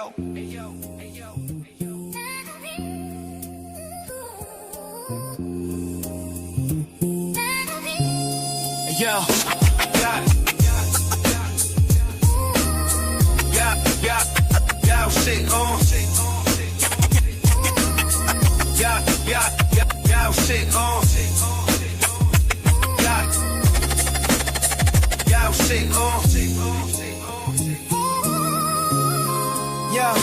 yo, hey yo, hey yo, hey yo. Yo, yeah, shit on. Yeah, shit on. Yeah, shit on. Yeah,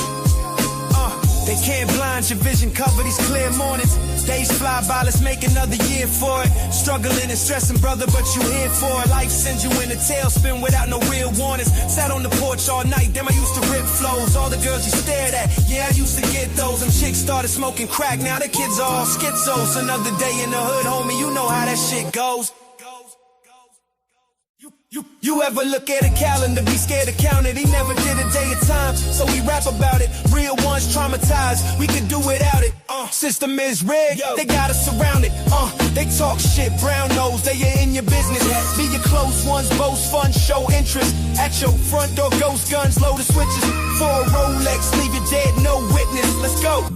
they can't blind your vision, cover these clear mornings. Days fly by, let's make another year for it. Struggling and stressing, brother, but you here for it. Life sends you in a tailspin without no real warnings. Sat on the porch all night, damn, I used to rip flows. All the girls you stared at, yeah, I used to get those. Them chicks started smoking crack, now the kids are all schizos. Another day in the hood, homie, you know how that shit goes. You ever look at a calendar, be scared to count it? He never did a day of time, so we rap about it. Real ones traumatized, we could do without it. System is rigged, they got us surrounded. They talk shit, brown nose, they are in your business. Be your close ones, boast fun, show interest. At your front door, ghost guns, load the switches. For a Rolex, leave you dead, no witness. Let's go.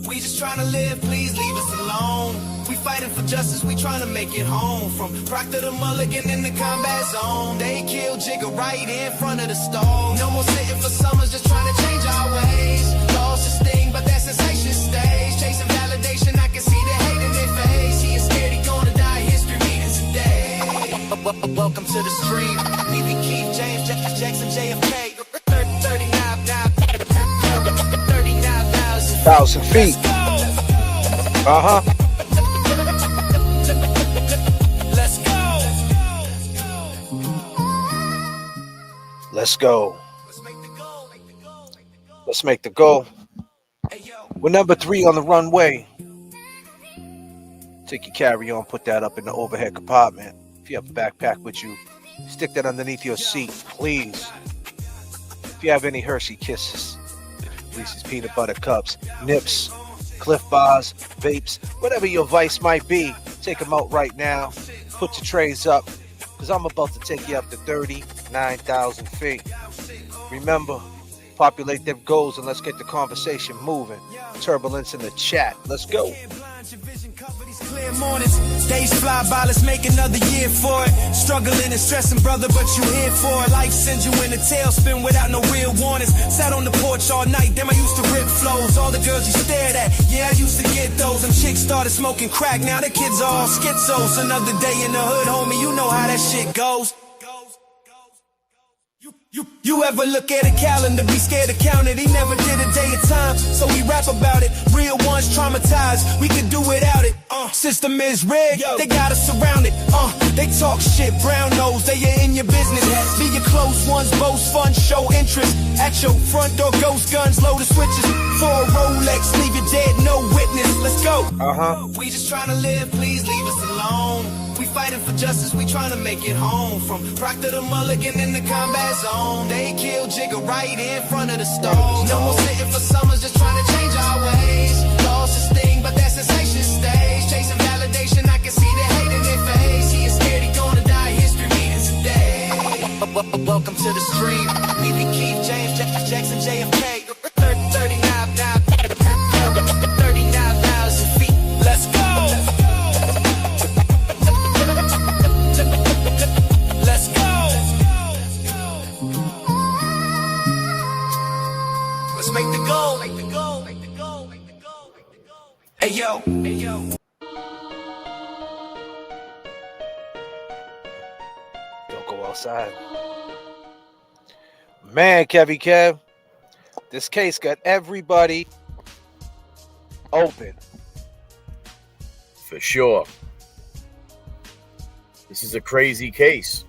We just trying to live, please leave us alone. We fighting for justice, we trying to make it home. From Proctor to Mulligan in the combat zone. They killed Jigger right in front of the stove. No more sitting for summers, just trying to change our ways. Lost the sting, but that sensation stays. Chasing validation, I can see the hate in their face. He is scared he gonna die, history reading today. Welcome to the street. We be Keith, James, Jackson, J.F.K. 39,000 feet. Let's go. Let's make the goal. We're number 3 on the runway. Take your carry-on, put that up in the overhead compartment. If you have a backpack with you, stick that underneath your seat, please. If you have any Hershey Kisses, Reese's Peanut Butter Cups, Nips, Cliff Bars, vapes, whatever your vice might be, take them out right now. Put your trays up, because I'm about to take you up to 39,000 feet. Remember, populate them goals and let's get the conversation moving. Turbulence in the chat. Let's go. Clear mornings, days fly by, let's make another year for it. Struggling and stressing, brother, but you here for it. Life sends you in a tailspin without no real warnings. Sat on the porch all night, damn, I used to rip flows. All the girls you stared at, yeah, I used to get those. Them chicks started smoking crack, now the kids are all schizos. Another day in the hood, homie, you know how that shit goes. You ever look at a calendar, be scared to count it? He never did a day of time, so we rap about it. Real ones traumatized, we could do without it. System is rigged, they got us surrounded. They talk shit, brown nose, they are in your business. Be your close ones, boast fun, show interest. At your front door, ghost guns, load the switches. For a Rolex, leave you dead, no witness. Let's go. We just trying to live, please leave us alone. We fighting for justice, we trying to make it home. From Proctor to Mulligan in the combat zone. They killed Jigger right in front of the stove. No more sitting for summers, just trying to change our ways. Lost the sting, but that sensation stays. Chasing validation, I can see the hate in their face. He is scared he gonna die, history reading today. Welcome to the street. We be Keith, James, Jackson, J.F.K. 39,000 feet. Let's go. Let's go. Let's make the goal. Make the goal. Make the goal. Make the goal. Make the goal. Hey yo. Hey yo. Don't go outside. Man, Kevy Kev, this case got everybody open. For sure. This is a crazy case.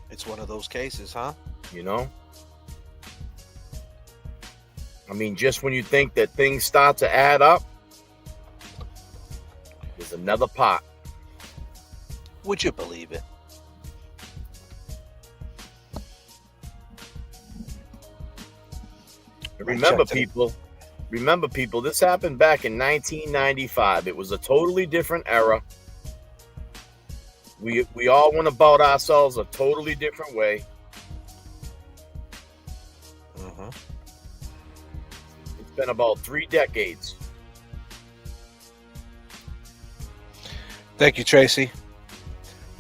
It's one of those cases, huh? You know? I mean, just when you think that things start to add up, there's another pot. Would you believe it? Remember, people, this happened back in 1995. It was a totally different era. We all went about ourselves a totally different way. It's been about 3 decades. Thank you, Tracy.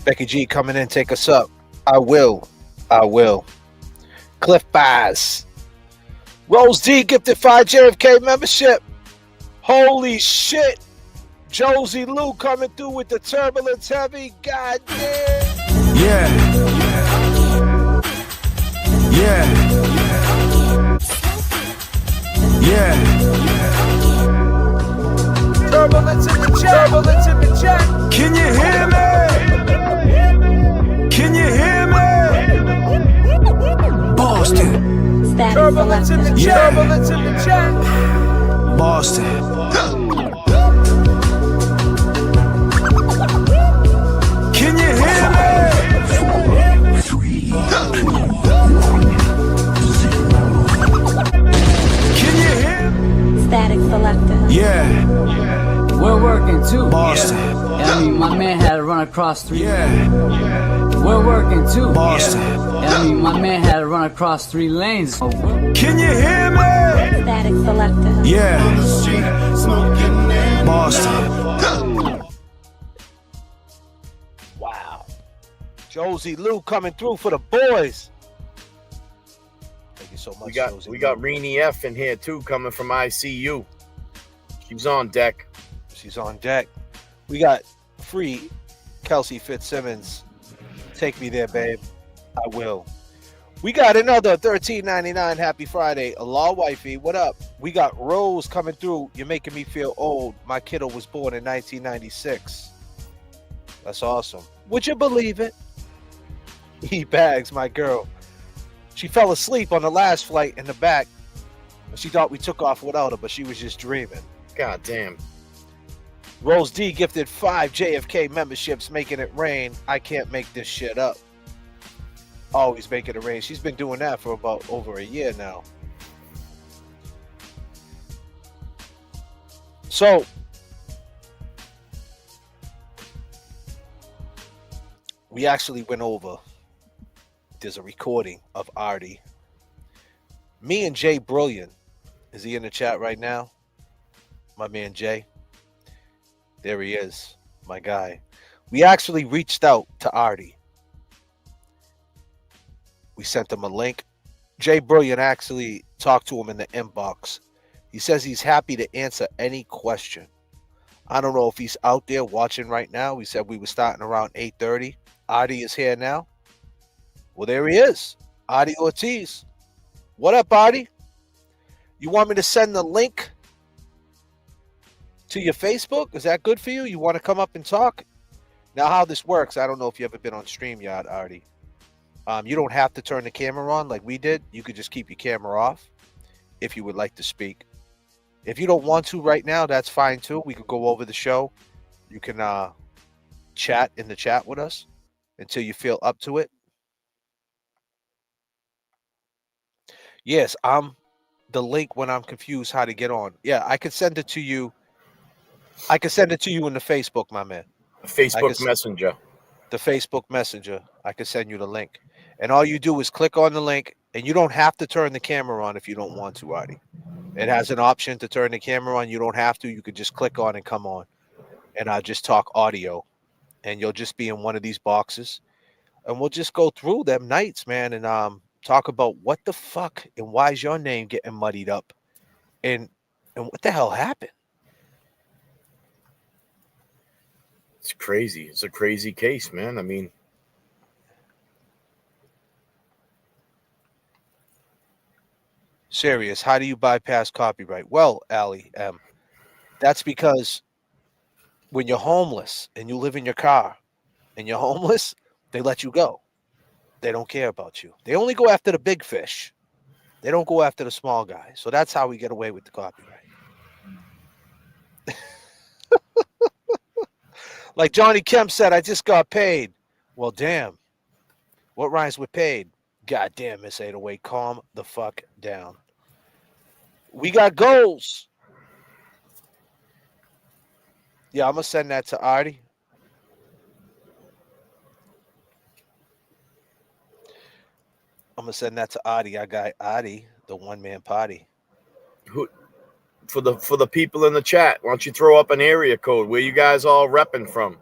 Becky G coming in, take us up. I will. Cliff Bass. Rose D gifted 5 J.F.K. membership. Holy shit. Josie Lou coming through with the turbulence heavy. God damn. Yeah. Turbulence in the chat. Can you hear me? Boston. Turbulence in the chat. Boston. Can you hear me? 4, 3, 2, 1. Can you hear me? Static selector. Yeah. We're working too. Boston. I mean, my man had to run across 3 Yeah. We're working too. Boston. I mean, my man had to run across 3 lanes. Can you hear me? Static selector. Yeah. Boston. Wow. Josie Lou coming through for the boys. Thank you so much, Josie We Lou. got Reenie F in here too, coming from ICU. She's on deck. She's on deck. We got free Kelsey Fitzsimmons. Take me there, babe. I will. We got another $13.99 Happy Friday. Allah wifey, what up? We got Rose coming through. You're making me feel old. My kiddo was born in 1996. That's awesome. Would you believe it? E-Bags, my girl. She fell asleep on the last flight in the back. She thought we took off without her, but she was just dreaming. God damn. Rose D gifted 5 J.F.K. memberships, making it rain. I can't make this shit up. Always making it rain. She's been doing that for about over a year now. So, we actually went over. There's a recording of Artie. Me and Jay Brilliant. Is he in the chat right now? My man Jay. There he is, my guy. We actually reached out to Artie. We sent him a link. Jay Brilliant actually talked to him in the inbox. He says he's happy to answer any question. I don't know if he's out there watching right now. We said we were starting around 8:30. Artie is here now. Well, there he is. Artie Ortiz. What up, Artie? You want me to send the link to your Facebook? Is that good for you? You want to come up and talk? Now, how this works, I don't know if you've ever been on StreamYard, Artie. You don't have to turn the camera on like we did. You could just keep your camera off if you would like to speak. If you don't want to right now, that's fine too. We could go over the show. You can chat in the chat with us until you feel up to it. Yes, I'm the link when I'm confused how to get on. Yeah, I could send it to you. I can send it to you in the Facebook, my man. Facebook Messenger. The Facebook Messenger. I can send you the link. And all you do is click on the link, and you don't have to turn the camera on if you don't want to, Artie. It has an option to turn the camera on. You don't have to. You could just click on and come on. And I'll just talk audio. And you'll just be in one of these boxes. And we'll just go through them nights, man, and talk about what the fuck and why is your name getting muddied up? And what the hell happened? It's crazy. It's a crazy case, man. I mean, Serious. How do you bypass copyright? Well, Allie, that's because when you're homeless and you live in your car and you're homeless, they let you go. They don't care about you. They only go after the big fish. They don't go after the small guy. So that's how we get away with the copyright. Like Johnny Kemp said, I just got paid. Well, damn. What rhymes with paid? God damn, Miss 808. Calm the fuck down. We got goals. Yeah, I'm going to send that to Artie. I'm going to send that to Artie. I got Artie, the one-man party. Who for the people in the chat? Why don't you throw up an area code? Where you guys all repping from?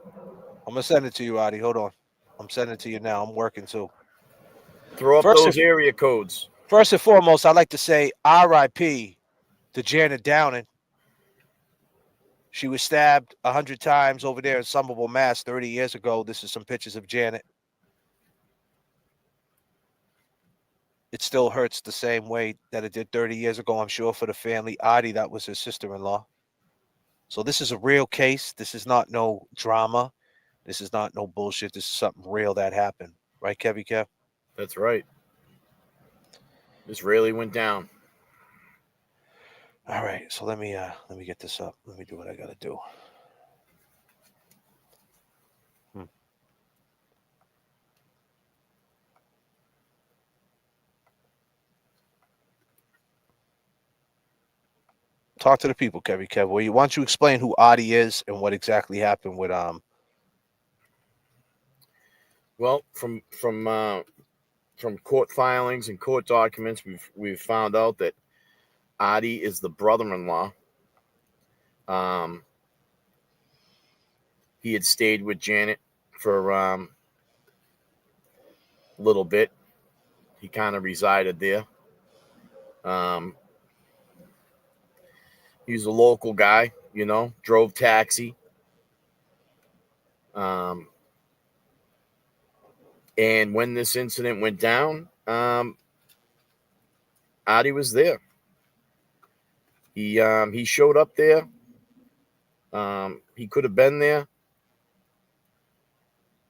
I'm gonna send it to you, Artie. Hold on. I'm sending it to you now. I'm working too. Throw up those area codes. First and foremost, I'd like to say R.I.P. to Janet Downing. She was stabbed 100 times over there in Somerville, Mass. 30 years ago. This is some pictures of Janet. It still hurts the same way that it did 30 years ago, I'm sure, for the family. Artie, that was his sister-in-law. So this is a real case. This is not no drama. This is not no bullshit. This is something real that happened. Right, Kevy Kev? That's right. This really went down. All right, so let me get this up. Let me do what I gotta do. Talk to the people, Kevy Kev. Why don't you explain who Artie is and what exactly happened with Well, from court filings and court documents, we've found out that Artie is the brother-in-law. He had stayed with Janet for a little bit. He kind of resided there. He's a local guy, you know, drove taxi. And when this incident went down, Artie was there. He showed up there. He could have been there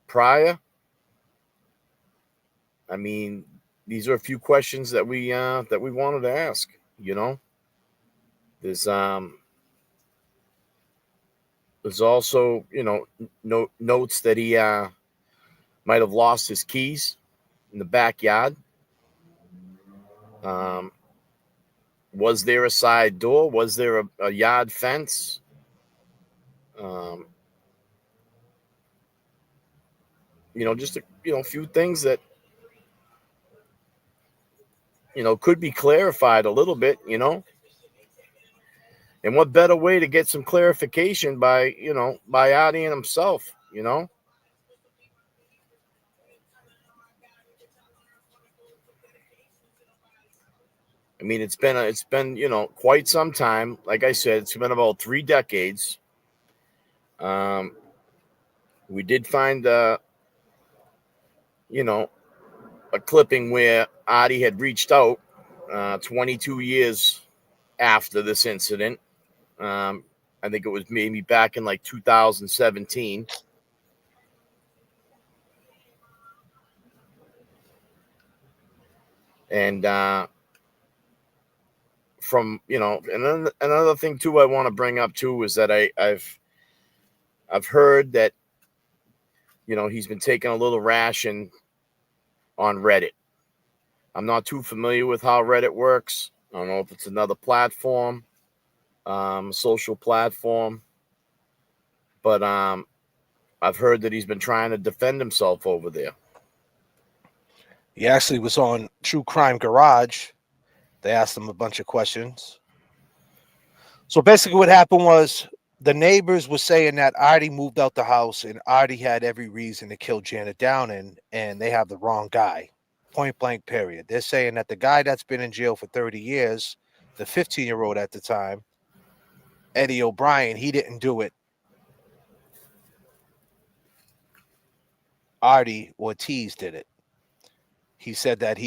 prior. I mean, these are a few questions that we wanted to ask, you know. There's also, you know, notes that he might have lost his keys in the backyard. Was there a side door? Was there a yard fence? You know, just a few things that, you know, could be clarified a little bit, you know. And what better way to get some clarification by Artie and himself, you know? I mean, it's been, you know, quite some time. Like I said, it's been about 3 decades. We did find, you know, a clipping where Artie had reached out 22 years after this incident. I think it was maybe back in like 2017. And from, you know, and then another thing too I want to bring up too is that I've heard that, you know, he's been taking a little ration on Reddit. I'm not too familiar with how Reddit works. I don't know if it's another platform, social platform, but I've heard that he's been trying to defend himself over there. He actually was on True Crime Garage. They asked him a bunch of questions. So basically what happened was the neighbors were saying that Artie moved out the house and Artie had every reason to kill Janet Downing, and they have the wrong guy. Point blank, period. They're saying that the guy that's been in jail for 30 years, the 15-year-old at the time, Eddie O'Brien, he didn't do it. Artie Ortiz did it. He said that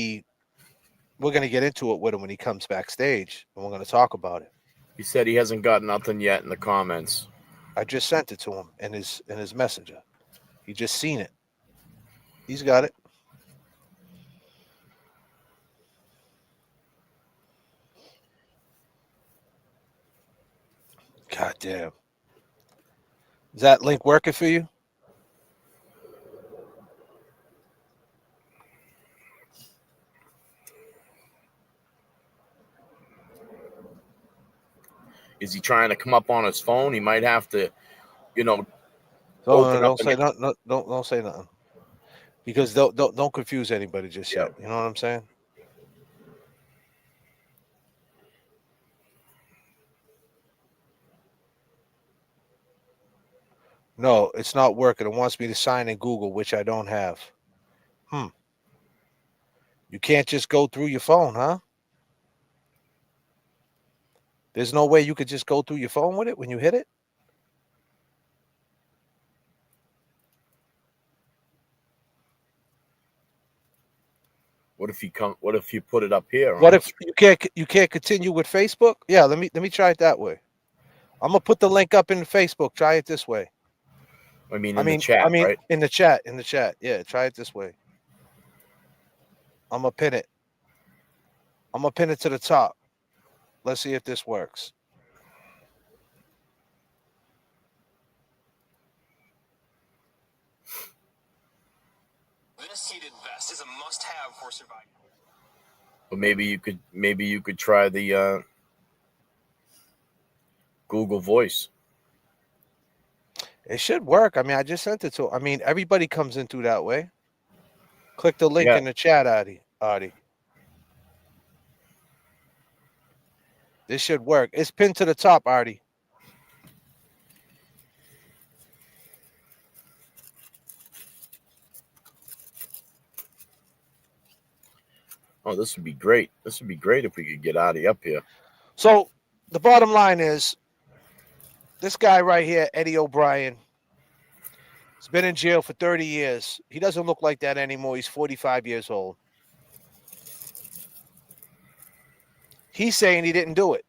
we're going to get into it with him when he comes backstage, and we're going to talk about it. He said he hasn't got nothing yet in the comments. I just sent it to him in his messenger. He just seen it. He's got it. God damn. Is that link working for you? Is he trying to come up on his phone? He might have to, you know, Don't say nothing. Because don't confuse anybody just yet. You know what I'm saying? No, it's not working. It wants me to sign in Google, which I don't have. You can't just go through your phone, huh? There's no way you could just go through your phone with it when you hit it? What if you put it up here? What if you can't continue with Facebook? Yeah, let me try it that way. I'm gonna put the link up in Facebook. Try it this way. I mean, in the chat, right? in the chat. Yeah, try it this way. I'm gonna pin it. I'm gonna pin it to the top. Let's see if this works. This heated vest is a must-have for surviving. But maybe you could try the Google Voice. It should work. I mean, I just sent it to. I mean, everybody comes in through that way. Click the link Yeah. in the chat, Artie. This should work. It's pinned to the top, Artie. Oh, this would be great. This would be great if we could get Artie up here. So the bottom line is, this guy right here, Eddie O'Brien, has been in jail for 30 years. He doesn't look like that anymore. He's 45 years old. He's saying he didn't do it.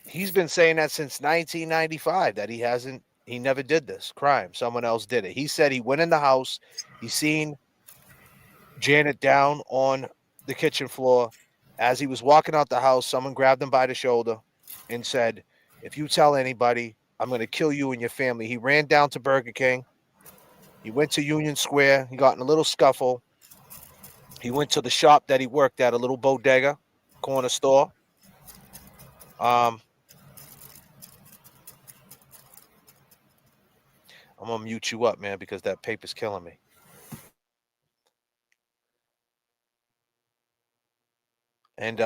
He's been saying that since 1995, that he never did this crime. Someone else did it. He said he went in the house. He seen Janet down on the kitchen floor. As he was walking out the house, someone grabbed him by the shoulder and said, "If you tell anybody, I'm going to kill you and your family." He ran down to Burger King. He went to Union Square. He got in a little scuffle. He went to the shop that he worked at, a little bodega, corner store. I'm going to mute you up, man, because that paper's killing me. And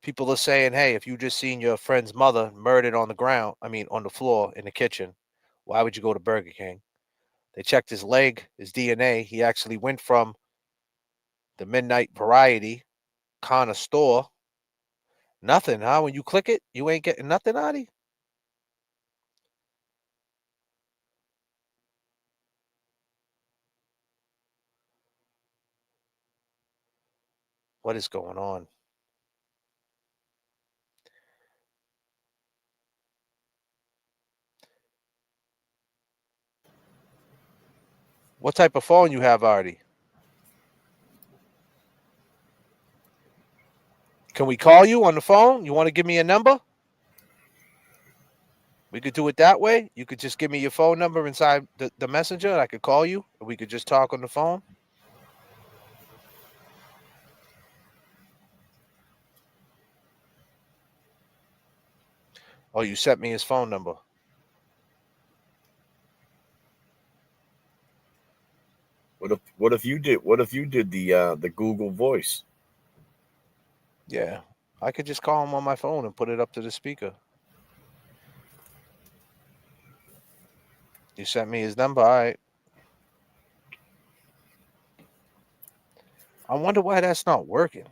people are saying, hey, if you just seen your friend's mother murdered on the floor in the kitchen, why would you go to Burger King? They checked his leg, his DNA. He actually went from the Midnight Variety kind of store. Nothing, huh? When you click it, you ain't getting nothing, Artie? What is going on? What type of phone you have, Artie? Can we call you on the phone? You want to give me a number? We could do it that way. You could just give me your phone number inside the messenger, and I could call you, and we could just talk on the phone. Oh, you sent me his phone number. What if you did the Google Voice? Yeah, I could just call him on my phone and put it up to the speaker. You sent me his number, all right. I wonder why that's not working.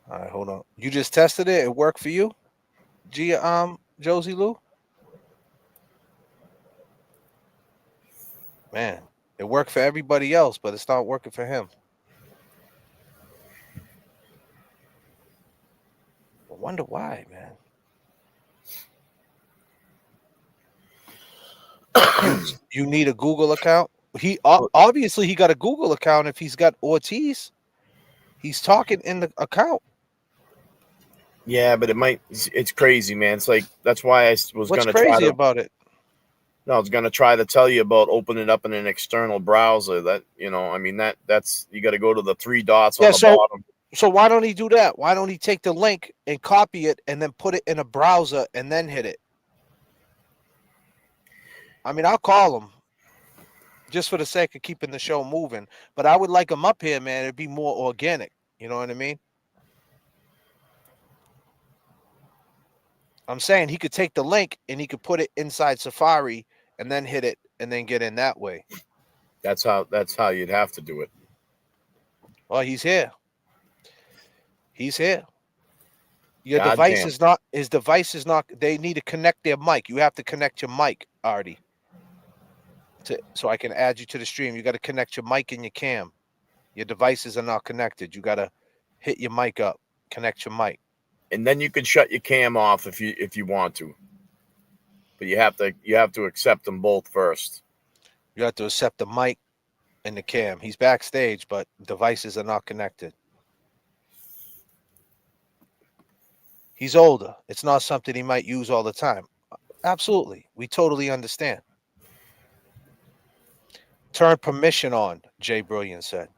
All right, hold on. You just tested it. It worked for you, Josie Lou? Man, it worked for everybody else, but it's not working for him. I wonder why, man. You need a Google account. He obviously he got a Google account if he's got Ortiz. He's talking in the account. Yeah, but it's crazy, man. It's like that's why I was What's going to try crazy to. about it? No, it's going to try to tell you about opening it up in an external browser. That, you know, I mean, that's you got to go to the three dots on Yeah, the so bottom. so why don't he do that? Why don't he take the link and copy it and then put it in a browser and then hit it? I mean, I'll call him just for the sake of keeping the show moving, but I would like him up here, man. It'd be more organic. You know what I mean? I'm saying he could take the link and he could put it inside Safari and then hit it and then get in that way. That's how you'd have to do it. Well, he's here. He's here. Your God device damn. is not, his device is not, they need to connect their mic. You have to connect your mic, Artie. So I can add you to the stream. You got to connect your mic and your cam. Your devices are not connected. You got to hit your mic up, connect your mic. And then you can shut your cam off if you want to. But you have to accept them both first. You have to accept the mic and the cam. He's backstage, but devices are not connected. He's older. It's not something he might use all the time. Absolutely. We totally understand. Turn permission on, Jay Brilliant said.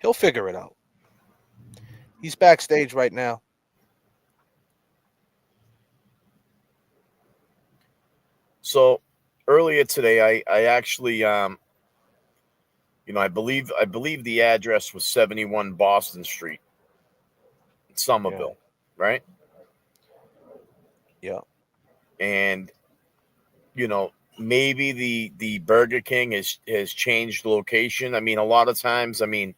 He'll figure it out. He's backstage right now. So earlier today, I actually, you know, I believe the address was 71 Boston Street, Somerville, right? Yeah. And, you know, maybe the Burger King has changed location. I mean, a lot of times, I mean,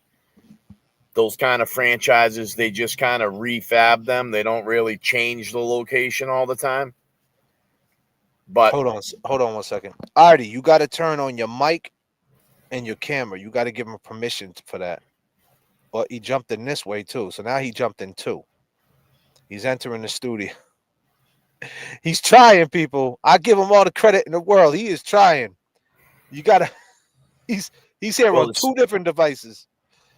those kind of franchises, they just kind of refab them. They don't really change the location all the time. But hold on 1 second. Artie, you got to turn on your mic and your camera. You got to give him permission for that. But he jumped in this way too. So now he jumped in two. He's entering the studio. He's trying, people. I give him all the credit in the world. He is trying. You gotta. He's here on two different devices.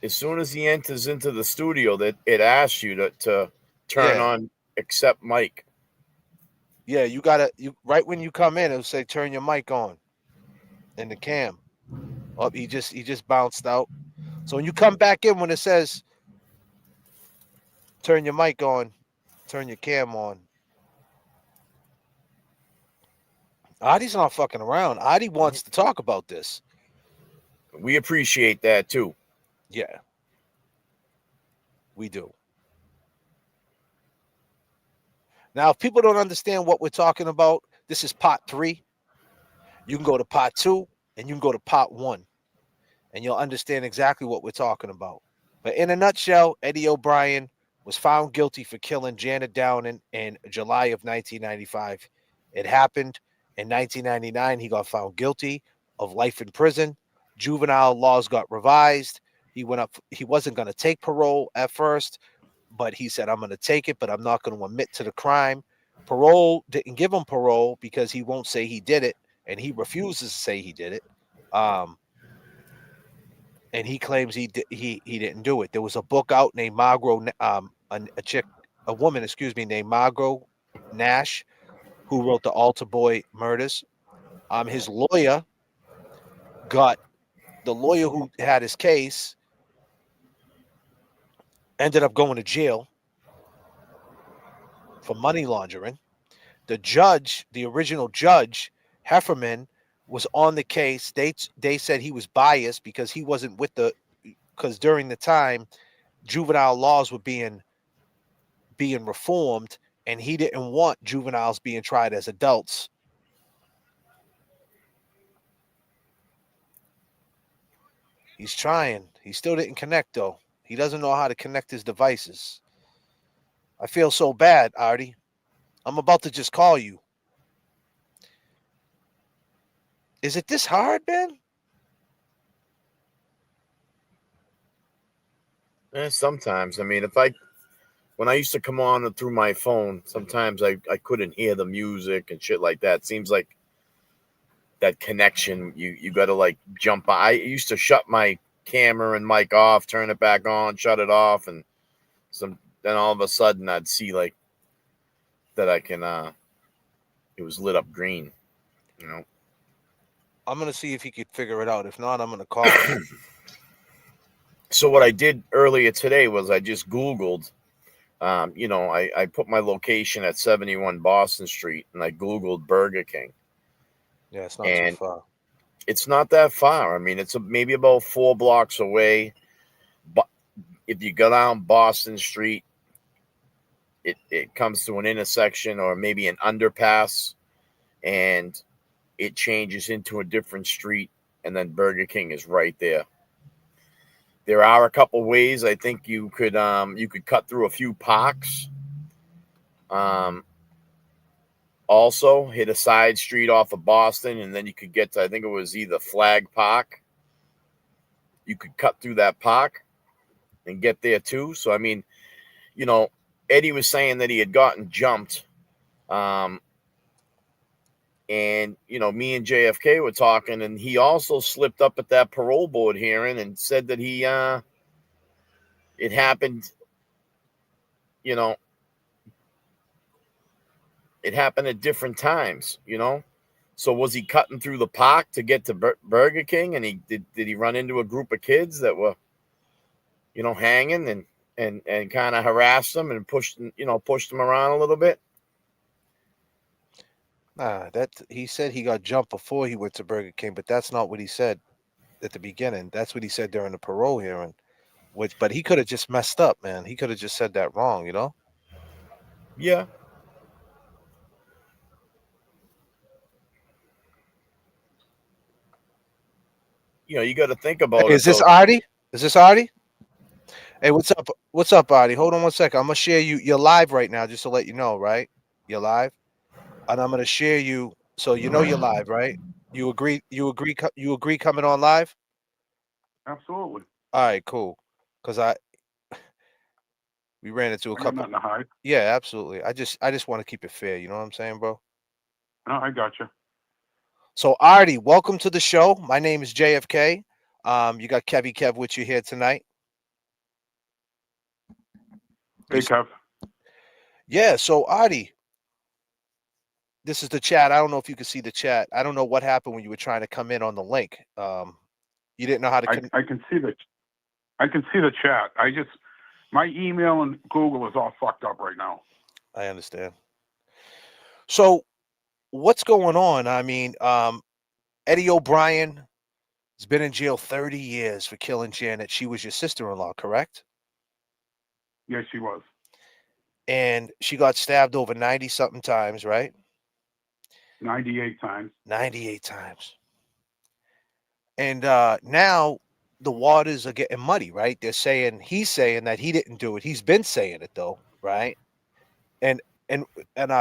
As soon as he enters into the studio, that it asks you to turn on accept mic. Yeah, you gotta. You right when you come in, it'll say turn your mic on, and the cam. Oh, he just bounced out. So when you come back in, when it says turn your mic on, turn your cam on. Artie's not fucking around. Artie wants to talk about this. We appreciate that too. Yeah, we do. Now, if people don't understand what we're talking about, this is part 3. You can go to part 2 and you can go to part 1, and you'll understand exactly what we're talking about. But in a nutshell, Eddie O'Brien was found guilty for killing Janet Downing in July of 1995. It happened in 1999. He got found guilty of life in prison. Juvenile laws got revised. He wasn't going to take parole at first, but he said, I'm going to take it, but I'm not going to admit to the crime. Parole didn't give him parole because he won't say he did it, and he refuses to say he did it. And he claims he didn't do it. There was a book out named Margot, a woman named Margot Nash, who wrote the Altar Boy murders. His lawyer the lawyer who had his case ended up going to jail for money laundering. The judge, the original judge, Hefferman, was on the case. They said he was biased because he wasn't because during the time juvenile laws were being reformed, and he didn't want juveniles being tried as adults. He's trying. He still didn't connect, though. He doesn't know how to connect his devices. I feel so bad, Artie. I'm about to just call you. Is it this hard, man? Sometimes. I mean, when I used to come on through my phone, sometimes I couldn't hear the music and shit like that. Seems like that connection, you got to like jump on. I used to shut my camera and mic off, turn it back on, shut it off, and then all of a sudden I'd see like that I can it was lit up green. You know. I'm gonna see if he could figure it out. If not, I'm gonna call him. So what I did earlier today was I just Googled. I put my location at 71 Boston Street, and I Googled Burger King. Yeah, it's not too And far. it's not that far. I mean, it's maybe about 4 blocks away. But if you go down Boston Street, it comes to an intersection or maybe an underpass, and it changes into a different street, and then Burger King is right there. There are a couple ways I think you could cut through a few parks. Also hit a side street off of Boston, and then you could get to, I think it was either Flag Park. You could cut through that park and get there too. So I mean, Eddie was saying that he had gotten jumped. And me and J.F.K. were talking, and he also slipped up at that parole board hearing and said that it happened, it happened at different times, So was he cutting through the park to get to Burger King, and did he run into a group of kids that were, hanging and kind of harassed them and pushed them around a little bit? Nah, he said he got jumped before he went to Burger King, but that's not what he said at the beginning. That's what he said during the parole hearing. But he could have just messed up, man. He could have just said that wrong, Yeah. You got to think about Hey, it. is this Artie? Is this Artie? Hey, what's up? What's up, Artie? Hold on one second. I'm gonna share you. You're live right now, just to let you know, right? You're live, and I'm gonna share you so you're live, right? You agree? You agree coming on live? Absolutely. All right, cool. Because we ran into a I got couple. nothing to hide. Yeah, absolutely. I just want to keep it fair. You know what I'm saying, bro? No, I got you. So, Artie, welcome to the show. My name is J.F.K. You got Kevy Kev with you here tonight. Hey, Kev. Yeah. So, Artie, this is the chat. I don't know if you can see the chat. I don't know what happened when you were trying to come in on the link. You didn't know how to. I can see the chat. My email and Google is all fucked up right now. I understand. So, what's going on? I mean, Eddie O'Brien has been in jail 30 years for killing Janet. She was your sister-in-law, correct? Yes, she was. And she got stabbed over 90-something times, right? 98 times. 98 times. And now the waters are getting muddy, right? He's saying that he didn't do it. He's been saying it though, right? And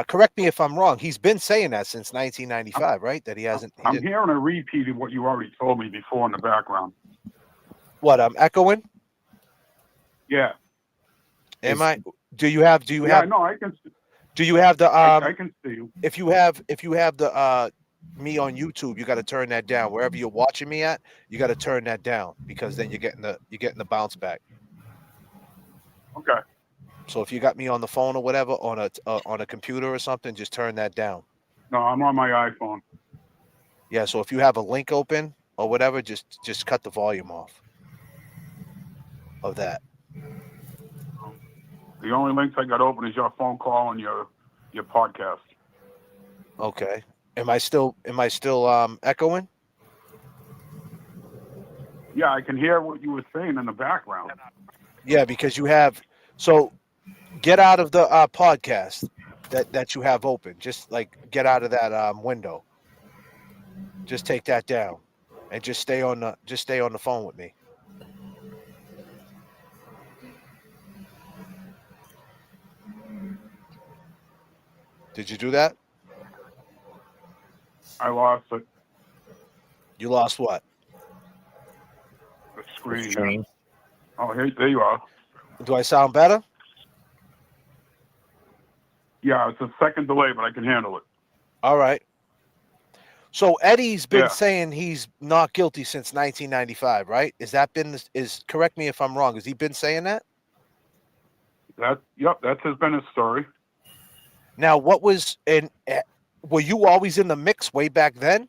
correct me if I'm wrong. He's been saying that since 1995, right? That he hasn't. I'm hearing a repeat of what you already told me before in the background. What? I'm echoing. Yeah. Am I? Do you have? Yeah. No, I can. Do you have the? I can see you. If you have the me on YouTube, you got to turn that down. Wherever you're watching me at, you got to turn that down because then you're getting the bounce back. Okay. So if you got me on the phone or whatever on a computer or something, just turn that down. No, I'm on my iPhone. Yeah. So if you have a link open or whatever, just cut the volume off of that. The only links I got open is your phone call and your podcast. Okay. Am I still echoing? Yeah, I can hear what you were saying in the background. Yeah, because you have. So get out of the podcast that you have open. Just like get out of that window. Just take that down, and just stay on the phone with me. Did you do that? I lost it. You lost what? The screen. Oh, there you are. Do I sound better? Yeah, it's a second delay, but I can handle it. All right. So Eddie's been saying he's not guilty since 1995, right? Correct me if I'm wrong. Has he been saying that? Yep, that's been his story. Now, what was were you always in the mix way back then?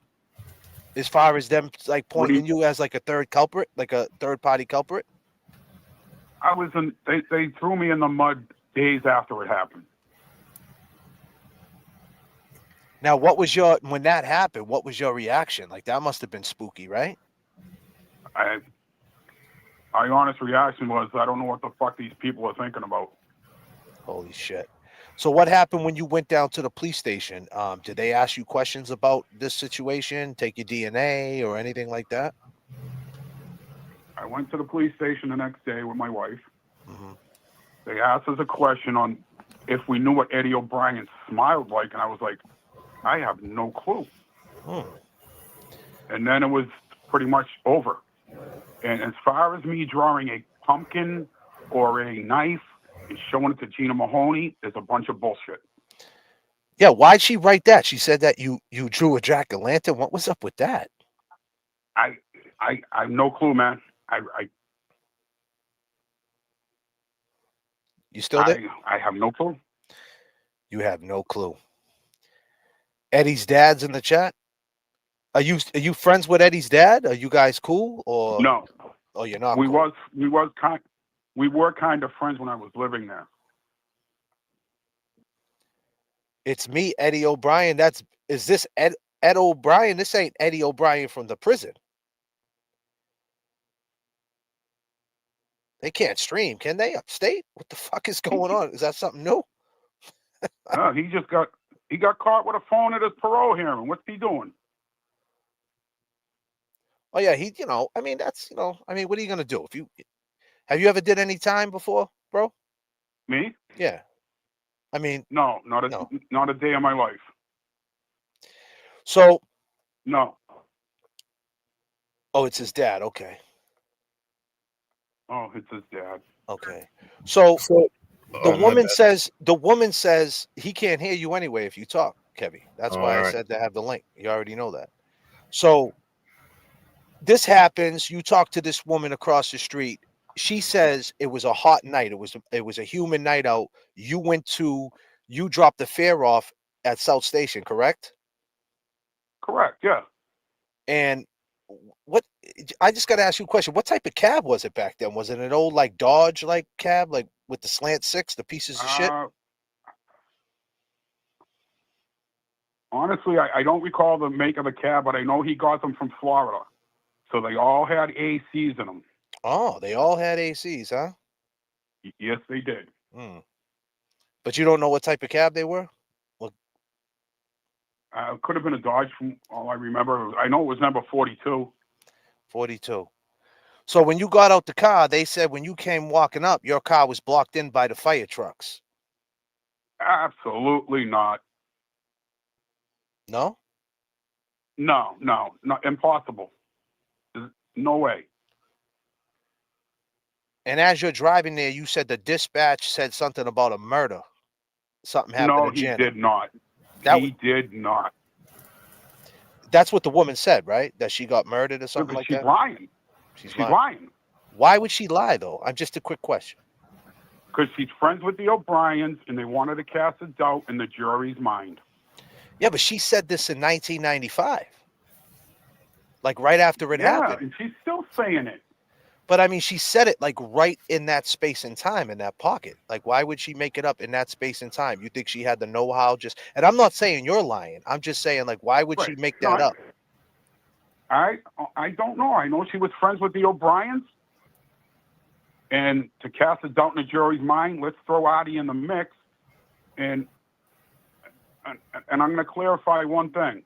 As far as them like What do you? pointing you as like a third culprit, like a third party culprit? I was in. They threw me in the mud days after it happened. Now, when that happened, what was your reaction? Like that must have been spooky, right? My honest reaction was, I don't know what the fuck these people are thinking about. Holy shit. So what happened when you went down to the police station? Did they ask you questions about this situation, take your DNA or anything like that? I went to the police station the next day with my wife. Mm-hmm. They asked us a question on if we knew what Eddie O'Brien smiled like, and I was like, I have no clue. And then it was pretty much over. And as far as me drawing a pumpkin or a knife and showing it to Gina Mahoney is a bunch of bullshit. Yeah, why'd she write that? She said that you drew a jack-o'-lantern. What was up with that? I have no clue, man. You still there? I have no clue. You have no clue. Eddie's dad's in the chat. Are you friends with Eddie's dad? Are you guys cool or No. Oh, you're not. We cool. we were kind of friends when I was living there. It's me, Eddie O'Brien. Is this Ed O'Brien? This ain't Eddie O'Brien from the prison. They can't stream, can they? Upstate? What the fuck is going on? Is that something new? He got caught with a phone at his parole hearing. What's he doing? Oh yeah, I mean, what are you gonna do? Have you ever did any time before, bro? Me? Yeah. I mean, no, not a day of my life. So no. Oh, it's his dad. Okay. Oh, it's his dad. Okay. So the Oh, woman says he can't hear you anyway if you talk, Kevy. That's why I said to have the link. You already know that. So this happens. You talk to this woman across the street. She says it was a hot night. It was a humid night out. You dropped the fare off at South Station, correct? Correct, yeah. And I just got to ask you a question. What type of cab was it back then? Was it an old like Dodge like cab, like with the slant six, the pieces of shit? Honestly, I don't recall the make of the cab, but I know he got them from Florida. So they all had ACs in them. Oh, they all had ACs, huh? Yes, they did. But you don't know what type of cab they were? Could have been a Dodge from all I remember. I know it was number 42. 42. So when you got out the car, they said when you came walking up, your car was blocked in by the fire trucks. Absolutely not. No? No, impossible. No way. And as you're driving there, you said the dispatch said something about a murder. Something happened to Janet. No, he did not. He did not. That's what the woman said, right? That she got murdered or something like that? She's lying. She's lying. Why would she lie, though? I'm just a quick question. Because she's friends with the O'Briens, and they wanted to cast a doubt in the jury's mind. Yeah, but she said this in 1995. Like right after it happened. Yeah, and she's still saying it. But I mean, she said it like right in that space and time, in that pocket. Like, why would she make it up in that space and time? You think she had the know-how? And I'm not saying you're lying. I'm just saying, like, why would she make that up? I don't know. I know she was friends with the O'Briens. And to cast a doubt in the jury's mind, let's throw Artie in the mix. And I'm going to clarify one thing.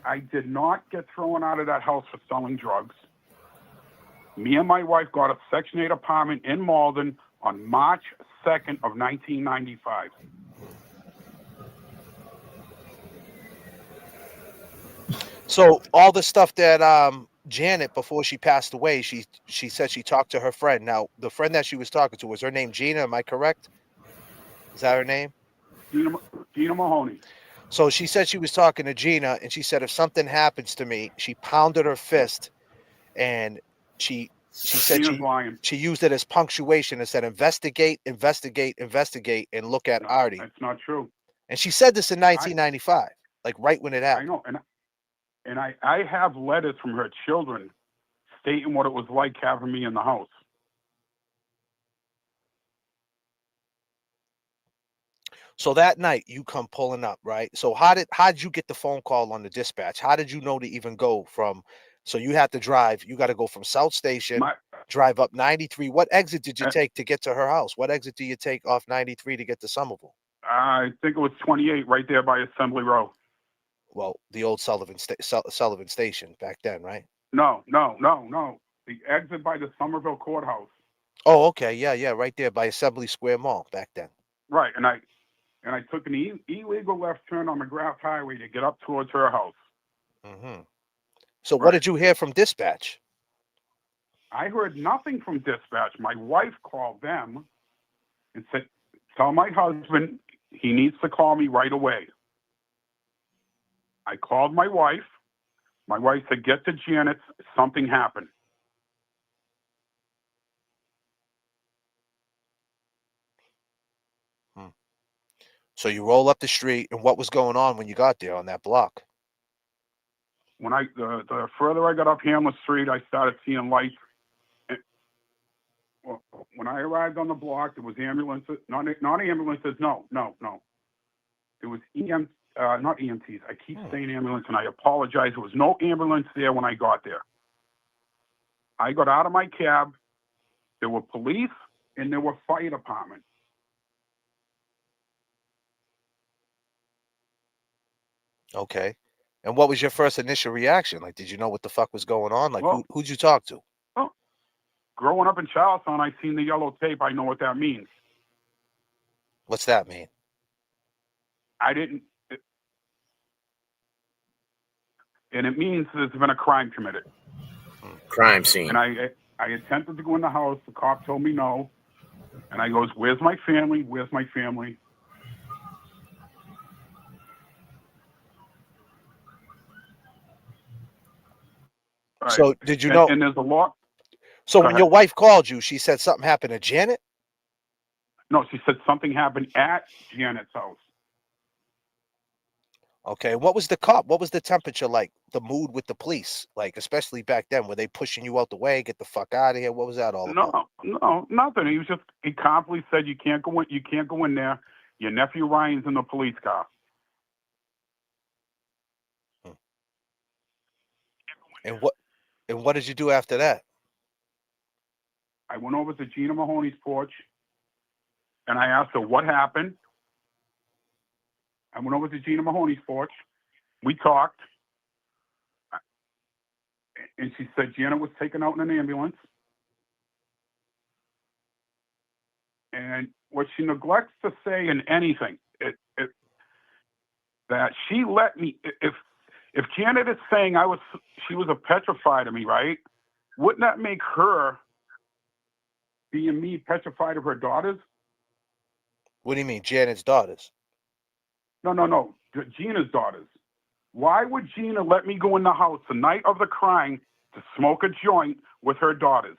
I did not get thrown out of that house for selling drugs. Me and my wife got a Section 8 apartment in Malden on March 2nd of 1995. So all the stuff that Janet, before she passed away, she said she talked to her friend. Now, the friend that she was talking to, was her name Gina? Am I correct? Is that her name? Gina Mahoney. So she said she was talking to Gina, and she said, if something happens to me, she pounded her fist, and she She said Gina's lying. she used it as punctuation and said investigate, investigate, investigate, and look at No, Artie. that's not true. And she said this in 1995, like right when it I happened. know, and I have letters from her children stating what it was like having me in the house. So that night you come pulling up, right? So how did you get the phone call on the dispatch? How did you know to even go from? So you had to drive. You got to go from South Station, drive up 93. What exit did you take to get to her house? What exit do you take off 93 to get to Somerville? I think it was 28 right there by Assembly Row. Well, the old Sullivan Station back then, right? No. The exit by the Somerville Courthouse. Oh, okay, yeah, right there by Assembly Square Mall back then. Right, and I took an illegal left turn on McGrath Highway to get up towards her house. Mm-hmm. So what did you hear from dispatch? I heard nothing from dispatch. My wife called them and said, tell my husband he needs to call me right away. I called my wife. My wife said, get to Janet's. Something happened. So you roll up the street, and what was going on when you got there on that block? When the further I got up Hamlet Street, I started seeing lights. Well, when I arrived on the block, there was ambulances. Not ambulances. No. There was not EMTs. I keep saying ambulance, and I apologize. There was no ambulance there when I got there. I got out of my cab. There were police and there were fire department. Okay. And what was your first initial reaction? Like, did you know what the fuck was going on? Like, Well, who'd you talk to? Well, growing up in Charlestown, I seen the yellow tape. I know what that means. What's that mean? I didn't. And it means there's been a crime committed. Crime scene. And I attempted to go in the house. The cop told me no. And I goes, where's my family? Where's my family? Right. So did you know? And there's a lot. So when your wife called you, she said something happened to Janet? No, she said something happened at Janet's house. Okay. What was the cop? What was the temperature like? The mood with the police? Like, especially back then, were they pushing you out the way? Get the fuck out of here. What was that all about? No, nothing. He confidently said you can't go in. You can't go in there. Your nephew Ryan's in the police car. And what did you do after that? I went over to Gina Mahoney's porch, and I asked her what happened. I went over to Gina Mahoney's porch. We talked, and she said Janet was taken out in an ambulance. And what she neglects to say in anything, that she let me. If Janet is saying she was a petrified of me, right? Wouldn't that make her being me petrified of her daughters? What do you mean, Janet's daughters? No. Gina's daughters. Why would Gina let me go in the house the night of the crime to smoke a joint with her daughters?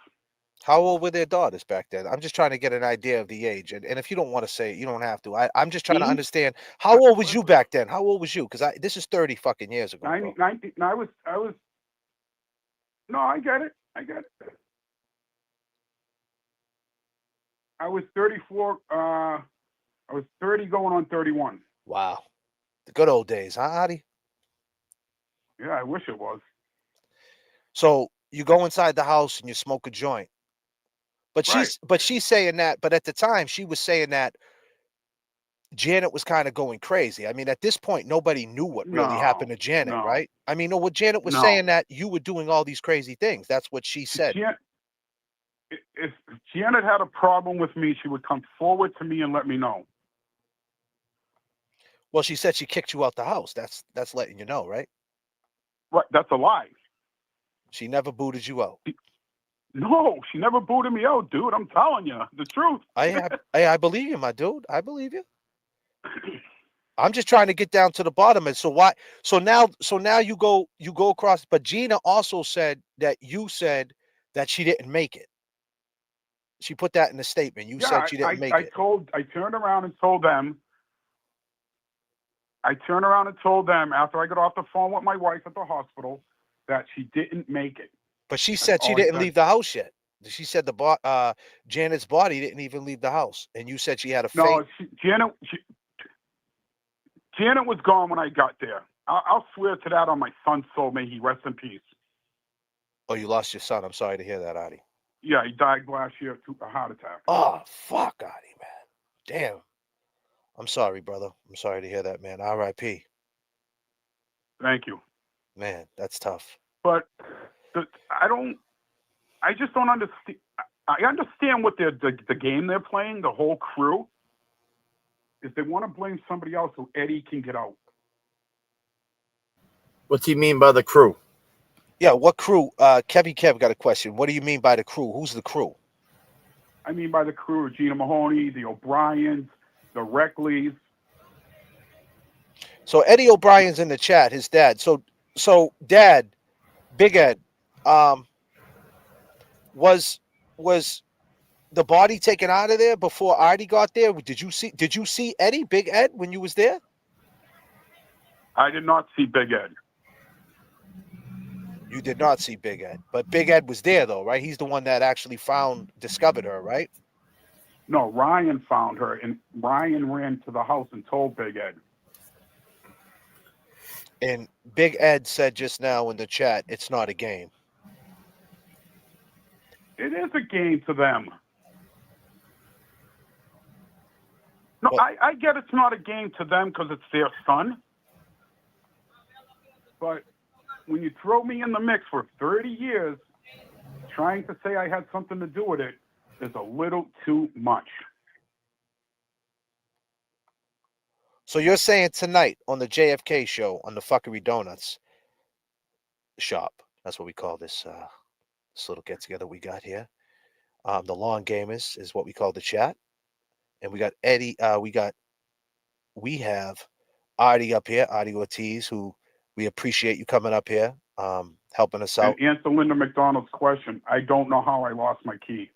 How old were their daughters back then? I'm just trying to get an idea of the age. And if you don't want to say it, you don't have to. I'm just trying to understand. How old was you back then? How old was you? Because this is 30 fucking years ago. 19, I was. No, I get it. I was 34. I was 30 going on 31. Wow. The good old days, huh, Artie? Yeah, I wish it was. So you go inside the house and you smoke a joint. But right. she's saying that, but at the time she was saying that Janet was kind of going crazy. I mean, at this point, nobody knew what really happened to Janet, right? I mean, what Janet was saying that you were doing all these crazy things. That's what she said. If Janet had a problem with me, she would come forward to me and let me know. Well, she said she kicked you out the house. That's letting you know, right? Right. That's a lie. She never booted you out. No, she never booted me out, dude. I'm telling you the truth. I believe you, my dude. I believe you. I'm just trying to get down to the bottom of it. So why? So now you go across. But Gina also said that you said that she didn't make it. She put that in the statement. You said she didn't make it. I turned around and told them. I turned around and told them after I got off the phone with my wife at the hospital that she didn't make it. But she said she didn't leave the house yet. She said Janet's body didn't even leave the house, and you said she had a No, faint. Janet was gone when I got there. I'll swear to that on my son's soul. May he rest in peace. Oh, you lost your son. I'm sorry to hear that, Artie. Yeah, he died last year to a heart attack. Oh, fuck, Artie, man. Damn. I'm sorry, brother. I'm sorry to hear that, man. R.I.P. Thank you. Man, that's tough. But I just don't understand. I understand what the game they're playing, the whole crew, is they want to blame somebody else so Eddie can get out. What's he mean by the crew? Yeah, what crew? Kev got a question. What do you mean by the crew? Who's the crew? I mean by the crew, Gina Mahoney, the O'Briens, the Reckleys. So Eddie O'Brien's in the chat, his dad. So Dad, Big Ed, was the body taken out of there before Artie got there? Did you see Eddie, Big Ed, when you was there? I did not see Big Ed. You did not see Big Ed, but Big Ed was there though, right? He's the one that actually discovered her, right? No, Ryan found her, and Ryan ran to the house and told Big Ed. And Big Ed said just now in the chat, it's not a game. It is a game to them. No, well, I get it's not a game to them because it's their son. But when you throw me in the mix for 30 years, trying to say I had something to do with it is a little too much. So you're saying tonight on the J.F.K. show on the Fuckery Donuts shop, that's what we call this little get-together we got here. The Lawn Gamers is what we call the chat. And we got Eddie, we have Artie up here, Artie Ortiz, who we appreciate you coming up here, helping us out. And answer Linda McDonald's question. I don't know how I lost my key.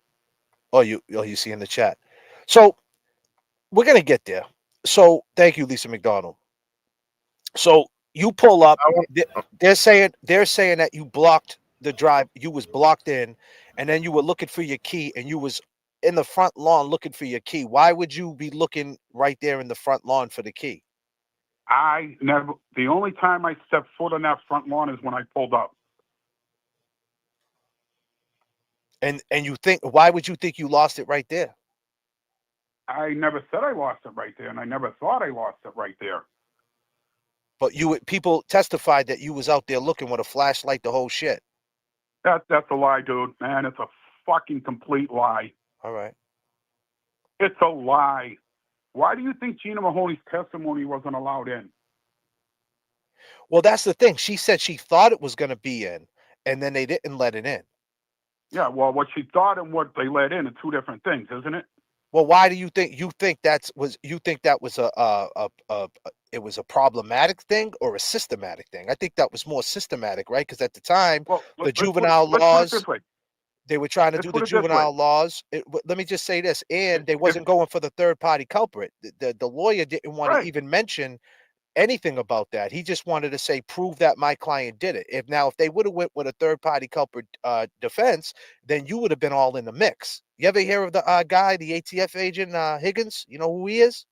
Oh, you see in the chat. So we're gonna get there. So thank you, Lisa McDonald. So you pull up. They're saying that you blocked the drive. You was blocked in, and then you were looking for your key, and you was in the front lawn looking for your key. Why would you be looking right there in the front lawn for the key? The only time I stepped foot on that front lawn is when I pulled up. And you think, why would you think you lost it right there? I never said I lost it right there, and I never thought I lost it right there. But people testified that you was out there looking with a flashlight, the whole shit. That's a lie, dude. Man, it's a fucking complete lie. All right. It's a lie. Why do you think Gina Mahoney's testimony wasn't allowed in? Well, that's the thing. She said she thought it was going to be in, and then they didn't let it in. Yeah, well, what she thought and what they let in are two different things, isn't it? Well, why do you think that was it was a problematic thing or a systematic thing? I think that was more systematic, right? Because at the time, the juvenile laws, they were trying to do the juvenile laws. Let me just say this, and they wasn't going for the third party culprit. The lawyer didn't want to even mention anything about that. He just wanted to say, prove that my client did it. If they would have went with a third party culprit defense, then you would have been all in the mix. You ever hear of the guy, the ATF agent Higgins? You know who he is?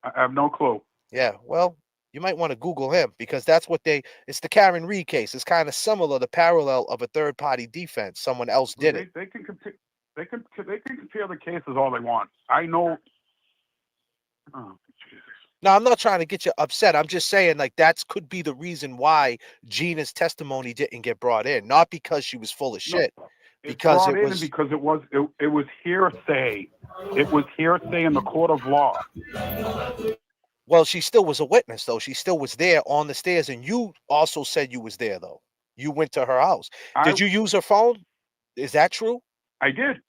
I have no clue. Yeah, well, you might want to Google him because that's what it's the Karen Reed case. It's kind of similar, the parallel of a third party defense. Someone else did it. They can compare the cases all they want. I know. Oh, Jesus. Now, I'm not trying to get you upset. I'm just saying, that could be the reason why Gina's testimony didn't get brought in, not because she was full of shit, because it was hearsay. It was hearsay in the court of law. Well, she still was a witness, though. She still was there on the stairs, and you also said you was there, though. You went to her house. Did you use her phone? Is that true? I did.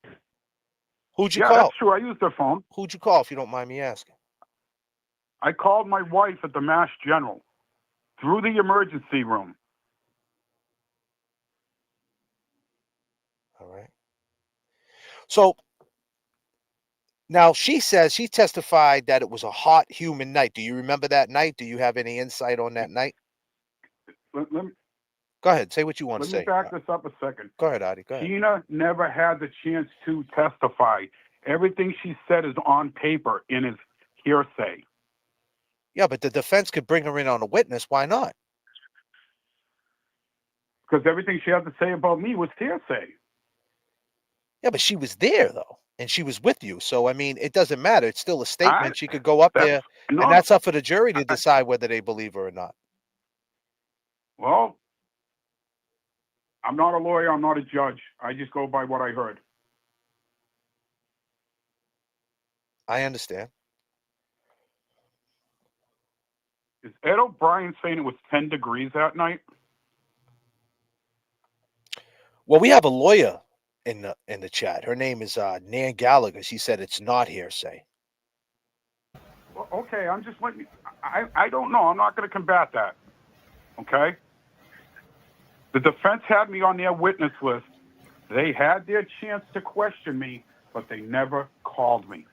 Who'd you call? Yeah, that's true. I used her phone. Who'd you call, if you don't mind me asking? I called my wife at the Mass General through the emergency room. So now she says she testified that it was a hot, humid night. Do you remember that night? Do you have any insight on that night? Let, let, Go ahead. Say what you want let to me say. back this up a second. Go ahead, Artie. Go ahead. Tina never had the chance to testify. Everything she said is on paper and is hearsay. Yeah, but the defense could bring her in on a witness. Why not? Because everything she had to say about me was hearsay. Yeah, but she was there though, and she was with you. So I mean, it doesn't matter. It's still a statement. She could go up there, and that's up for the jury to decide whether they believe her or not. Well, I'm not a lawyer. I'm not a judge. I just go by what I heard. I understand. Is Ed O'Brien saying it was 10 degrees that night? Well, we have a lawyer in the chat. Her name is Nan Gallagher. She said it's not hearsay. Well, okay, I'm just letting you, I don't know. I'm not going to combat that. Okay? The defense had me on their witness list. They had their chance to question me, but they never called me.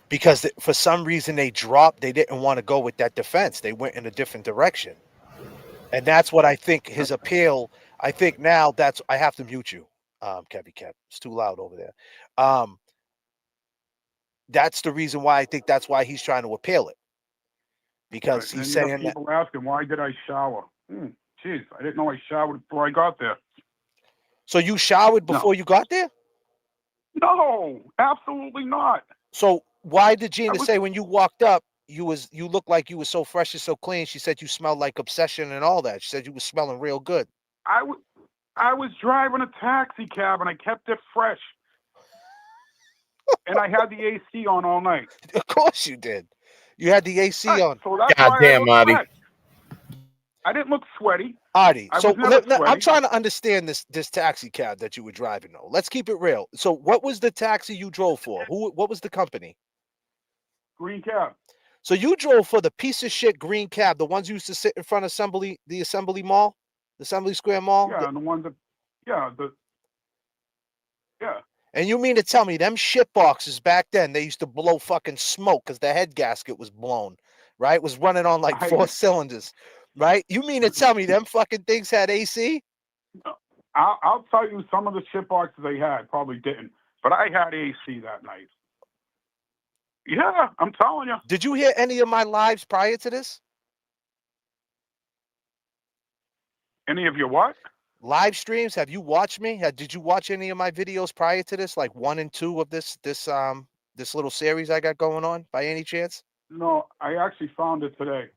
Because for some reason they didn't want to go with that defense. They went in a different direction. And that's what I think his appeal, I think now I have to mute you, Kevy Kev. It's too loud over there. That's the reason why I think that's why he's trying to appeal it. Because he's saying that people asking, why did I shower? Jeez, I didn't know I showered before I got there. So you showered before you got there? No, absolutely not. So why did Gina say when you walked up, you looked like you were so fresh and so clean? She said you smelled like Obsession and all that. She said you were smelling real good. I was driving a taxi cab and I kept it fresh. And I had the AC on all night. Of course you did. You had the AC on. So that's God why damn, Artie. I didn't look sweaty. Artie, so sweaty. I'm trying to understand this taxi cab that you were driving though. Let's keep it real. So what was the taxi you drove for? What was the company? Green cab. So you drove for the piece of shit green cab, the ones you used to sit in front of the Assembly Mall, the Assembly Square Mall? Yeah, and the ones that, yeah. And you mean to tell me them shit boxes back then, they used to blow fucking smoke because the head gasket was blown, right? It was running on like 4 cylinders, right? You mean to tell me them fucking things had AC? I'll tell you, some of the shit boxes they had probably didn't, but I had AC that night. Yeah, I'm telling you. Did you hear any of my lives prior to this? Any of your what? Live streams? Have you watched me? Did you watch any of my videos prior to this, like 1 and 2 of this little series I got going on by any chance? No, I actually found it today.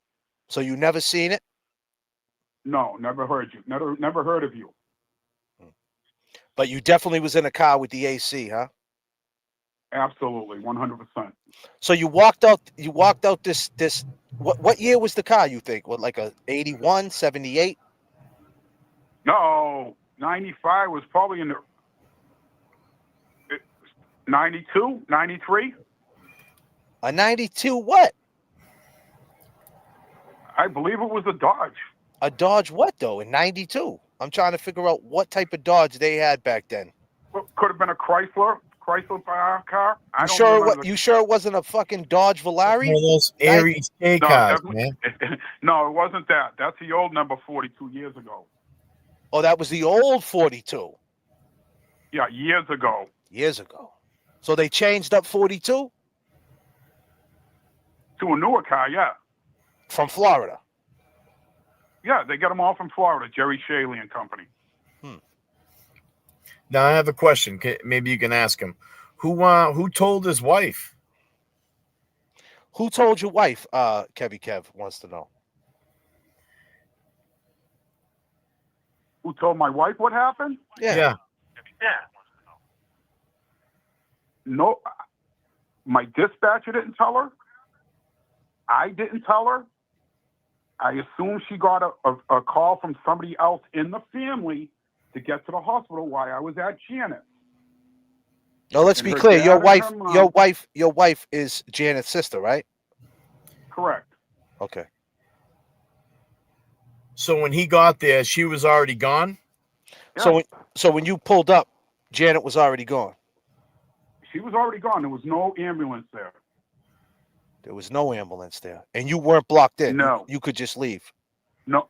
So you never seen it? No, never heard you. Never heard of you. But you definitely was in a car with the AC, huh? Absolutely, 100%. So you walked out this what year was the car, you think? What, like a 81, 78? No, 95 was probably in the 92, 93. A 92 what? I believe it was a Dodge. A Dodge what though? In 92? I'm trying to figure out what type of Dodge they had back then. Well, could have been a Chrysler car. You sure it wasn't a fucking Dodge Valari? One of those Aries K cars, man. No, it wasn't that. That's the old number 42 years ago. Oh, that was the old 42. Yeah, years ago. Years ago. So they changed up 42? To a newer car, yeah. From Florida? Yeah, they get them all from Florida, Jerry Shaley and Company. Now I have a question. Maybe you can ask him. Who told his wife? Who told your wife? Kevy Kev wants to know. Who told my wife what happened? Yeah. No, my dispatcher didn't tell her. I didn't tell her. I assume she got a call from somebody else in the family to get to the hospital while I was at Janet's. Now let's be clear. Your wife is Janet's sister, right? Correct. Okay. So when he got there, she was already gone? So, Yeah. so when you pulled up, Janet was already gone. She was already gone. There was no ambulance there. There was no ambulance there, and you weren't blocked in. No. You could just leave. No.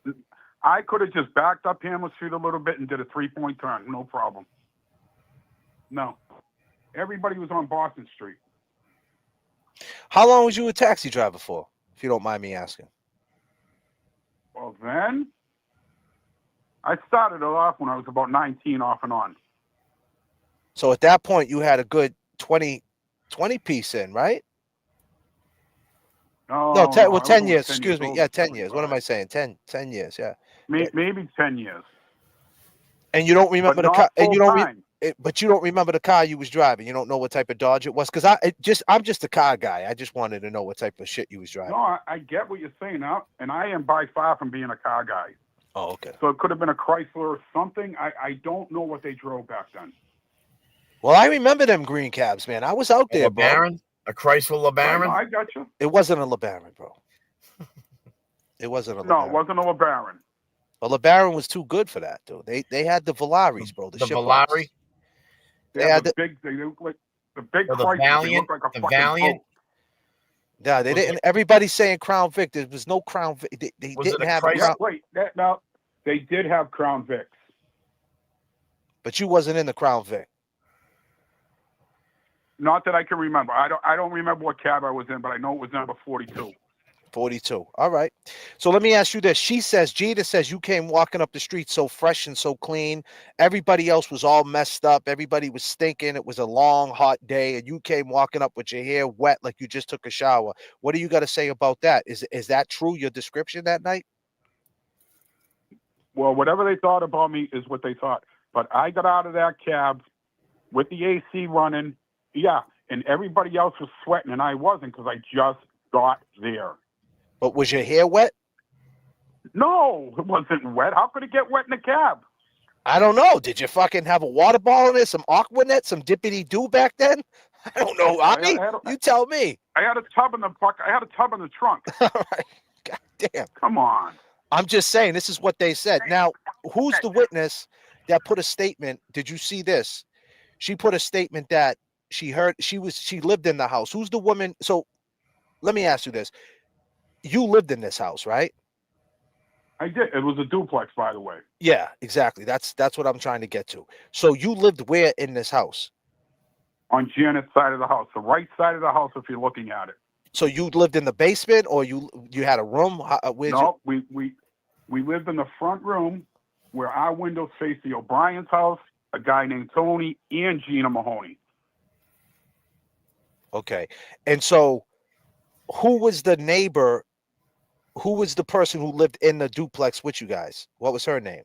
I could have just backed up Hamlet Street a little bit and did a 3-point turn. No problem. No. Everybody was on Boston Street. How long was you a taxi driver for, if you don't mind me asking? Well, then, I started it off when I was about 19 off and on. So at that point, you had a good 20 piece in, right? No, No, 10, I well, was 10 only years. 10 Excuse me. old Yeah, at 10 years. What am 25. I saying? 10 years. Yeah. Maybe 10 years. And you don't remember But the car. not And full you don't. time. But you don't remember the car you was driving. You don't know what type of Dodge it was, because I'm just a car guy. I just wanted to know what type of shit you was driving. No, I get what you're saying now, and I am by far from being a car guy. Oh, okay. So it could have been a Chrysler or something. I don't know what they drove back then. Well, I remember them green cabs, man. I was out there, bro. LeBaron? A Chrysler LeBaron? I got you. It wasn't a LeBaron, bro. It wasn't a LeBaron. No, it wasn't a LeBaron. Well, LeBaron was too good for that, dude. They had the Valaris, bro. The Valari? shitbox. They had the big. They look like the big Or the Chrysler. They Valiant? look like a The fucking Valiant? boat. Yeah, they Was didn't. Everybody's saying Crown Vic. There was no Crown Vic. They Was it didn't a have a Chrysler? Crown. Wait, now they did have Crown Vics. But you wasn't in the Crown Vic. Not that I can remember. I don't remember what cab I was in, but I know it was number 42. 42. All right. So let me ask you this. Gina says you came walking up the street so fresh and so clean. Everybody else was all messed up. Everybody was stinking. It was a long, hot day, and you came walking up with your hair wet like you just took a shower. What do you got to say about that? Is that true, your description that night? Well, whatever they thought about me is what they thought. But I got out of that cab with the AC running. Yeah, and everybody else was sweating, and I wasn't because I just got there. But was your hair wet? No, it wasn't wet. How could it get wet in a cab? I don't know. Did you fucking have a water ball in there, some Aquanet, some dippity-doo back then? I don't know. You tell me. I had a tub in the trunk. All right. God damn. Come on. I'm just saying, this is what they said. Now, who's the witness that put a statement? Did you see this? She put a statement that she lived in the house. Who's the woman? So let me ask you this. You lived in this house, right? I did. It was a duplex, by the way. Yeah, exactly. That's what I'm trying to get to. So you lived where in this house? On Janet's side of the house, the right side of the house, if you're looking at it. So you lived in the basement, or you had a room? No, we lived in the front room where our windows face the O'Brien's house, a guy named Tony, and Gina Mahoney. Okay. And so who was the neighbor? Who was the person who lived in the duplex with you guys? What was her name?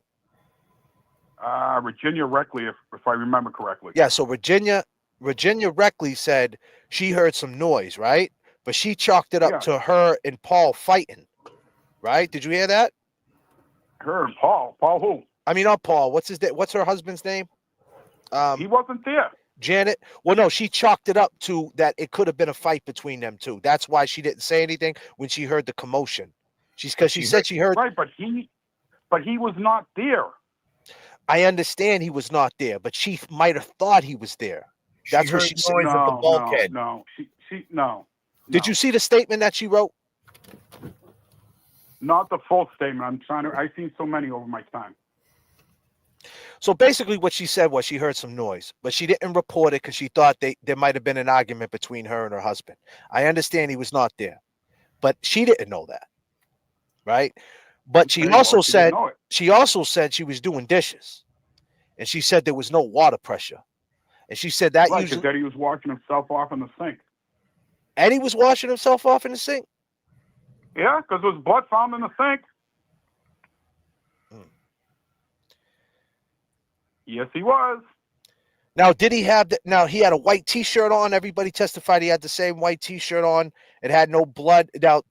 Virginia Reckley, if I remember correctly. Yeah, so Virginia Reckley said she heard some noise, right? But she chalked it up to her and Paul fighting, right? Did you hear that? Her and Paul. Paul who? I mean, not Paul. What's her husband's name? He wasn't there. Janet. Well, no, she chalked it up to that it could have been a fight between them two. That's why she didn't say anything when she heard the commotion. She said she heard. Right, but he was not there. I understand he was not there, but she might have thought he was there. That's what she said. Noise at the bulkhead. No. No. Did you see the statement that she wrote? Not the full statement. I've seen so many over my time. So basically what she said was she heard some noise, but she didn't report it because she thought there might have been an argument between her and her husband. I understand he was not there, but she didn't know that, right? But she also said she was doing dishes, and she said there was no water pressure, and she said that usually that he was washing himself off in the sink. And he was washing himself off in the sink. Yeah, because there was blood found in the sink. Yes, he was. Now, did he have now he had a white T-shirt on? Everybody testified he had the same white T-shirt on. It had no blood. Now,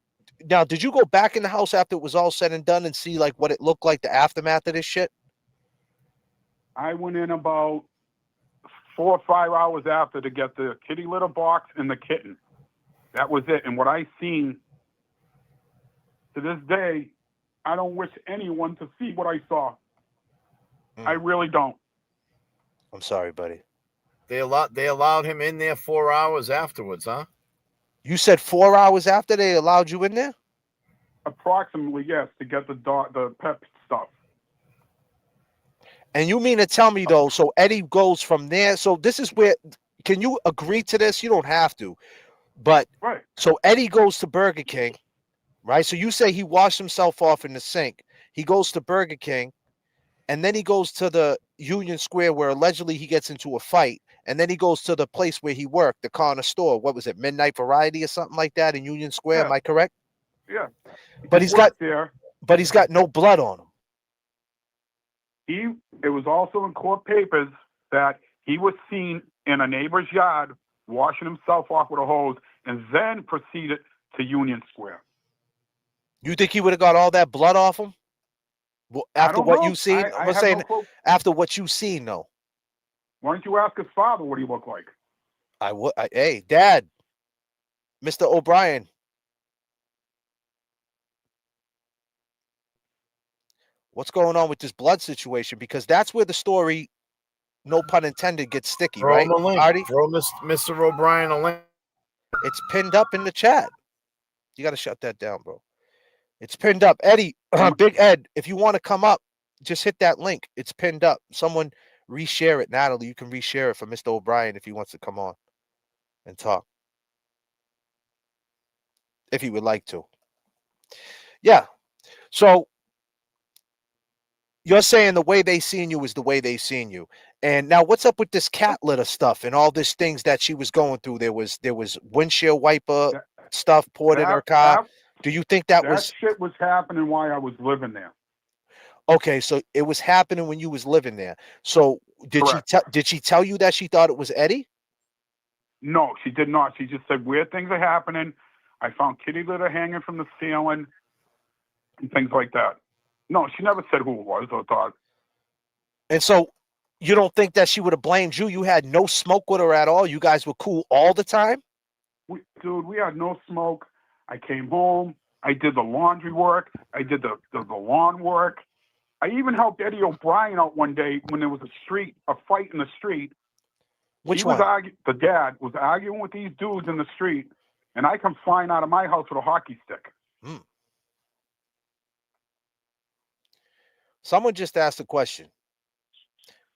did you go back in the house after it was all said and done and see like what it looked like, the aftermath of this shit? I went in about 4 or 5 hours after to get the kitty litter box and the kitten. That was it. And what I seen, to this day, I don't wish anyone to see what I saw. I really don't. I'm sorry, buddy. They allowed him in there 4 hours afterwards, huh? You said 4 hours after they allowed you in there? Approximately, yes, to get the pet stuff. And you mean to tell me, though, so Eddie goes from there. So this is where, can you agree to this? You don't have to. But, Right. so Eddie goes to Burger King, right? So you say he washed himself off in the sink. He goes to Burger King, and then he goes to the Union Square where allegedly he gets into a fight. And then he goes to the place where he worked, the corner store. What was it, Midnight Variety or something like that in Union Square? Yeah. Am I correct? Yeah. But He he's got, worked there. but he's got no blood on him. It was also in court papers that he was seen in a neighbor's yard washing himself off with a hose and then proceeded to Union Square. You think he would have got all that blood off him? Well, after don't what know. you've seen? I I'm have saying no clue. after what you've seen, though. Why don't you ask his father what he looked like? I would. Hey, Dad, Mr. O'Brien. What's going on with this blood situation? Because that's where the story, no pun intended, gets sticky, Throw right? him a link. Artie? Throw Mr. O'Brien a link. It's pinned up in the chat. You got to shut that down, bro. It's pinned up. Eddie, Big Ed, if you want to come up, just hit that link. It's pinned up. Someone reshare it. Natalie, you can reshare it for Mr. O'Brien if he wants to come on and talk. If he would like to. Yeah. So you're saying the way they seen you is the way they seen you. And now what's up with this cat litter stuff and all these things that she was going through? There was windshield wiper stuff poured in her car. Do you think that was shit was happening while I was living there? okay? So it was happening when you was living there. So Correct. did she tell you that she thought it was Eddie? No, she did not. She just said weird things are happening. I found kitty litter hanging from the ceiling and things like that. No, she never said who it was or thought. And so you don't think that she would have blamed you? You had no smoke with her at all? You guys were cool all the time? Dude, we had no smoke. I came home. I did the laundry work. I did the lawn work. I even helped Eddie O'Brien out one day when there was a fight in the street. Which one? The dad was arguing with these dudes in the street, and I come flying out of my house with a hockey stick. Someone just asked a question.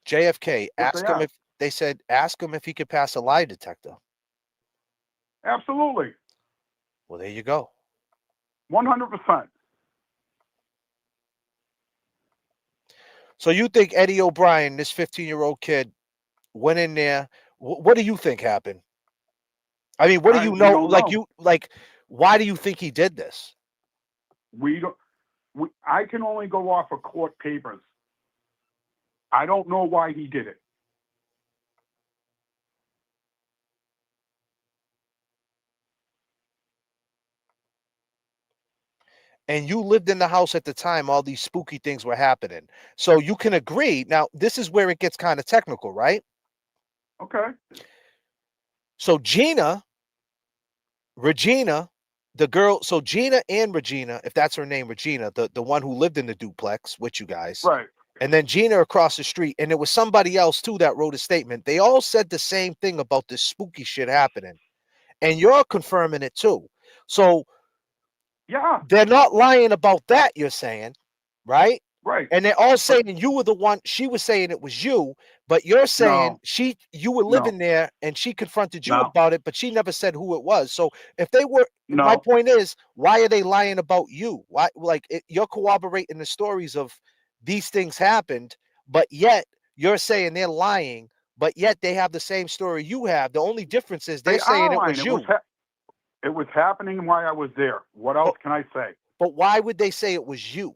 J.F.K. What they ask him if he could pass a lie detector. Absolutely. Well, there you go. 100%. So you think Eddie O'Brien, this 15-year-old kid, went in there? What do you think happened? I mean, what do you know? Why do you think he did this? I can only go off of court papers. I don't know why he did it. And you lived in the house at the time all these spooky things were happening. So you can agree. Now, this is where it gets kind of technical, right? Okay. So Regina, the girl, so Gina and Regina, if that's her name, Regina, the one who lived in the duplex with you guys. Right. And then Gina across the street. And there was somebody else, too, that wrote a statement. They all said the same thing about this spooky shit happening. And you're confirming it, too. So yeah, they're not lying about that, you're saying, right? Right. And they're all saying you were the one. She was saying it was you, but you're saying you were living there and she confronted you about it, but she never said who it was. So if they were, my point is, why are they lying about you? Why, you're corroborating the stories of these things happened, but yet you're saying they're lying, but yet they have the same story you have. The only difference is they're saying it was you. It was happening while I was there. What else can I say? But why would they say it was you?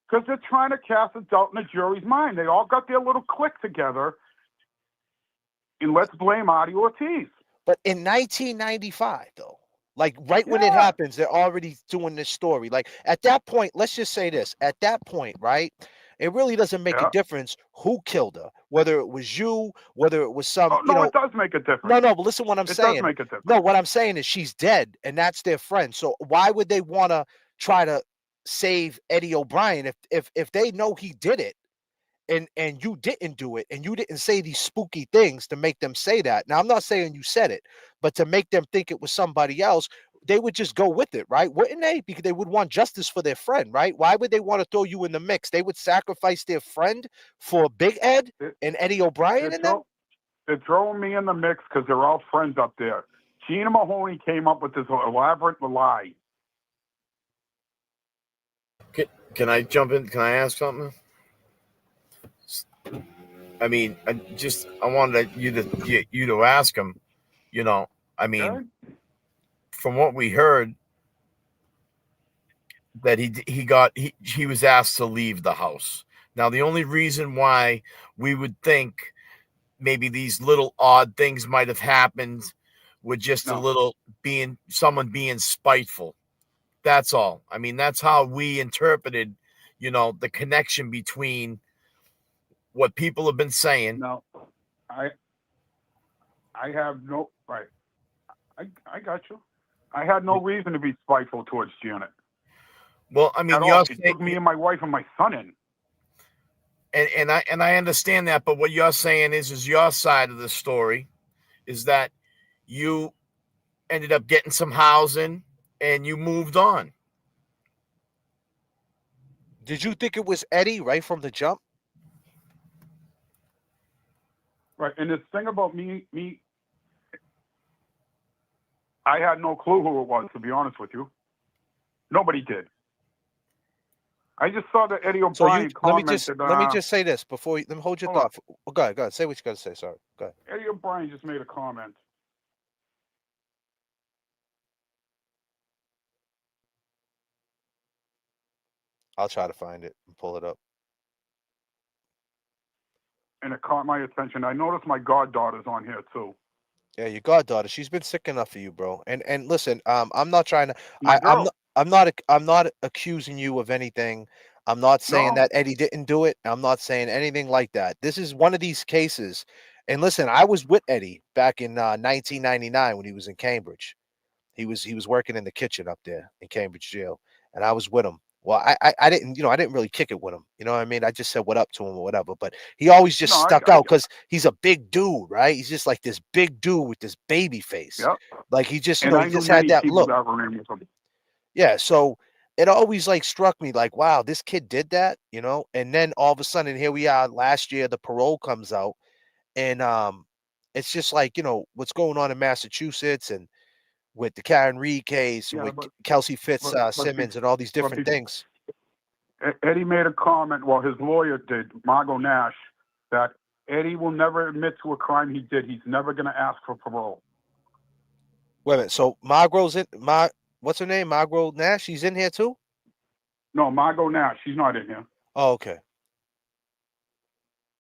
Because they're trying to cast a doubt in the jury's mind. They all got their little clique together, and let's blame Artie Ortiz. But in 1995, though, when it happens, they're already doing this story. Like, at that point, let's just say this. At that point, right, it really doesn't make a difference who killed her, whether it was you, whether it was some, it does make a difference. No, but listen what I'm saying. It does make a difference. No, what I'm saying is she's dead, and that's their friend. So why would they want to try to save Eddie O'Brien if they know he did it? and you didn't do it, and you didn't say these spooky things to make them say that. Now, I'm not saying you said it, but to make them think it was somebody else, they would just go with it, right? Wouldn't they? Because they would want justice for their friend, right? Why would they want to throw you in the mix? They would sacrifice their friend for Big Ed and Eddie O'Brien and them. They're throwing me in the mix because they're all friends up there. Gina Mahoney came up with this elaborate lie. Can I jump in? Can I ask something? I mean, I wanted you to ask him. You know, I mean, Okay? from what we heard, that he was asked to leave the house. Now, the only reason why we would think maybe these little odd things might have happened with just a little someone being spiteful. That's all. I mean, that's how we interpreted, the connection between what people have been saying. No, I have no right. I got you. I had no reason to be spiteful towards Janet. Well, I mean, it took me and my wife and my son in. And I understand that, but what you're saying is your side of the story is that you ended up getting some housing and you moved on. Did you think it was Eddie right from the jump? Right, and this thing about me, I had no clue who it was, to be honest with you. Nobody did. I just saw that Eddie O'Brien commented. Let me just say this before let me hold your thought. Go ahead. Say what you got to say. Sorry. Go ahead. Eddie O'Brien just made a comment. I'll try to find it and pull it up. And it caught my attention. I noticed my goddaughter's on here too. Yeah, your goddaughter. She's been sick enough for you, bro. And listen, I'm not trying to. I'm not accusing you of anything. I'm not saying that Eddie didn't do it. I'm not saying anything like that. This is one of these cases. And listen, I was with Eddie back in 1999 when he was in Cambridge. He was working in the kitchen up there in Cambridge jail, and I was with him. Well, I didn't, I didn't really kick it with him. You know what I mean? I just said what up to him or whatever. But he always just stuck out because he's a big dude, right? He's just like this big dude with this baby face. Yep. Like he just, he just had that look. Yeah. So it always like struck me like, wow, this kid did that, And then all of a sudden, here we are. Last year, the parole comes out, and it's just like, what's going on in Massachusetts and with the Karen Reed case, with Kelsey Fitzsimmons and all these different things. Eddie made a comment, well, his lawyer did, Margot Nash, that Eddie will never admit to a crime he did. He's never going to ask for parole. Wait a minute. So Margot's in, what's her name? Margot Nash? She's in here too? No, Margot Nash. She's not in here. Oh, okay.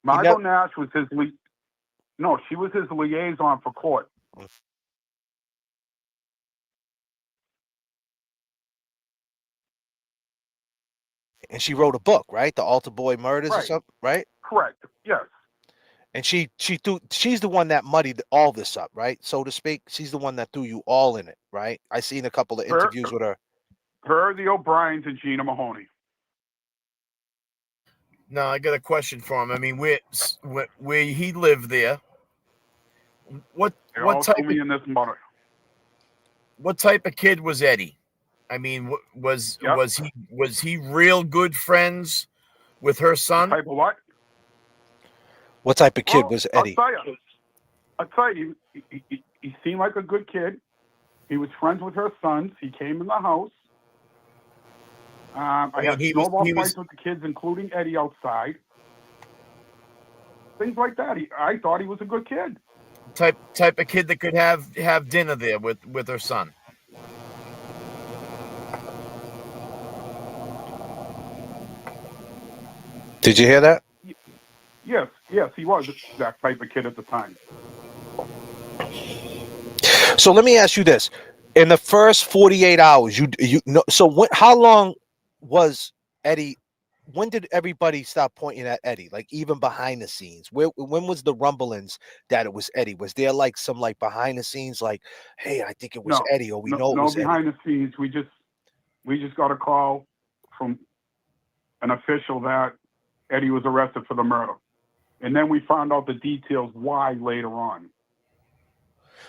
Margot Nash was she was his liaison for court. And she wrote a book, right? The Altar Boy Murders or something, right? Correct. Yes. And she's the one that muddied all this up, right? So to speak. She's the one that threw you all in it, right? I seen a couple of interviews with her. Her, the O'Briens, and Gina Mahoney. Now I got a question for him. I mean, where he lived there? What type of kid was Eddie? I mean, was he real good friends with her son? Type of what? What type of kid was Eddie? I'll tell you, he seemed like a good kid. He was friends with her sons. He came in the house. I had snowball fights with the kids, including Eddie outside. Things like that. I thought he was a good kid. Type of kid that could have dinner there with her son. Did you hear that? Yes, he was that type of kid at the time. So let me ask you this: in the first 48 hours, you know, so how long was Eddie? When did everybody stop pointing at Eddie? Like even behind the scenes, when was the rumblings that it was Eddie? Was there like some like behind the scenes, like, hey, I think it was Eddie, or we know it was behind Eddie? the scenes. We just got a call from an official that Eddie was arrested for the murder. And then we found out the details why later on.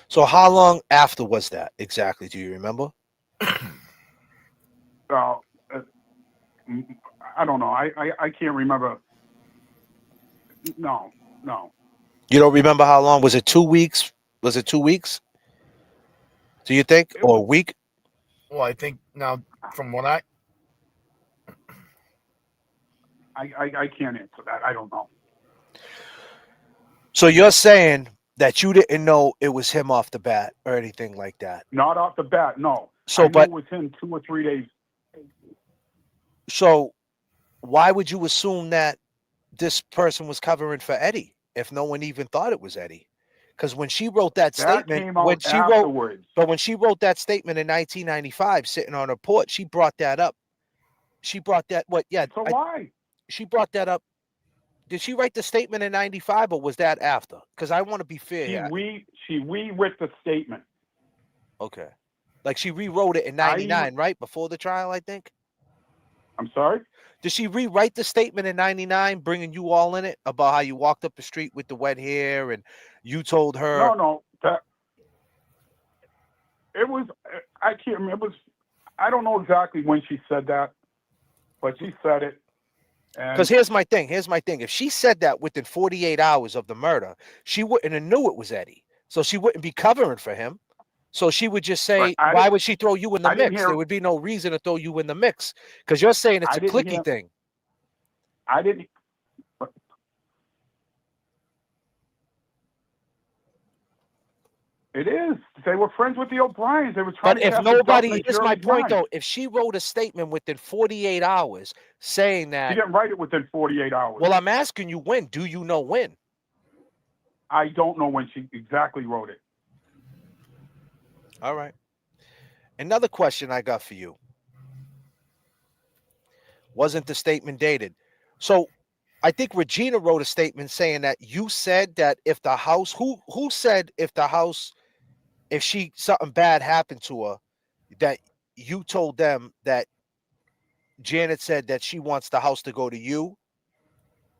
So how long after was that exactly? Do you remember? Uh, I don't know. I can't remember. No. You don't remember how long? Was it 2 weeks? Was it 2 weeks? Do you think? Or a week? Well, I think now from what I can't answer that. I don't know. So you're saying that you didn't know it was him off the bat or anything like that? Not off the bat, no. So, I knew but it was him 2 or 3 days. so why would you assume that this person was covering for Eddie if no one even thought it was Eddie? Because when she wrote that That statement, came out afterwards. when she wrote that statement in 1995, sitting on her porch, she brought that up. She brought that So why? she brought that up. Did she write the statement in 95 or was that after? Because I want to be fair here. She rewrote the statement. Okay. Like she rewrote it in 99, right? Before the trial, I think. I'm sorry? Did she rewrite the statement in 99, bringing you all in it about how you walked up the street with the wet hair and you told her? No. It was, I can't remember. I don't know exactly when she said that, but she said it. Because here's my thing. If she said that within 48 hours of the murder, she wouldn't have knew it was Eddie. So she wouldn't be covering for him. So she would just say, why would she throw you in the mix? There would be no reason to throw you in the mix. Because you're saying it's a clicky thing. I didn't. It is. They were friends with the O'Briens. They were trying But to if nobody, here's my point though, if she wrote a statement within 48 hours saying that. She didn't write it within 48 hours. Well, I'm asking you when. Do you know when? I don't know when she exactly wrote it. All right. Another question I got for you. Wasn't the statement dated? So I think Regina wrote a statement saying that you said that if the house, who said if the house, if something bad happened to her, that you told them that Janet said that she wants the house to go to you.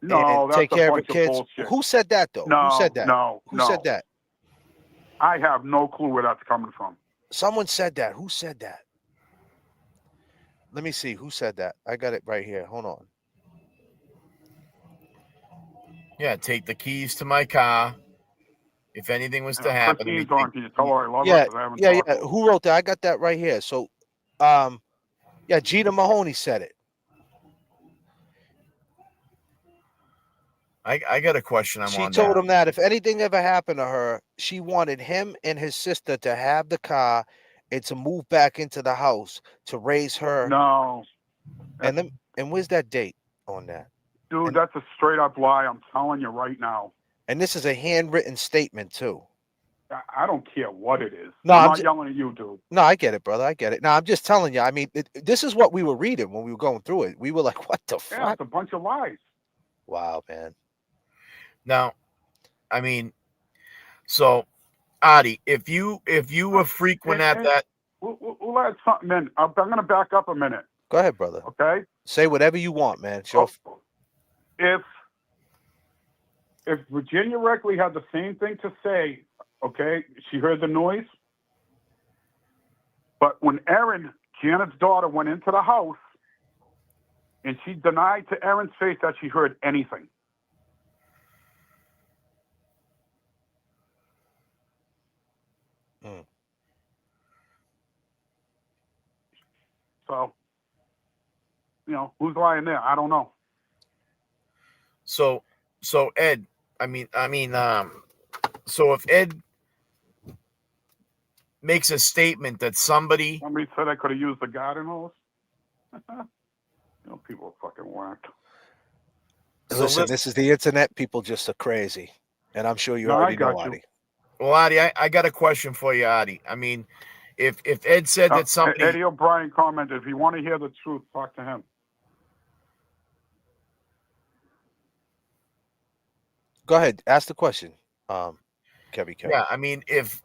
No, and that's take care a of her bunch of kids. bullshit. Who said that though? No, who said that? Who said that? I have no clue where that's coming from. Someone said that. Who said that? Let me see. Who said that? I got it right here. Hold on. Yeah, take the keys to my car. If anything was to happen, Christine's on to you. Tell her I love her 'cause I haven't yeah. talked to her. Who wrote that? I got that right here. So, yeah, Gina Mahoney said it. I got a question. She told him that if anything ever happened to her, she wanted him and his sister to have the car and to move back into the house to raise her. No. And where's that date on that? Dude, that's a straight up lie. I'm telling you right now. And this is a handwritten statement too. I don't care what it is. No, I'm not yelling at you, dude. No, I get it, brother. I get it. No, I'm just telling you. I mean, this is what we were reading when we were going through it. We were like, what the fuck? Yeah, it's a bunch of lies. Wow, man. Now, I mean, so Artie, if you were frequent at that, we'll add something in. I'm going to back up a minute. Go ahead, brother. Okay. Say whatever you want, man. Sure. If Virginia Reckley had the same thing to say, okay, she heard the noise, but when Erin, Janet's daughter, went into the house, and she denied to Erin's face that she heard anything. So, who's lying there? I don't know. So Ed, so if Ed makes a statement that somebody said I could have used the garden hose. People are fucking whacked. Listen, this is the internet. People just are crazy, and I'm sure you already know, Artie. Well, Artie, I got a question for you, Artie. I mean, if Ed said that somebody, Eddie O'Brien commented, if you want to hear the truth, talk to him. Go ahead, ask the question, Kevin. Yeah, I mean, if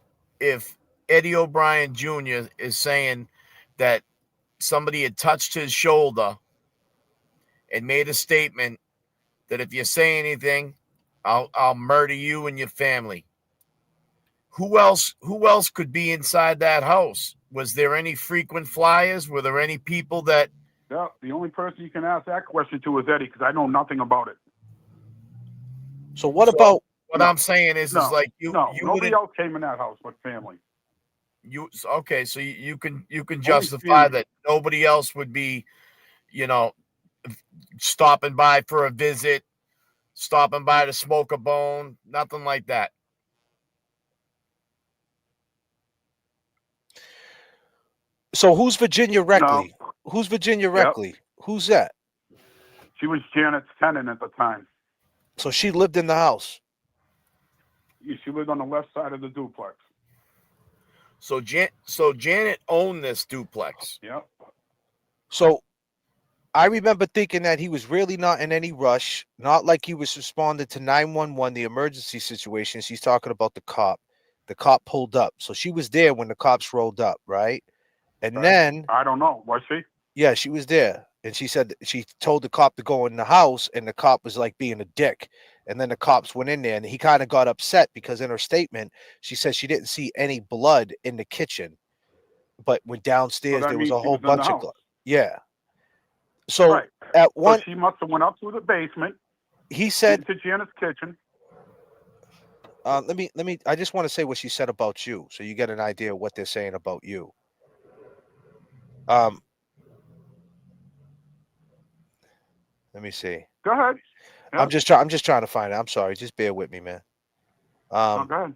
Eddie O'Brien Jr. is saying that somebody had touched his shoulder and made a statement that if you say anything, I'll murder you and your family. Who else could be inside that house? Was there any frequent flyers? Were there any people that? Yeah, the only person you can ask that question to is Eddie, because I know nothing about it. So what about? What No. I'm saying is like you nobody wouldn't. else came in that house but family. Okay, so you can justify that nobody else would be, stopping by for a visit, stopping by to smoke a bone, nothing like that. So who's Virginia Reckley? No. Who's Virginia Reckley? Who's that? She was Janet's tenant at the time. So she lived in the house. She lived on the left side of the duplex. So Janet owned this duplex. Yep. So I remember thinking that he was really not in any rush, not like he was responding to 911, the emergency situation. She's talking about the cop. The cop pulled up. So she was there when the cops rolled up, right? And then I don't know. Was she? Yeah, she was there. And she said she told the cop to go in the house, and the cop was like being a dick. And then the cops went in there, and he kind of got upset because in her statement, she said she didn't see any blood in the kitchen, but went downstairs. There was a whole bunch of blood. Yeah. So at one, so she must have went up to the basement. He said to Janet's kitchen. Let me. I just want to say what she said about you, so you get an idea of what they're saying about you. Let me see. Go ahead. Yeah. I'm just trying to find it. I'm sorry. Just bear with me, man. Go ahead.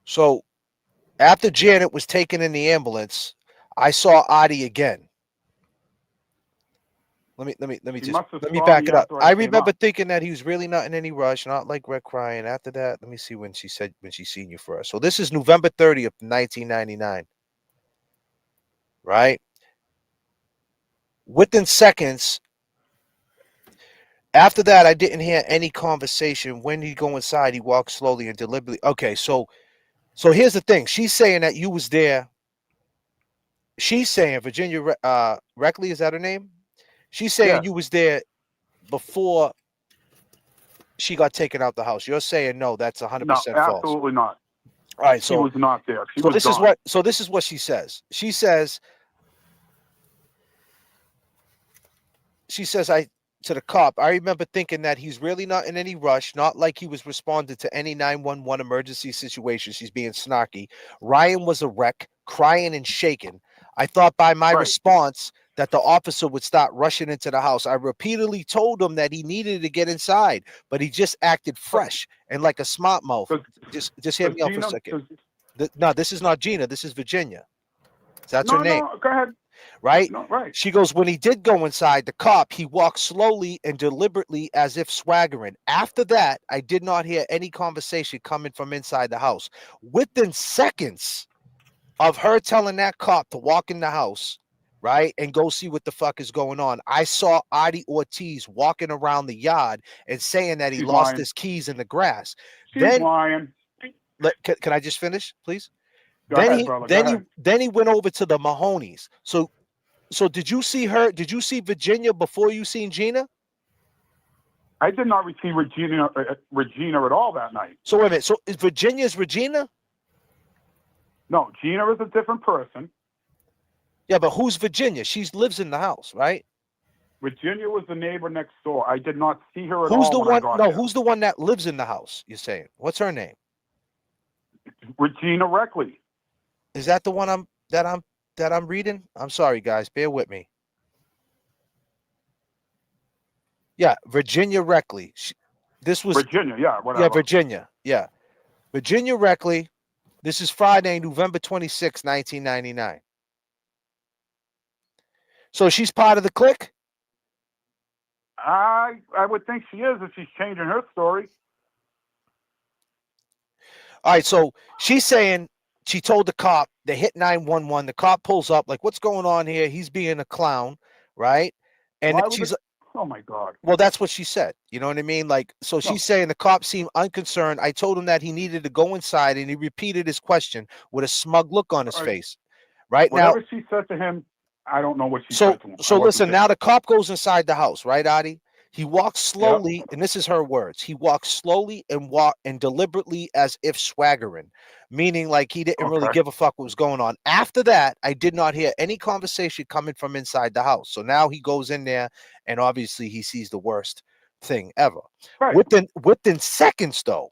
So after Janet was taken in the ambulance, I saw Artie again. Let me back it up. I remember thinking that he was really not in any rush, not like Red crying. After that, let me see when she seen you first. So this is November 30th, 1999. Right? Within seconds, after that, I didn't hear any conversation. When he go inside, he walked slowly and deliberately. Okay, so here's the thing. She's saying that you was there. She's saying Virginia Reckley, is that her name? She's saying you was there before she got taken out the house. You're saying no, that's 100% false. Absolutely not. All right, so she was not there. This is what she says. She says to the cop, I remember thinking that he's really not in any rush, not like he was responding to any 911 emergency situation. She's being snarky. Ryan was a wreck, crying and shaking. I thought by my response that the officer would start rushing into the house. I repeatedly told him that he needed to get inside, but he just acted fresh and like a smart mouth. Just hear me out for a second. No, this is not Gina. This is Virginia. That's her name. No, go ahead. Right? No, right. She goes, when he did go inside, the cop, he walked slowly and deliberately as if swaggering. After that, I did not hear any conversation coming from inside the house. Within seconds of her telling that cop to walk in the house, right, and go see what the fuck is going on, I saw Artie Ortiz walking around the yard and saying that he lost his keys in the grass. She's lying. Can I just finish, please? Then he went over to the Mahonies. So did you see her? Did you see Virginia before you seen Gina? I did not receive Regina at all that night. So wait a minute. So is Virginia's Regina? No, Gina is a different person. Yeah, but who's Virginia? She lives in the house, right? Virginia was the neighbor next door. I did not see her at who's all. The one? No, there. Who's the one that lives in the house? You're saying? What's her name? Regina Reckley. Is that the one I'm reading? I'm sorry, guys. Bear with me. Yeah, Virginia Reckley. This was Virginia. Yeah, whatever. Yeah, Virginia. Yeah, Virginia Reckley. This is Friday, November 26, 1999. So she's part of the clique? I would think she is if she's changing her story. All right, so she's saying she told the cop, they hit 911. The cop pulls up, like, what's going on here? He's being a clown, right? And she's oh my God. Well, that's what she said. You know what I mean? Like, so she's saying the cop seemed unconcerned. I told him that he needed to go inside, and he repeated his question with a smug look on his face. Right Whatever now, she said to him, I don't know what she So said to him. I so wasn't listen, there. now the cop goes inside the house, right, Adi? He walks Yep. slowly, and this is her words. He walks slowly and deliberately as if swaggering, meaning like he didn't really Okay. give a fuck what was going on. After that, I did not hear any conversation coming from inside the house. So now he goes in there, and obviously he sees the worst thing ever. Right. Within seconds, though,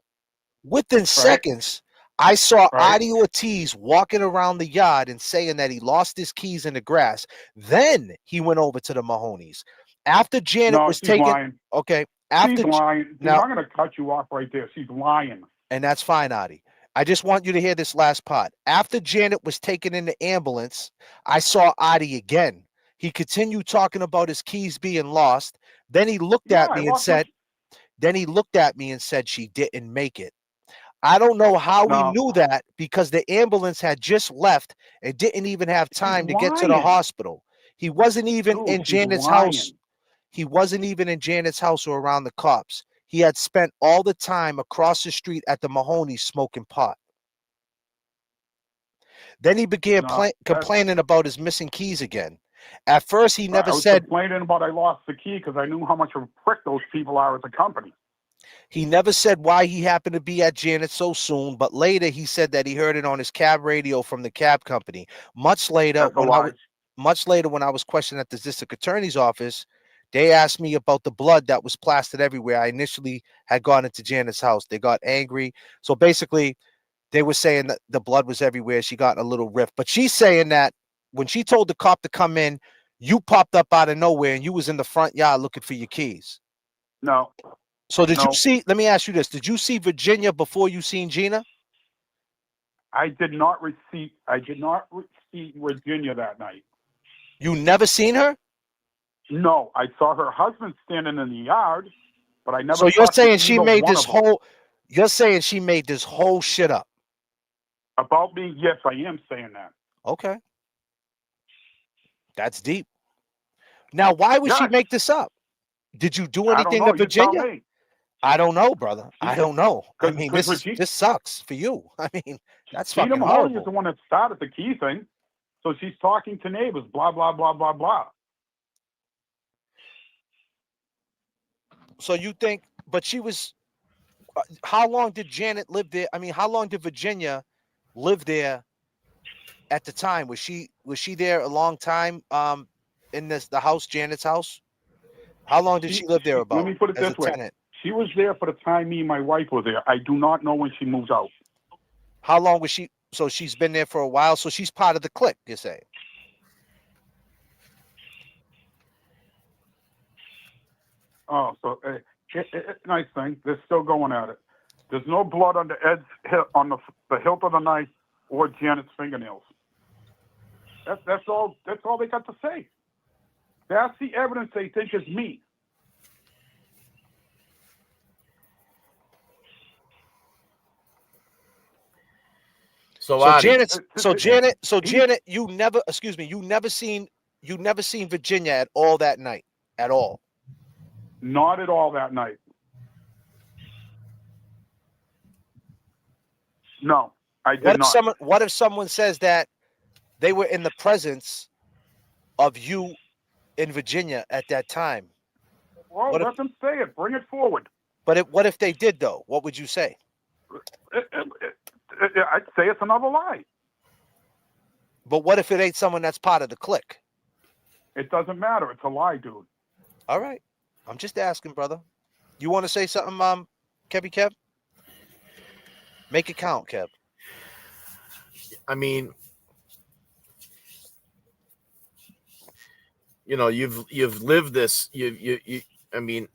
within seconds, I saw Right. Adi Ortiz walking around the yard and saying that he lost his keys in the grass. Then he went over to the Mahonies. After Janet No, was she's taken, lying. okay, She's after lying. Dude, now, I'm going to cut you off right there. She's lying. and that's fine, Adi. I just want you to hear this last part. After Janet was taken in the ambulance, I saw Adi again. He continued talking about his keys being lost. Then he looked Yeah, at I me and lost my. said, she didn't make it. I don't know how we No, knew that because the ambulance had just left and didn't even have she's time to get to the lying. hospital. He wasn't even Dude, in she's Janet's house. lying. He wasn't even in Janet's house or around the cops. He had spent all the time across the street at the Mahoney's smoking pot. Then he began No, complaining about his missing keys again. At first, he never I was said complaining about I lost the key because I knew how much of a prick those people are as a company. why he happened to be at Janet so soon, but later he said that he heard it on his cab radio from the cab company. Much later, That's a lie. when I was questioned at the district attorney's office, they asked me about the blood that was plastered everywhere. I initially had gone into Janet's house. They got angry. So basically, they were saying that the blood was everywhere. She got in a little rift. But she's saying that when she told the cop to come in, you popped up out of nowhere and you was in the front yard looking for your keys. No, So did you no, see, let me ask you this. Did you see Virginia before you seen Gina? I did not receive Virginia that night. You never seen her? No, I saw her husband standing in the yard, but I never. So you're talked saying to she either made one this of them. whole you're saying she made this whole shit up. About me? Yes, I am saying that. Okay. That's deep. Now, why would she Yes. make this up? Did you do I don't anything to know. You tell Virginia? me. I don't know, brother. I don't know. I mean, Because this sucks for you. I mean, that's Gina fucking Mahoney is horrible. the one that started the key thing. So she's talking to neighbors, blah, blah, blah, blah, blah. So you think, but she was, how long did Janet live there? I mean, how long did Virginia live there at the time? Was she there a long time in the house, Janet's house? How long did she live there Let about me put it as a this way. tenant? She was there for the time me and my wife were there. I do not know when she moves out. How long was she? So she's been there for a while. So she's part of the clique, you say? Oh, so nice thing. They're still going at it. There's no blood on the hilt of the knife or Janet's fingernails. That's all they got to say. That's the evidence they think is me. So Janet, you never seen Virginia at all that night at all. Not at all that night. No, I did not. What if someone says that they were in the presence of you in Virginia at that time? Well, let them say it. Bring it forward. But what if they did though? What would you say? I'd say it's another lie. But what if it ain't someone that's part of the clique? It doesn't matter. It's a lie, dude. All right. I'm just asking, brother. You want to say something, Kevy Kev? Make it count, Kev. I mean, you know, you've lived this. I mean,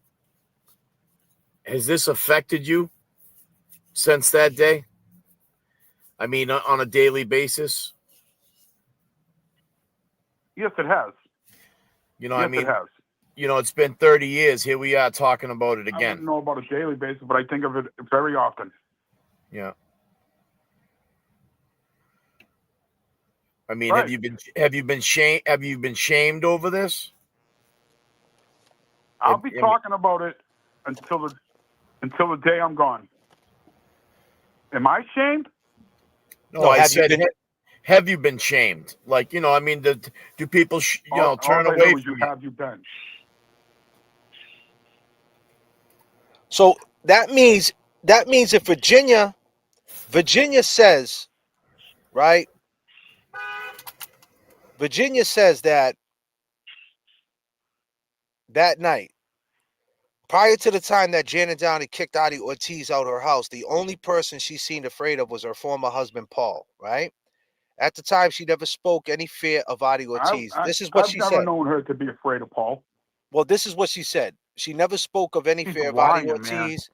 has this affected you since that day? I mean, on a daily basis? Yes, it has. You know, yes, I mean, it has. You know, it's been 30 years. Here we are talking about it I again. don't know about a daily basis, but I think of it very often. Yeah. I mean, Right. have you been shamed over this? I'll be talking about it until the day I'm gone. Am I shamed? No, I said, have you been shamed? Like, you know, I mean, do people, All turn they away know is from you? have you been. So that means if Virginia says, right? Virginia says that night, prior to the time that Janet Downey kicked Audie Ortiz out of her house, the only person she seemed afraid of was her former husband, Paul, right? At the time, she never spoke any fear of Audie Ortiz. This is what I've she never said. known her to be afraid of Paul. Well, this is what she said. She never spoke of any She's fear of Audie lying, man. Ortiz,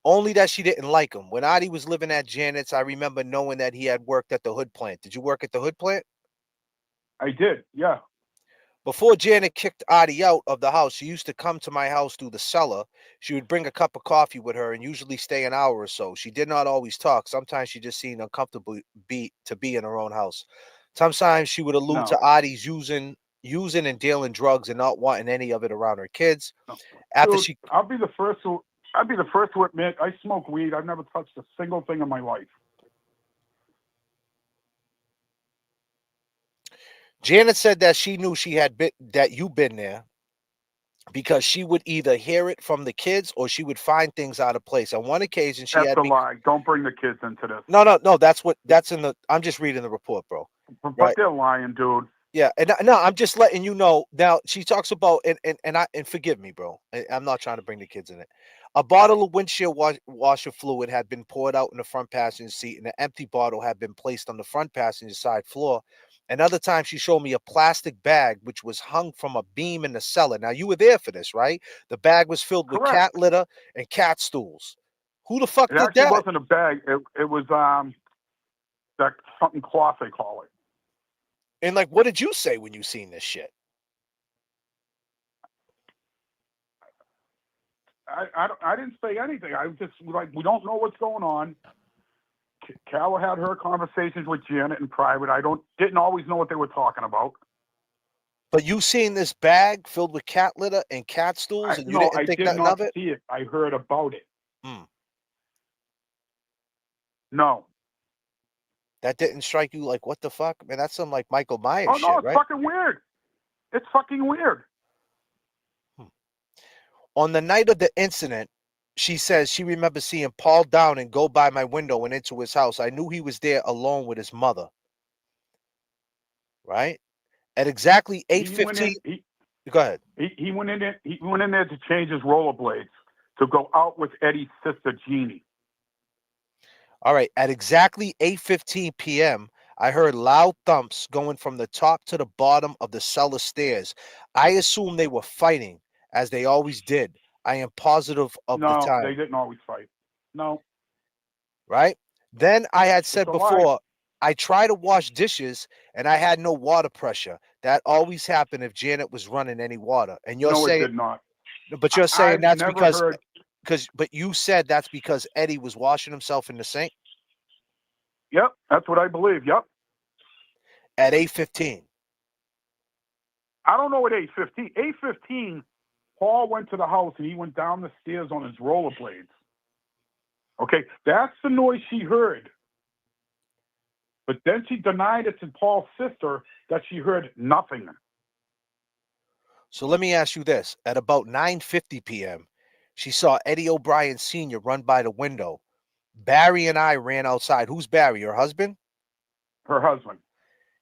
only that she didn't like him. When Audie was living at Janet's, I remember knowing that he had worked at the hood plant. Did you work at the hood plant? I did, yeah. Before Janet kicked Audie out of the house, she used to come to my house through the cellar. She would bring a cup of coffee with her and usually stay an hour or so. She did not always talk. Sometimes she just seemed uncomfortable to be in her own house. Sometimes she would allude to No, Audie's using and dealing drugs and not wanting any of it around her kids. no. After Dude, she I'll be the first to admit I smoke weed. I've never touched a single thing in my life. Janet said that she knew she had been that you've been there because she would either hear it from the kids or she would find things out of place. On one occasion, she That's had a me. lie. Don't bring the kids into this. No. That's in the. I'm just reading the report, bro. But Right. they're lying, dude. Yeah, and no, I'm just letting you know. Now she talks about and forgive me, bro. I'm not trying to bring the kids in it. A bottle of windshield washer fluid had been poured out in the front passenger seat, and an empty bottle had been placed on the front passenger side floor. Another time, she showed me a plastic bag which was hung from a beam in the cellar. Now you were there for this, right? The bag was filled with Correct. cat litter and cat stools. Who the fuck It did actually that? wasn't a bag. It was that something cloth they call it. And like, what did you say when you seen this shit? I didn't say anything. I was just like, we don't know what's going on. Cal had her conversations with Janet in private. I didn't always know what they were talking about. But you seen this bag filled with cat litter and cat stools, and you No, didn't I think did nothing not of it? see it. I heard about it. Hmm. No. That didn't strike you like, what the fuck? Man, that's some like Michael Myers Oh no, shit, it's right? fucking weird. It's fucking weird. On the night of the incident, she says she remembers seeing Paul Downing go by my window and into his house. I knew he was there alone with his mother. Right? At exactly He went 8:15. in. Go ahead. He went in there. He went in there to change his rollerblades to go out with Eddie's sister Jeannie. All right. At exactly 8:15 p.m., I heard loud thumps going from the top to the bottom of the cellar stairs. I assume they were fighting, as they always did. I am positive of the No, they time. didn't always fight. No, Right? Then I had it's said a lie. before, I try to wash dishes and I had no water pressure. That always happened if Janet was running any water. And you're No, it saying, did not. but you're saying I've that's never heard. but you said that's because Eddie was washing himself in the sink Yep, that's what I believe. Yep. at 8:15. I don't know at 8:15. 8:15, Paul went to the house and he went down the stairs on his rollerblades. Okay, that's the noise she heard. But then she denied it to Paul's sister that she heard nothing. So let me ask you this. At about 9:50 p.m., she saw Eddie O'Brien Sr. run by the window. Barry and I ran outside. Who's Barry? Your husband? Her husband.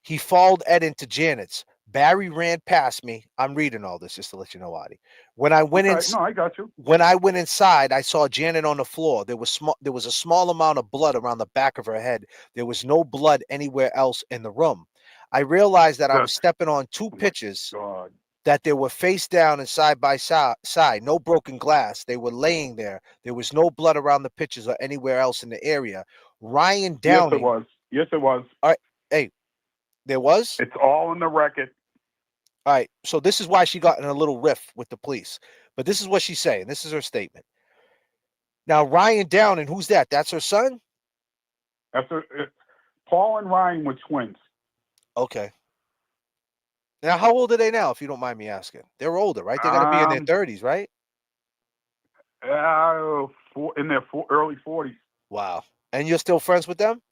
He followed Ed into Janet's. Barry ran past me. I'm reading all this just to let you know, Adi. When I went in, Okay, no, I got you. when I went inside, I saw Janet on the floor. There was a small amount of blood around the back of her head. There was no blood anywhere else in the room. I realized that I was stepping on two Oh my pitches God. that they were face down and side by side, no broken glass. They were laying there. There was no blood around the pitches or anywhere else in the area. Ryan Yes, it Downing. was. Yes, it was. All right, hey, there was. It's all in the record. All right, so this is why she got in a little rift with the police. But this is what she's saying. This is her statement. Now, Ryan Downing, who's that? That's her son? Paul and Ryan were twins. Okay. Now, how old are they now, if you don't mind me asking? They're older, right? They're going to be in their 30s, right? In their early 40s. Wow. And you're still friends with them?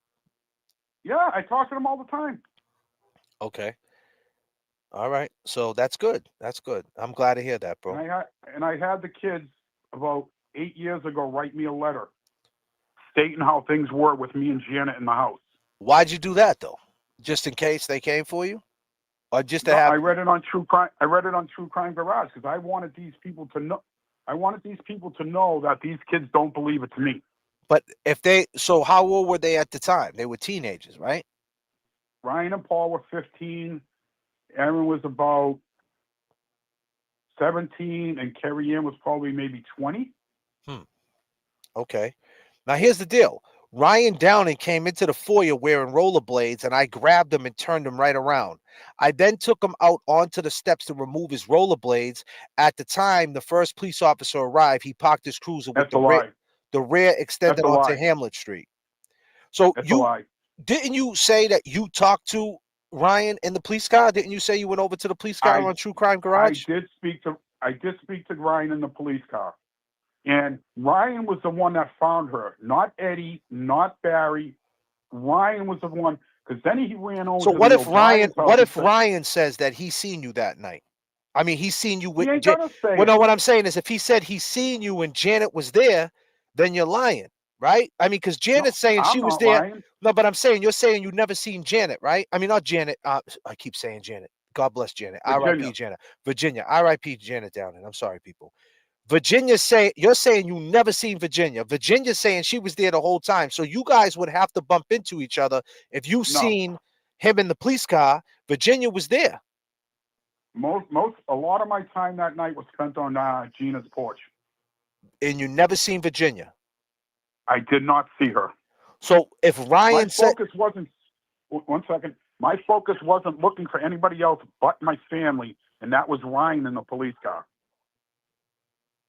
Yeah, I talk to them all the time. Okay. All right. So that's good. That's good. I'm glad to hear that, And bro. I had the kids about 8 years ago write me a letter stating how things were with me and Janet in the house. Why'd you do that though? Just in case they came for you, or just to No, have? I read it on True Crime. I read it on True Crime Garage because I wanted these people to know. I wanted these people to know that these kids don't believe it to me. But if they, so how old were they at the time? They were teenagers, right? Ryan and Paul were 15. Aaron was about 17, and Carrie Ann was probably maybe 20. Okay. Now here's the deal. Ryan Downing came into the foyer wearing rollerblades, and I grabbed him and turned him right around. I then took him out onto the steps to remove his rollerblades. At the time, the first police officer arrived. He parked his cruiser with That's a lie. the rear That's extended a onto lie. Hamlet Street. So That's a lie. didn't you say that you talked to Ryan in the police car? Didn't you say you went over to the police car on True Crime Garage? I did speak to Ryan in the police car. And Ryan was the one that found her, not Eddie, not Barry. Ryan was the one, because then he ran over So to the O'Brien's house. what if Ryan says that he seen you that night? I mean, he's seen you with He ain't gonna say well, it. no, what I'm saying is if he said he's seen you and Janet was there, then you're lying, right? I mean, because Janet's saying she I'm was not there. lying. No, but I'm saying you're saying you never seen Janet, right? I mean, not Janet. I keep saying Janet. God bless Janet. Virginia. R.I.P. Janet. Virginia. R.I.P. Janet Downing. I'm sorry, people. Virginia say you're saying you never seen Virginia. Virginia's saying she was there the whole time. So you guys would have to bump into each other if you No. seen him in the police car. Virginia was there. A lot of my time that night was spent on Gina's porch. And you never seen Virginia. I did not see her. So if My Ryan said focus wasn't. One second. My focus wasn't looking for anybody else but my family, and that was Ryan in the police car.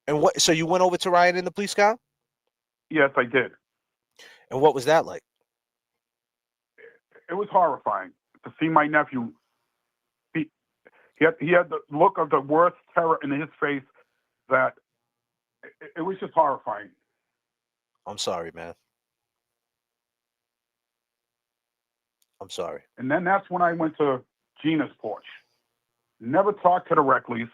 and what so you went over to Ryan in the police car? Yes, I did. And what was that like? It was horrifying to see my nephew. He had the look of the worst terror in his face that it was just horrifying. I'm sorry, man. I'm sorry. And then that's when I went to Gina's porch. Never talked to the Reckleys.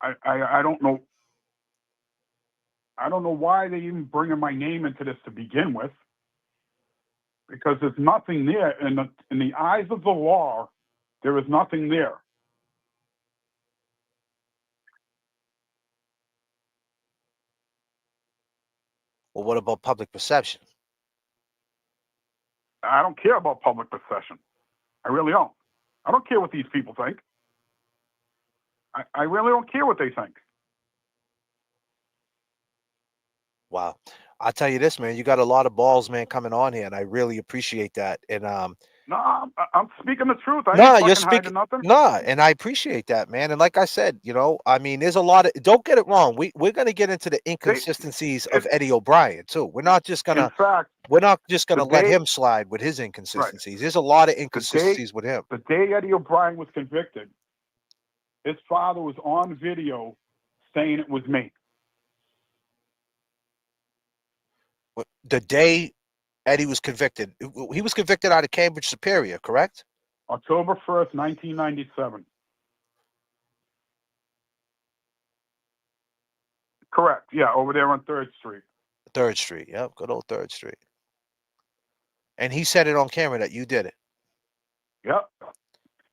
I don't know. I don't know why they even bringing my name into this to begin with, because there's nothing there in the eyes of the law. There is nothing there. Well, what about public perception? I don't care about public perception. I really don't. I don't care what these people think. I really don't care what they think. Wow. I'll tell you this, man. You got a lot of balls, man, coming on here, and I really appreciate that. And No, I'm speaking the truth. I no, ain't you're fucking hiding speaking. nothing. No, and I appreciate that, man. And like I said, I mean, there's a lot of. Don't get it wrong. We're gonna get into the inconsistencies of Eddie O'Brien too. We're not just In gonna. fact, We're not just gonna let day- him slide with his inconsistencies. There's a lot of inconsistencies with him. the day Eddie O'Brien was convicted, his father was on video saying it was me. The day Eddie was convicted, he was convicted out of Cambridge Superior, correct? October 1st, 1997. Correct. Yeah, over there on 3rd Street. 3rd Street. Yep, good old 3rd Street. And he said it on camera that you did it. Yep.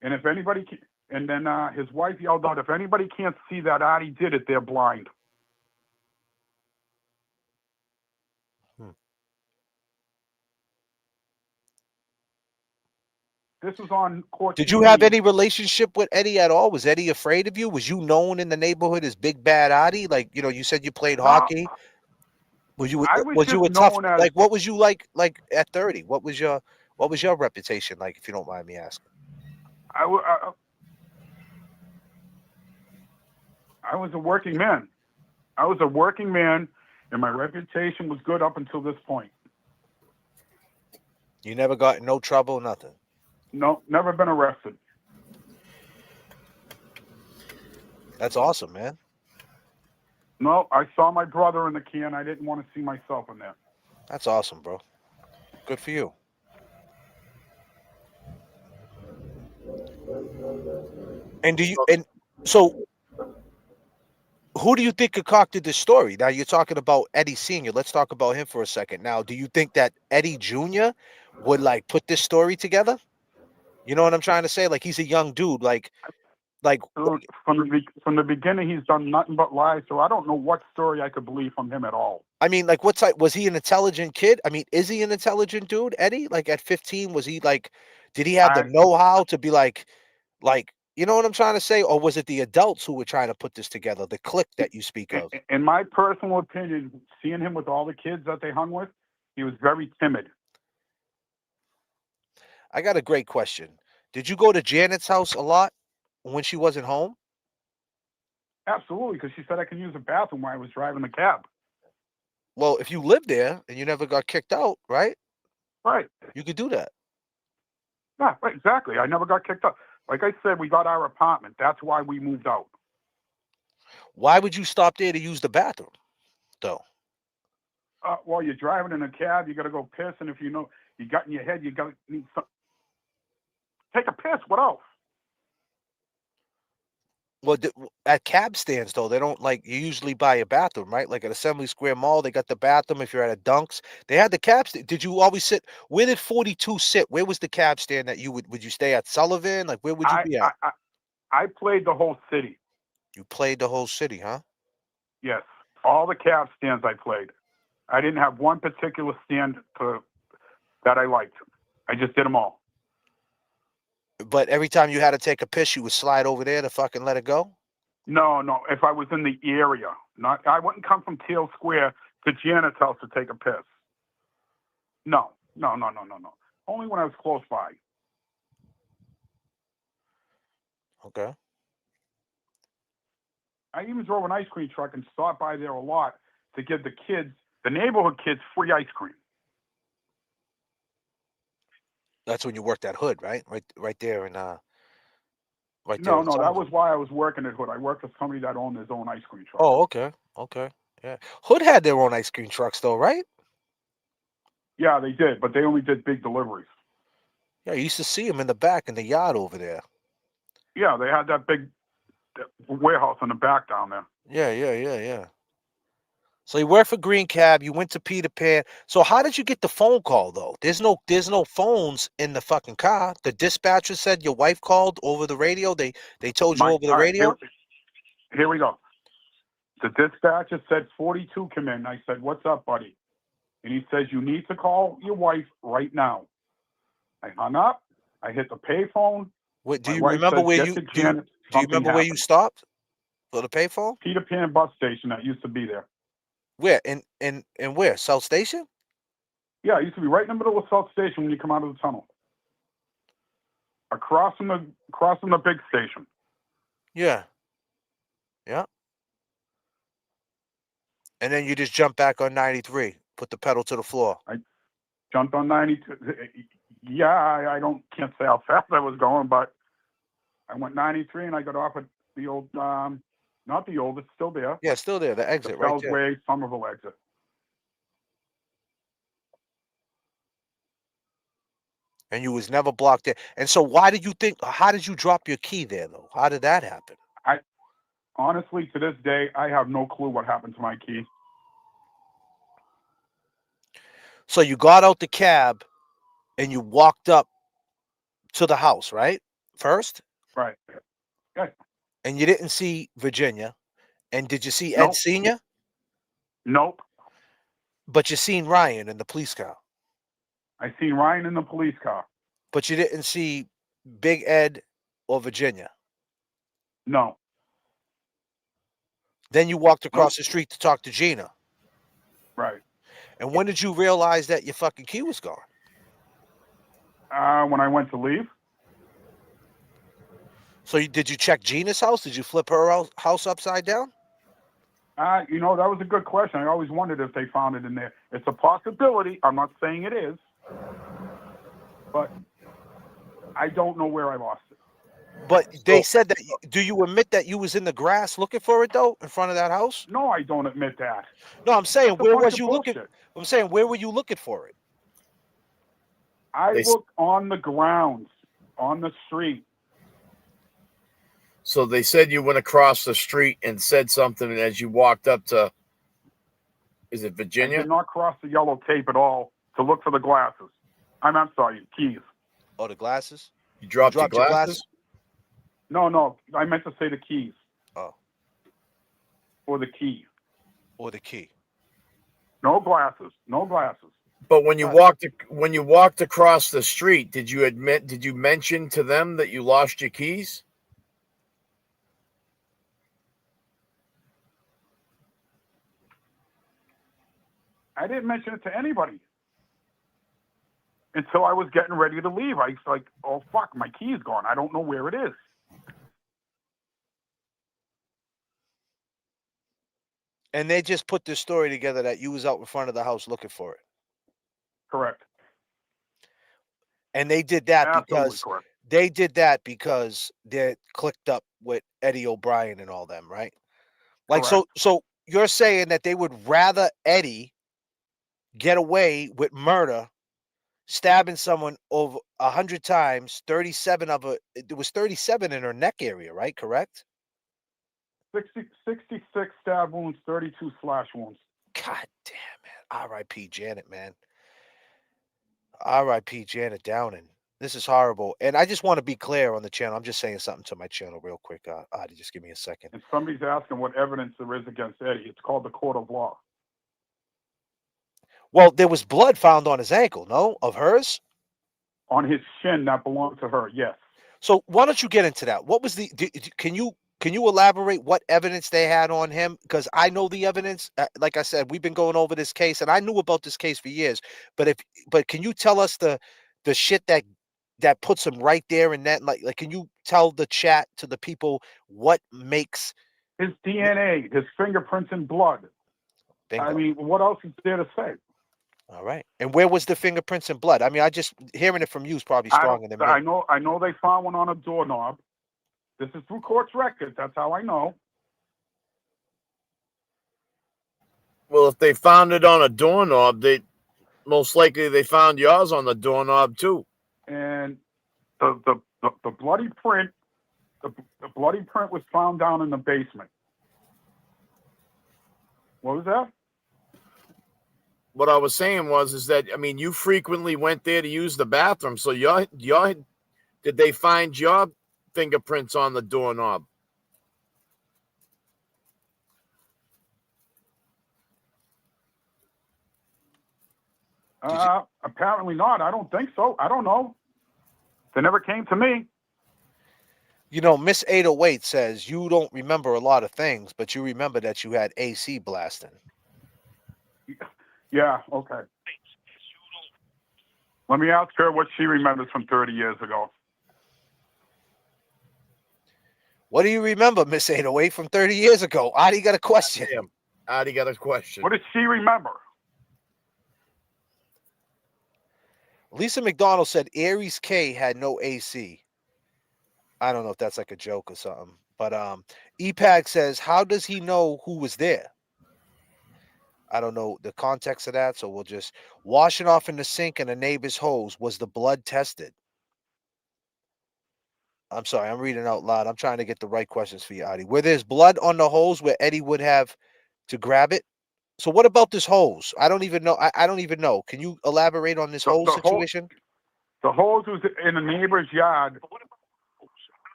And if anybody, and then his wife yelled out, if anybody can't see that Artie did it, they're blind. This was on court. Did TV. you have any relationship with Eddie at all? Was Eddie afraid of you? Was you known in the neighborhood as Big Bad Artie? Like, you said you played hockey. Was you I was was you a just tough known as- like what was you like at 30? What was your reputation like, if you don't mind me asking? I was a working man. I was a working man, and my reputation was good up until this point. You never got in no trouble, nothing. No, never been arrested. That's awesome, man. No, I saw my brother in the can. I didn't want to see myself in there. That's awesome, bro. Good for you. And so who do you think concocted this story? Now you're talking about Eddie Sr. Let's talk about him for a second. Now, do you think that Eddie Jr. would like put this story together? You know what I'm trying to say? Like he's a young dude. Like From the beginning, he's done nothing but lie. So I don't know what story I could believe from him at all. I mean, like what type was he an intelligent kid? I mean, is he an intelligent dude, Eddie? Like at 15, was he like did he have the know-how to be like you know what I'm trying to say? Or was it the adults who were trying to put this together, the clique that you speak of? In my personal opinion, seeing him with all the kids that they hung with, he was very timid. I got a great question. Did you go to Janet's house a lot when she wasn't home? Absolutely, because she said I can use the bathroom while I was driving the cab. Well, if you lived there and you never got kicked out, right? Right. You could do that. Yeah, right, exactly. I never got kicked out. Like I said, we got our apartment. That's why we moved out. Why would you stop there to use the bathroom, though? While you're driving in a cab, you got to go piss, and if you know you got in your head, you got to need some. Take a piss. What else? Well, at cab stands though, they don't like you usually buy a bathroom, right? Like at Assembly Square Mall, they got the bathroom. If you're at a Dunks, they had the cab stand. Did you always sit? Where did 42 sit? Where was the cab stand that you would you stay at Sullivan? Like where would you be at? I played the whole city. You played the whole city, huh? Yes, all the cab stands I played. I didn't have one particular stand that I liked. I just did them all. But every time you had to take a piss, you would slide over there to fucking let it go? No. If I was in the area, I wouldn't come from Teal Square to Janet's house to take a piss. No. Only when I was close by. Okay. I even drove an ice cream truck and stopped by there a lot to give the neighborhood kids, free ice cream. That's when you worked at Hood, right? Right there in right there. No, that was why I was working at Hood. I worked for somebody that owned his own ice cream truck. Oh, okay. Yeah. Hood had their own ice cream trucks though, right? Yeah, they did, but they only did big deliveries. Yeah, you used to see them in the back in the yard over there. Yeah, they had that big warehouse in the back down there. Yeah. So you worked for Green Cab, you went to Peter Pan. So how did you get the phone call though? There's no phones in the fucking car. The dispatcher said your wife called over the radio. They told you over the radio. Here we go. The dispatcher said 42 come in. I said, "What's up, buddy?" And he says, "You need to call your wife right now." I hung up. I hit the payphone. Do you remember where you you stopped for the payphone? Peter Pan bus station that used to be there. Where? In where? South Station? Yeah, it used to be right in the middle of South Station when you come out of the tunnel. Across from the big station. Yeah. And then you just jump back on 93, put the pedal to the floor. I jumped on 92. Yeah, I can't say how fast I was going, but I went 93 and I got off at the old, not the old, it's still there. Yeah, still there, the exit right there. Way, Somerville exit. And you was never blocked there. And so how did you drop your key there though? How did that happen? Honestly, to this day, I have no clue what happened to my key. So you got out the cab and you walked up to the house, right? First? Right. Yeah. And you didn't see Virginia. And did you see Ed Sr.? Nope. But you seen Ryan in the police car. I seen Ryan in the police car. But you didn't see Big Ed or Virginia. No. Then you walked across the street to talk to Gina. Right. And when did you realize that your fucking key was gone? When I went to leave. So did you check Gina's house? Did you flip her house upside down? That was a good question. I always wondered if they found it in there. It's a possibility. I'm not saying it is. But I don't know where I lost it. But they said that. Do you admit that you was in the grass looking for it though, in front of that house? No, I don't admit that. No, I'm saying where was you looking? I'm saying where were you looking for it? I looked on the grounds, on the street. So they said you went across the street and said something as you walked up to, is it I Virginia? did not cross the yellow tape at all to look for the glasses. I'm sorry, keys. Oh, the glasses? You dropped your your glasses? No, I meant to say the keys. Oh. Or the key. Or the key. No glasses. No glasses. But when you walked across the street, did you mention to them that you lost your keys? I didn't mention it to anybody until I was getting ready to leave. I was like, oh, fuck, my key's gone. I don't know where it is. And they just put this story together that you was out in front of the house looking for it. Correct. And they did that Absolutely correct. because they're clicked up with Eddie O'Brien and all them, right? Like, Correct. so you're saying that they would rather Eddie get away with murder, stabbing someone over 100 times, 37 of it. There was 37 in her neck area, right? Correct? 66 stab wounds, 32 slash wounds. God damn, man. R.I.P. Janet, man. R.I.P. Janet Downing. This is horrible. And I just want to be clear on the channel. I'm just saying something to my channel real quick. Adi, just give me a second. And somebody's asking what evidence there is against Eddie. It's called the court of law. Well, there was blood found on his ankle, no? Of hers? On his shin that belonged to her, yes. So why don't you get into that? What was can you elaborate what evidence they had on him? Because I know the evidence. Like I said, we've been going over this case, and I knew about this case for years. But can you tell us the shit that puts him right there in that? Like, can you tell the chat to the people what makes his DNA, his fingerprints and blood? Bingo. I mean, what else is there to say? All right. And where was the fingerprints and blood? I mean, I just hearing it from you is probably stronger than me. I know they found one on a doorknob. This is through court's records. That's how I know. Well, if they found it on a doorknob, they most likely they found yours on the doorknob too. And the bloody print, the bloody print was found down in the basement. What was that? What I was saying is that, I mean, you frequently went there to use the bathroom. So did they find your fingerprints on the doorknob? Apparently not. I don't think so. I don't know. They never came to me. You know, Miss 808 says you don't remember a lot of things, but you remember that you had AC blasting. Yeah, okay. Let me ask her what she remembers from 30 years ago. What do you remember, Miss 808, from 30 years ago? Adi got a question. Yeah, Adi got a question. What does she remember? Lisa McDonald said Aries K had no AC. I don't know if that's like a joke or something. But EPAG says, how does he know who was there? I don't know the context of that, so we'll just washing off in the sink in a neighbor's hose. Was the blood tested? I'm sorry, I'm reading out loud. I'm trying to get the right questions for you, Adi. Where there's blood on the hose where Eddie would have to grab it. So what about this hose? I don't even know. I don't even know. Can you elaborate on this whole situation? The hose was in a neighbor's yard.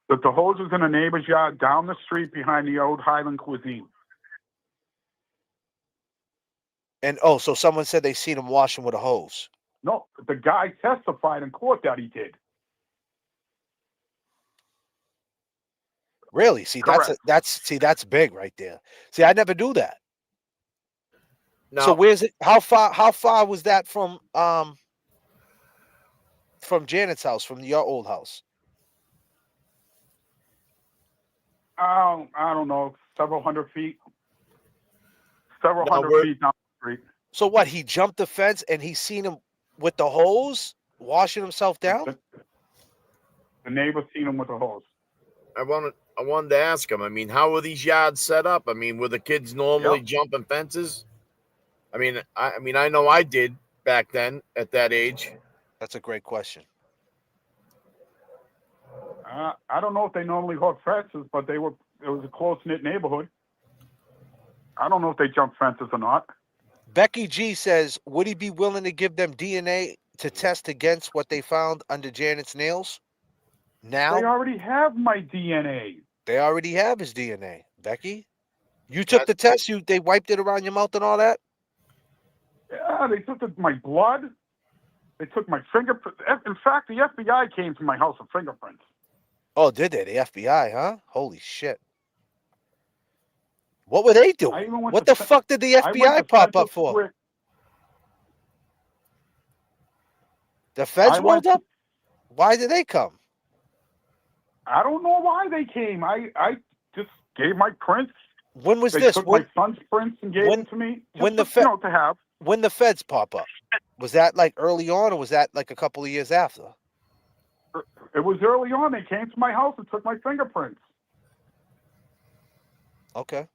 The hose was in a neighbor's yard down the street behind the old Highland Cuisine. And so someone said they seen him washing with a hose. No, the guy testified in court that he did. Really? See, Correct. that's big right there. See, I never do that. No. So where's it? How far was that from Janet's house, from your old house? I don't know, several hundred feet. Several hundred feet down the street. So what? He jumped the fence and he seen him with the hose washing himself down. The neighbor seen him with the hose. I wanted to ask him. I mean, how were these yards set up? I mean, were the kids normally jumping fences? I mean, I know I did back then at that age. That's a great question. I don't know if they normally hug fences, but it was a close-knit neighborhood. I don't know if they jump fences or not. Becky G says, would he be willing to give them DNA to test against what they found under Janet's nails? Now? They already have my DNA. They already have his DNA. Becky? You took the test? They wiped it around your mouth and all that? Yeah, they took my blood. They took my fingerprint. In fact, the FBI came to my house with fingerprints. Oh, did they? The FBI, huh? Holy shit. What were they doing? What the fuck did the FBI pop up for? The feds rolled up? Why did they come? I don't know why they came. I just gave my prints. When was they this? Took my son's prints and gave them to me. When the to have. When the feds pop up, was that like early on, or was that like a couple of years after? It was early on. They came to my house and took my fingerprints. Okay.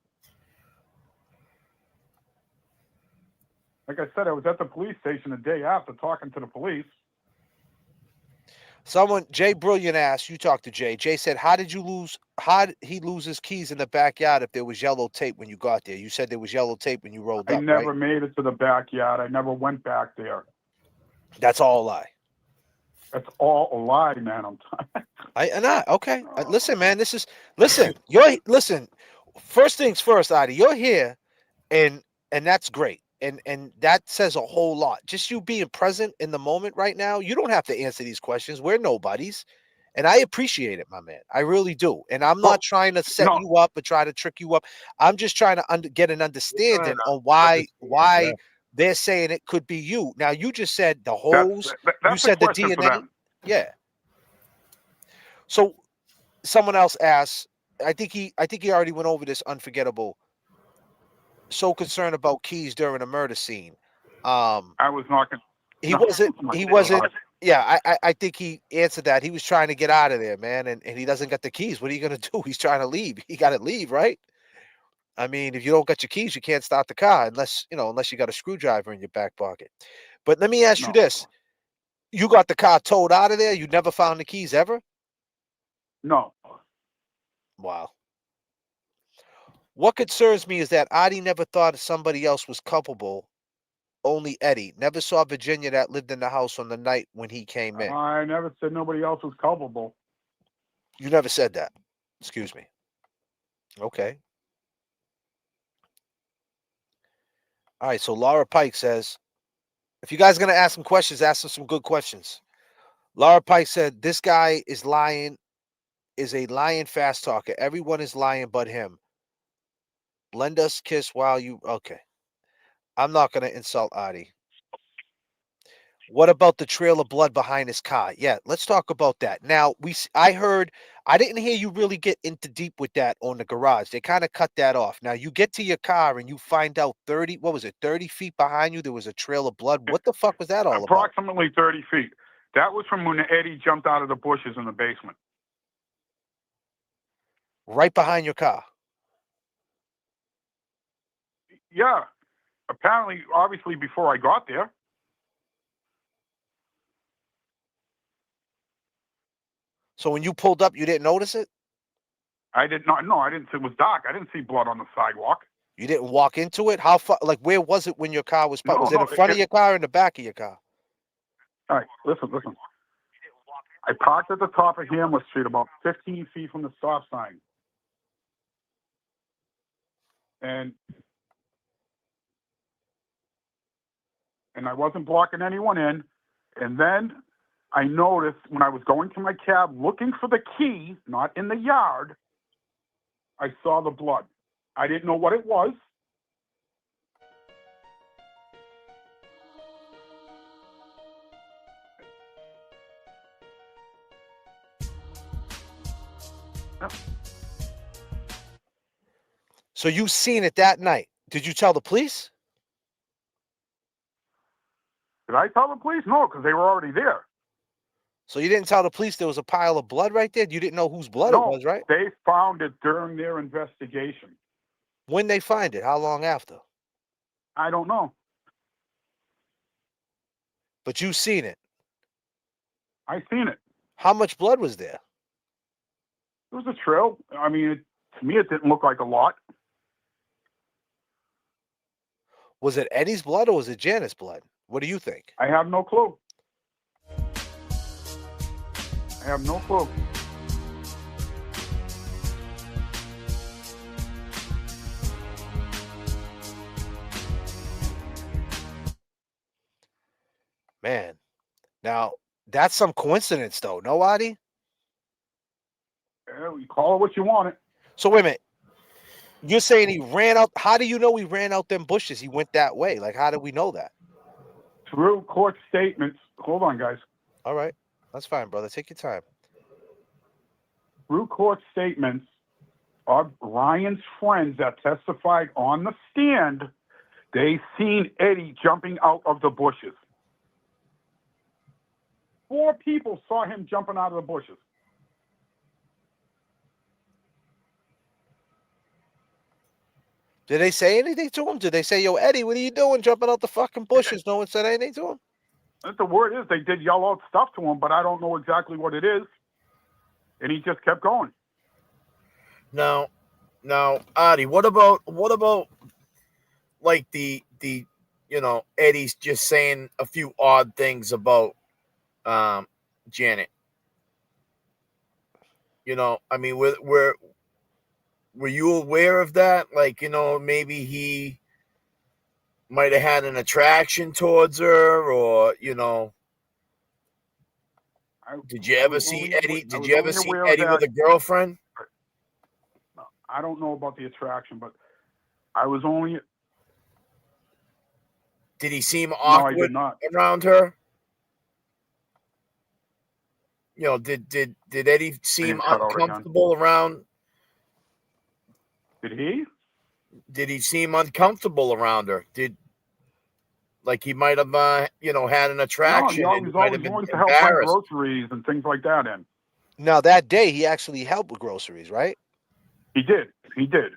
Like I said, I was at the police station the day after talking to the police. Someone, Jay Brilliant asked, you talked to Jay. Jay said, how did he lose his keys in the backyard if there was yellow tape when you got there? You said there was yellow tape when you rolled up, I never made it to the backyard. I never went back there. That's all a lie. That's all a lie, man. Okay. Listen, man, listen. First things first, Adi, you're here and that's great. And that says a whole lot. Just you being present in the moment right now. You don't have to answer these questions. We're nobodies. And I appreciate it, my man. I really do. And I'm not trying to set you up or try to trick you up. I'm just trying to get an understanding on why they're saying it could be you. Now, you just said the holes. You said the DNA. Yeah. So someone else asked, I think he already went over this unforgettable. So concerned about keys during a murder scene. I was not. He wasn't. Yeah, I think he answered that. He was trying to get out of there, man, and he doesn't get the keys. What are you gonna do? He's trying to leave. He got to leave, right? I mean, if you don't get your keys, you can't start the car unless you got a screwdriver in your back pocket. But let me ask you this: you got the car towed out of there? You never found the keys ever? No. Wow. What concerns me is that Adi never thought somebody else was culpable. Only Eddie. Never saw Virginia that lived in the house on the night when he came in. I never said nobody else was culpable. You never said that. Excuse me. Okay. All right. So Laura Pike says, if you guys are going to ask some questions, ask them some good questions. Laura Pike said, this guy is lying, is a lying fast talker. Everyone is lying but him. Lend us kiss while you. Okay. I'm not going to insult Adi. What about the trail of blood behind his car? Yeah, let's talk about that. Now, I didn't hear you really get into deep with that on the garage. They kind of cut that off. Now, you get to your car and you find out 30 feet behind you, there was a trail of blood. What the fuck was that all about? Approximately 30 feet. That was from when Eddie jumped out of the bushes in the basement. Right behind your car? Yeah. Apparently, obviously, before I got there. So when you pulled up, you didn't notice it? I did not. No, I didn't. It was dark. I didn't see blood on the sidewalk. You didn't walk into it? How far? Like, where was it when your car was parked? Was it in front of your car or in the back of your car? All right, listen. I parked at the top of Hamlet Street, about 15 feet from the stop sign. And I wasn't blocking anyone in. And then I noticed when I was going to my cab looking for the key, not in the yard, I saw the blood. I didn't know what it was. So you seen it that night. Did you tell the police? Did I tell the police? No, because they were already there. So you didn't tell the police there was a pile of blood right there? You didn't know whose blood it was, right? They found it during their investigation. When they find it? How long after? I don't know. But you seen it? I seen it. How much blood was there? It was a trail. I mean, to me, it didn't look like a lot. Was it Eddie's blood or was it Janet's blood? What do you think? I have no clue. I have no clue. Man, now that's some coincidence, though. No, Adi? Yeah, you call it what you want it. So wait a minute. You're saying he ran out. How do you know he ran out them bushes? He went that way. Like, how do we know that? Through court statements. Hold on, guys. All right. That's fine, brother. Take your time. Through court statements of Ryan's friends that testified on the stand, they seen Eddie jumping out of the bushes. 4 people saw him jumping out of the bushes. Did they say anything to him? Did they say, yo, Eddie, what are you doing jumping out the fucking bushes? No one said anything to him? The word is they did yell out stuff to him, but I don't know exactly what it is. And he just kept going. Now, Adi, what about like the Eddie's just saying a few odd things about Janet? I mean, were you aware of that? Like, maybe he might have had an attraction towards her, or did you ever see Eddie? Did you ever see Eddie with a girlfriend? I don't know about the attraction, but I was only. Did he seem No, awkward I did not. around her? Did Eddie seem uncomfortable around? Did he? Did he seem uncomfortable around her? Like he might have, had an attraction? No, he always wanted to help buy groceries and things like that in. Now, that day, he actually helped with groceries, right? He did. He did.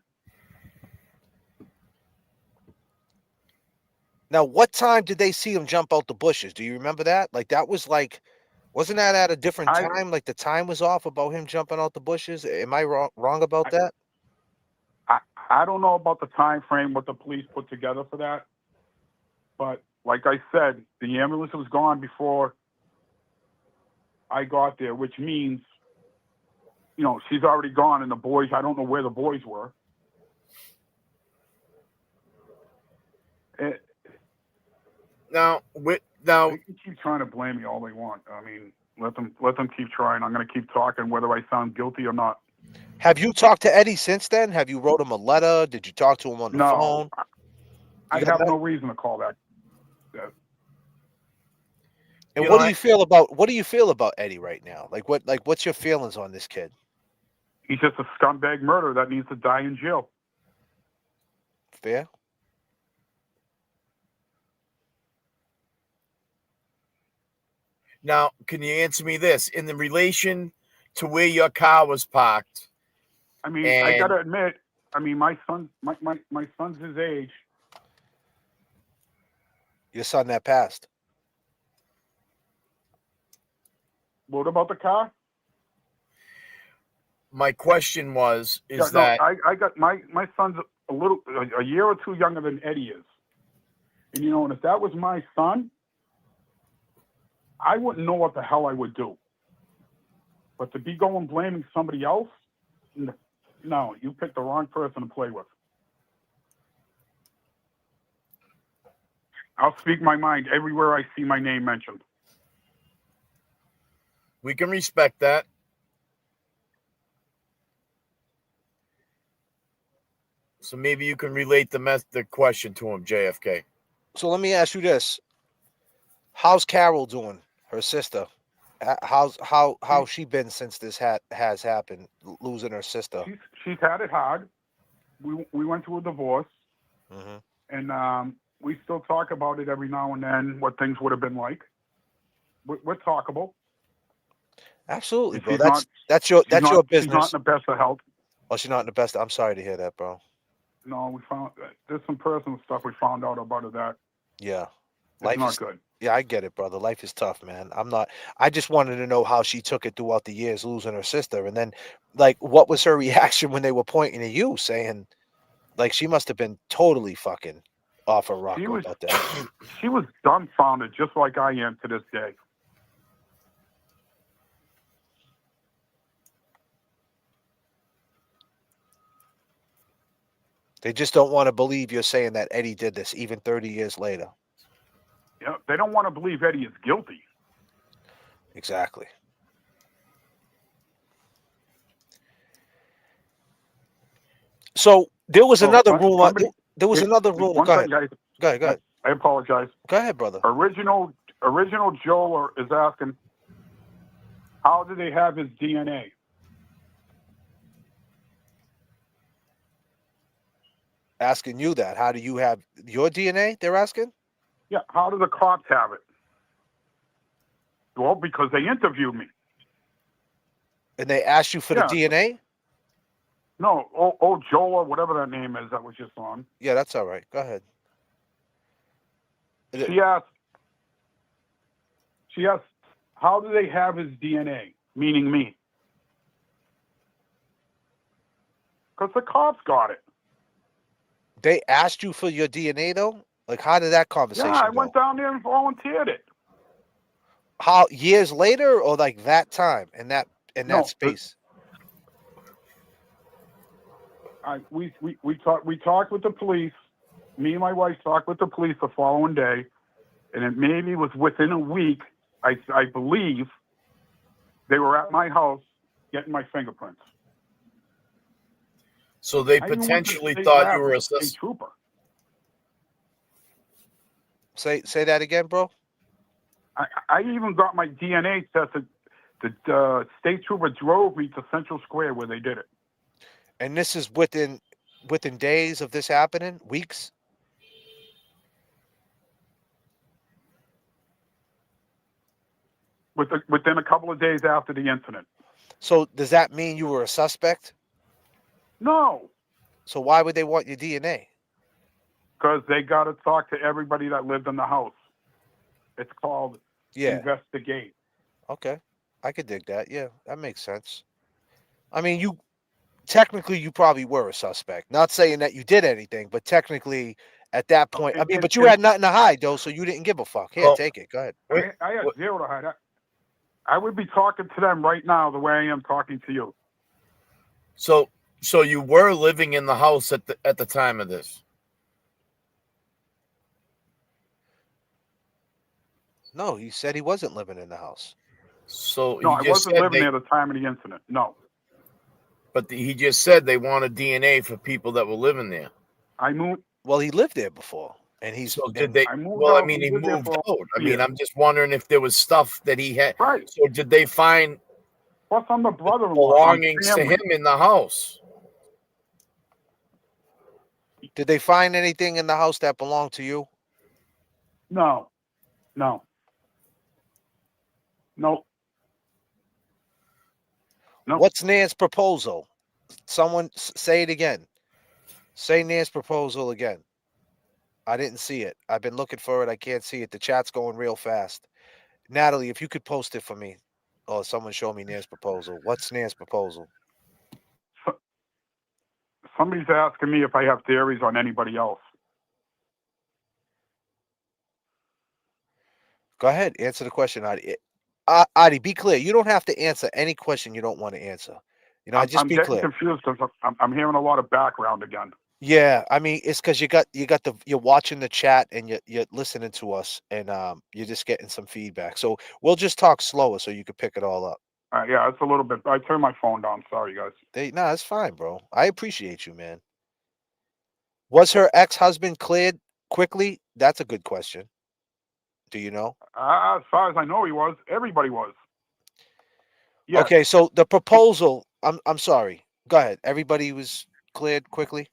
Now, what time did they see him jump out the bushes? Do you remember that? Like, that was like, wasn't that at a different time? Like, the time was off about him jumping out the bushes? Am I wrong about that? I don't know about the time frame, what the police put together for that. But like I said, the ambulance was gone before I got there, which means, she's already gone, and the boys, I don't know where the boys were. Now, they can keep trying to blame me all they want. I mean, let them keep trying. I'm going to keep talking, whether I sound guilty or not. Have you talked to Eddie since then? Have you wrote him a letter? Did you talk to him on the phone? I have no reason to call that. And what do you feel about Eddie right now? What's your feelings on this kid? He's just a scumbag murderer that needs to die in jail. Fair? Now, can you answer me this? In the relation to where your car was parked? I mean, I gotta admit, my son's his age. Your son that passed. What about the car? My question was, I got my son's a year or two younger than Eddie is. And and if that was my son, I wouldn't know what the hell I would do. But to be going blaming somebody else, no, you picked the wrong person to play with. I'll speak my mind everywhere I see my name mentioned. We can respect that. So maybe you can relate the question to him, J.F.K. So let me ask you this: how's Carol doing? Her sister. How's she been since this has happened? Losing her sister. She's had it hard. We went through a divorce, and we still talk about it every now and then. What things would have been like. We're talkable. Absolutely, bro. That's your business. She's not in the best of health. Oh, she's not in the best. I'm sorry to hear that, bro. No, we found there's some personal stuff we found out about her that. Yeah. It's not good. Yeah, I get it, brother. Life is tough, man. I just wanted to know how she took it throughout the years, losing her sister. And then, like, what was her reaction when they were pointing at you, saying, like, she must have been totally fucking off her rocker about that. She was dumbfounded, just like I am to this day. They just don't want to believe you're saying that Eddie did this, even 30 years later. Yeah, they don't want to believe Eddie is guilty. Exactly. So there was another rumor. There was another rumor. Go ahead. Go ahead. I apologize. Go ahead, brother. Original Joel is asking, how do they have his DNA? Asking you that. How do you have your DNA? They're asking? Yeah, how do the cops have it? Well, because they interviewed me. And they asked you for the DNA? No, Joel or whatever that name is that was just on. Yeah, that's all right. Go ahead. She asked, how do they have his DNA? Meaning me. Because the cops got it. They asked you for your DNA, though? Like, how did that conversation go? I went down there and volunteered it. How, years later, or like that time in that space? We talked with the police. Me and my wife talked with the police the following day, and it maybe was within a week. I believe they were at my house getting my fingerprints. So they potentially thought you were a state trooper. Say that again, bro. I even got my DNA tested. The state trooper drove me to Central Square where they did it. And this is within days of this happening? Weeks? Within a couple of days after the incident. So does that mean you were a suspect? No. So why would they want your DNA? Because they got to talk to everybody that lived in the house. It's called investigate. Okay. I could dig that. Yeah, that makes sense. I mean, technically you probably were a suspect. Not saying that you did anything, but technically at that point, but you had nothing to hide, though, so you didn't give a fuck. Here, take it. Go ahead. I had zero to hide. I would be talking to them right now the way I am talking to you. So you were living in the house at the time of this? No, he said he wasn't living in the house. So no, I wasn't living there at the time of the incident. No. But he just said they wanted DNA for people that were living there. I moved. Well, he lived there before, and he's. So did they? He moved out. I mean, I'm just wondering if there was stuff that he had. Right. So did they find? Plus, I'm the brother-in-law. Belongings to him in the house. Did they find anything in the house that belonged to you? No. What's Nan's proposal? Someone say it again. Say Nan's proposal again. I didn't see it. I've been looking for it. I can't see it. The chat's going real fast. Natalie, if you could post it for me. Or someone show me Nan's proposal. What's Nan's proposal? Somebody's asking me if I have theories on anybody else. Go ahead. Answer the question, Adi. Adi, be clear. You don't have to answer any question you don't want to answer. You know, I'm getting confused because I'm hearing a lot of background again. Yeah, I mean, it's because you're watching the chat and you're listening to us, and you're just getting some feedback. So we'll just talk slower so you can pick it all up. Yeah, it's a little bit. I turned my phone down. Sorry, guys. No, that's fine, bro. I appreciate you, man. Was her ex-husband cleared quickly? That's a good question. Do you know? As far as I know, he was. Everybody was. Yes. Okay, so the proposal. I'm sorry. Go ahead. Everybody was cleared quickly.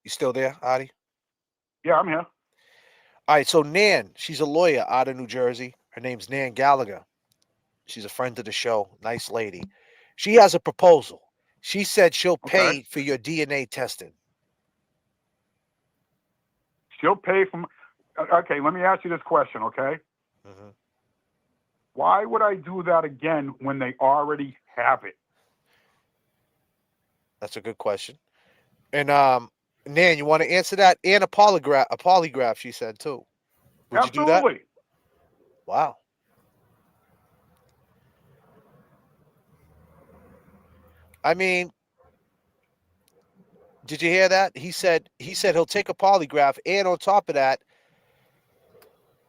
You still there, Adi? Yeah, I'm here. All right, so Nan, she's a lawyer out of New Jersey. Her name's Nan Gallagher. She's a friend of the show. Nice lady. She has a proposal. She said she'll pay Okay. for your DNA testing. She'll pay for. Okay, let me ask you this question. Okay, Mm-hmm. why would I do that again when they already have it? That's a good question. And Nan, you want to answer that? And a polygraph, she said too. Would you do that? Absolutely. Wow. I mean, did you hear that? He said he'll take a polygraph, and on top of that,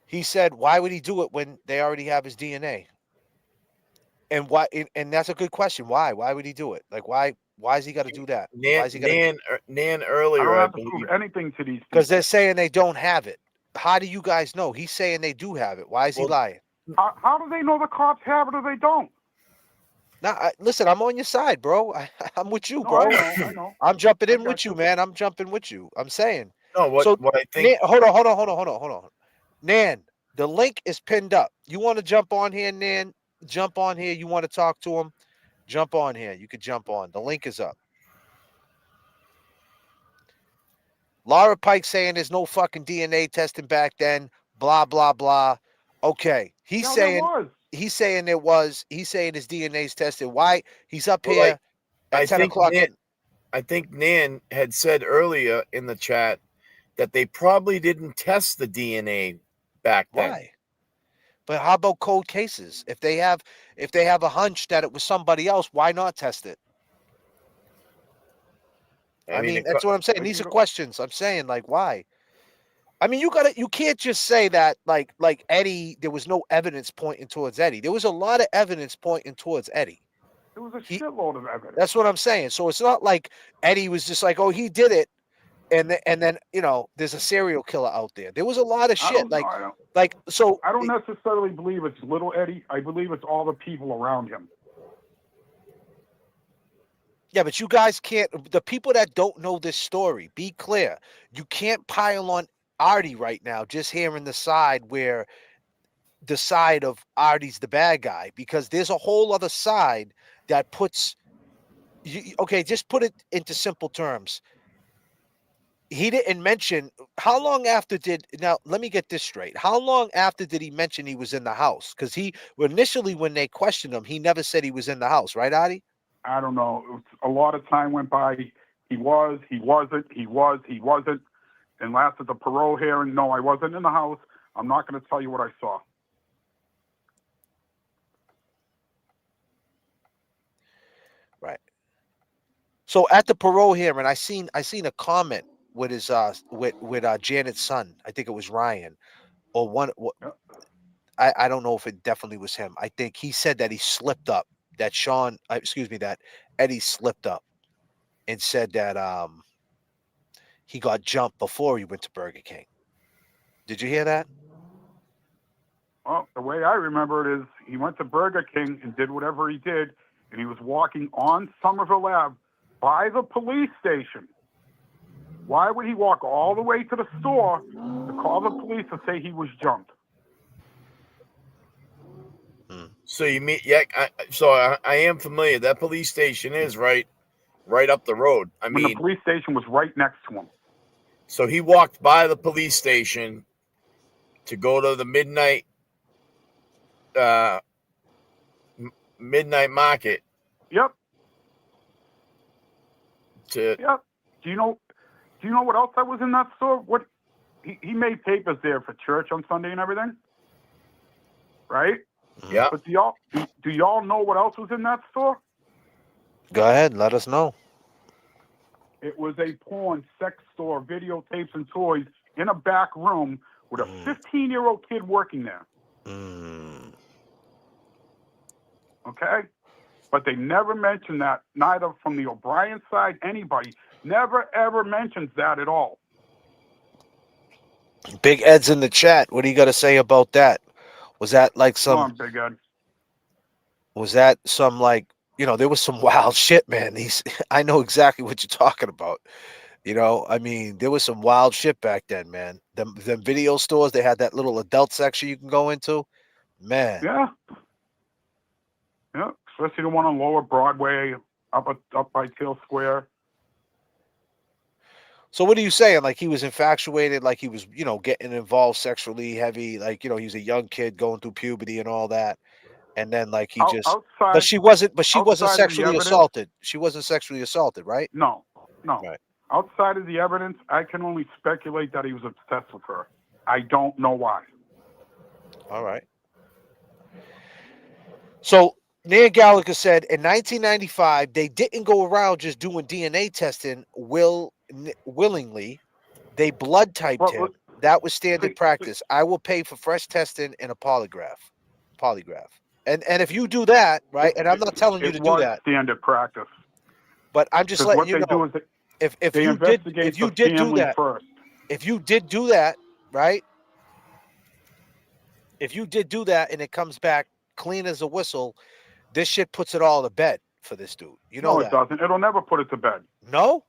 he said, why would he do it when they already have his DNA? And why? And that's a good question. Why? Why would he do it? Like, why has he got to do that? Why Nan is he got to? Nan I earlier, don't I have to prove believe. anything to these Because people. they're saying they don't have it. How do you guys know? He's saying they do have it. Why is he Well, lying? How do they know the cops have it or they don't? Now, listen, I'm on your side, bro. I'm with you, No, bro. I know. I'm jumping I in got with you, you. man. I'm jumping with you. I'm saying. No, So, what I think. Nan, hold on. Nan, the link is pinned up. You want to jump on here, Nan? Jump on here. You want to talk to him? Jump on here. You could jump on. The link is up. Laura Pike saying there's no fucking DNA testing back then. Blah blah blah. Okay, he's No, there saying was. he's saying it was. He's saying his DNA's tested. Why? He's up Well, here at I 10 think o'clock. I think Nan had said earlier in the chat that they probably didn't test the DNA back then. Why? But how about cold cases? If they have a hunch that it was somebody else, why not test it? I mean, that's what I'm saying. These are questions. I'm saying, like, why? I mean, you can't just say that like Eddie, there was no evidence pointing towards Eddie. There was a lot of evidence pointing towards Eddie. There was a shitload of evidence. That's what I'm saying. So it's not like Eddie was just like, oh, he did it, and then there's a serial killer out there. There was a lot of shit. I don't necessarily believe it's little Eddie. I believe it's all the people around him. Yeah, but you guys can't. The people that don't know this story, be clear. You can't pile on Artie right now, just hearing the side of Artie's the bad guy, because there's a whole other side that puts. Okay, just put it into simple terms. He didn't mention how long after now let me get this straight. How long after did he mention he was in the house? Because initially when they questioned him, he never said he was in the house, right, Artie? I don't know. A lot of time went by. He was, he wasn't, he wasn't. And last at the parole hearing, no, I wasn't in the house. I'm not going to tell you what I saw. Right. So at the parole hearing, I seen a comment with his with Janet's son. I think it was Ryan, or one. Yep. I don't know if it definitely was him. I think he said that he slipped up. That that Eddie slipped up and said that he got jumped before he went to Burger King. Did you hear that? Well, the way I remember it is he went to Burger King and did whatever he did, and he was walking on Somerville Ave by the police station. Why would he walk all the way to the store to call the police to say he was jumped? So you mean, yeah? I am familiar. That police station is right up the road. I mean, the police station was right next to him. So he walked by the police station to go to the midnight market. Yep. Yep. Do you know what else that was in that store? What he made papers there for church on Sunday and everything, right? Yeah. But do y'all know what else was in that store? Go ahead, let us know. It was a porn sex store, videotapes and toys in a back room with a 15-year-old kid working there. Okay? But they never mentioned that, neither from the O'Brien side, anybody. Never, ever mentions that at all. Big Ed's in the chat. What do you got to say about that? Was that like some... Come on, Big Ed. Was that some like... there was some wild shit, man. I know exactly what you're talking about. I mean, there was some wild shit back then, man. Them video stores, they had that little adult section you can go into. Man. Yeah. Yeah. especially the one on Lower Broadway, up by Teal Square. So what are you saying? Like he was infatuated, like he was, getting involved sexually heavy, like, he was a young kid going through puberty and all that. And then like he just, but Outside, she wasn't outside of the sexually evidence, assaulted. She wasn't sexually assaulted, right? no. Right. Outside of the evidence, I can only speculate that he was obsessed with her. I don't know why. All right. So Nan Gallagher said in 1995, they didn't go around just doing DNA testing willingly. They blood typed Well, him. That was standard see, practice. I will pay for fresh testing and a polygraph. And if you do that, right, and I'm not telling you to it do was that, standard practice. but I'm just Because letting what you they do know, is if they you investigate the family first. if you did do that, right? If you did do that and it comes back clean as a whistle, this shit puts it all to bed for this dude. You know No, that. it doesn't. It'll never put it to bed. No?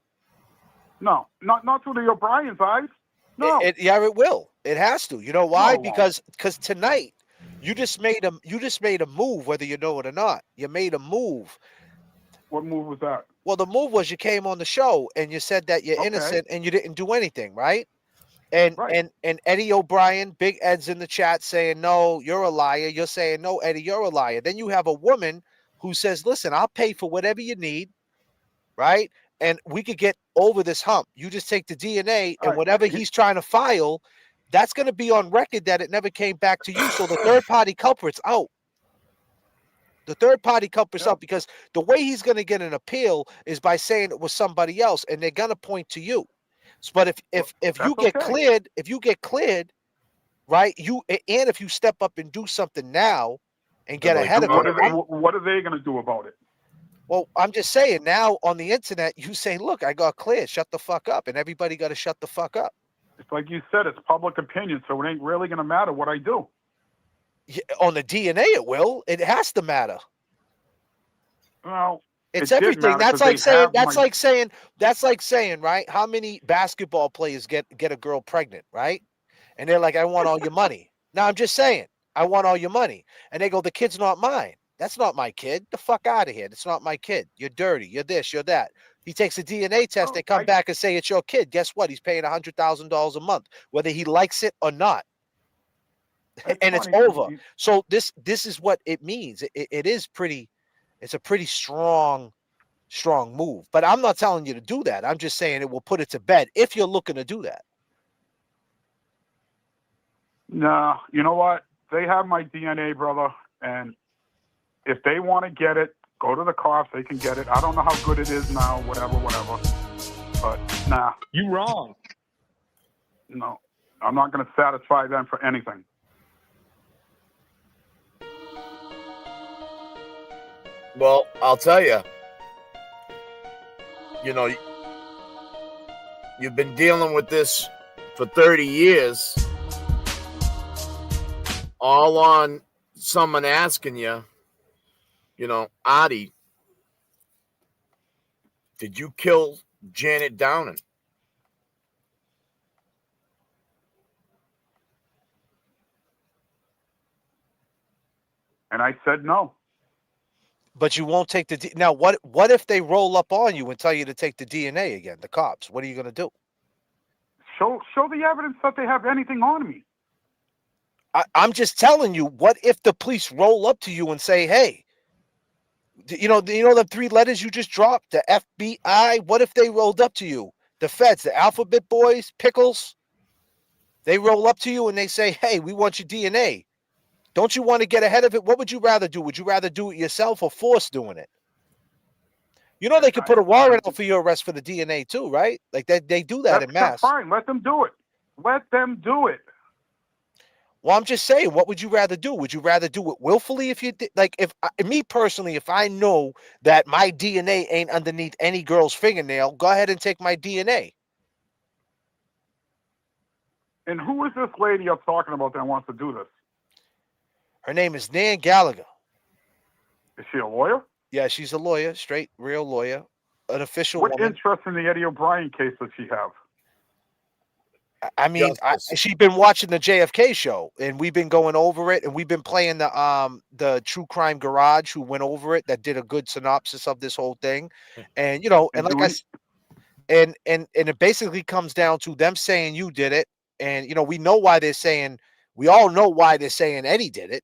No, not through the O'Brien's eyes. No. It will. It has to. You know why? No, it won't. Because tonight you just made a move, whether you know it or not. You made a move. What move was that? Well, the move was you came on the show and you said that you're Okay. innocent and you didn't do anything, right? And Right. and Eddie O'Brien, Big Ed's in the chat saying, no, you're a liar. You're saying, no, Eddie, you're a liar. Then you have a woman who says, listen, I'll pay for whatever you need, right? And we could get over this hump. You just take the DNA and All right. whatever he's trying to file, that's going to be on record that it never came back to you. So the third party culprit's out. The third party culprit's out because the way he's going to get an appeal is by saying it was somebody else, and they're going to point to you. But if you get cleared, right? If you step up and do something now and get ahead of it. What are they going to do about it? Well, I'm just saying now on the internet, you say, look, I got cleared. Shut the fuck up. And everybody got to shut the fuck up. It's like you said, it's public opinion, so it ain't really going to matter what I do. Yeah, on the DNA, it will. It has to matter. Well, it's everything. That's like saying, right? How many basketball players get a girl pregnant, right? And they're like, I want all your money. Now, I'm just saying, I want all your money. And they go, the kid's not mine. That's not my kid. The fuck out of here. It's not my kid. You're dirty. You're this. You're that. He takes a DNA test. They come back and say it's your kid. Guess what? He's paying $100,000 a month, whether he likes it or not. And it's over. So this is what it means. It is pretty. It's a pretty strong move. But I'm not telling you to do that. I'm just saying it will put it to bed if you're looking to do that. No, you know what? They have my DNA, brother, and if they want to get it, go to the cops. They can get it. I don't know how good it is now, whatever. But nah. You wrong. No, I'm not going to satisfy them for anything. Well, I'll tell you, you've been dealing with this for 30 years, all on someone asking you, Artie, did you kill Janet Downing? And I said no. But you won't take the now. What if they roll up on you and tell you to take the DNA again? The cops. What are you going to do? Show the evidence that they have anything on me. I'm just telling you. What if the police roll up to you and say, "Hey, the 3 letters you just dropped, the FBI? What if they rolled up to you, the feds, the alphabet boys, pickles? They roll up to you and they say, "Hey, we want your DNA." Don't you want to get ahead of it? What would you rather do? Would you rather do it yourself or force doing it? They could put a warrant out for your arrest for the DNA too, right? Like they do that in mass. That's fine. Let them do it. Let them do it. Well, I'm just saying, what would you rather do? Would you rather do it willfully if you did? Like, me personally, if I know that my DNA ain't underneath any girl's fingernail, go ahead and take my DNA. And who is this lady you're talking about that wants to do this? Her name is Nan Gallagher. Is she a lawyer? Yeah, she's a lawyer, straight, real lawyer, an official What woman. interest in the Eddie O'Brien case does she have? I mean, justice. she's been watching the JFK show, and we've been going over it, and we've been playing the True Crime Garage, who went over it, that did a good synopsis of this whole thing, and you know, and And like do I, we, and it basically comes down to them saying you did it, and you know, we know why they're saying, we all know why they're saying Eddie did it.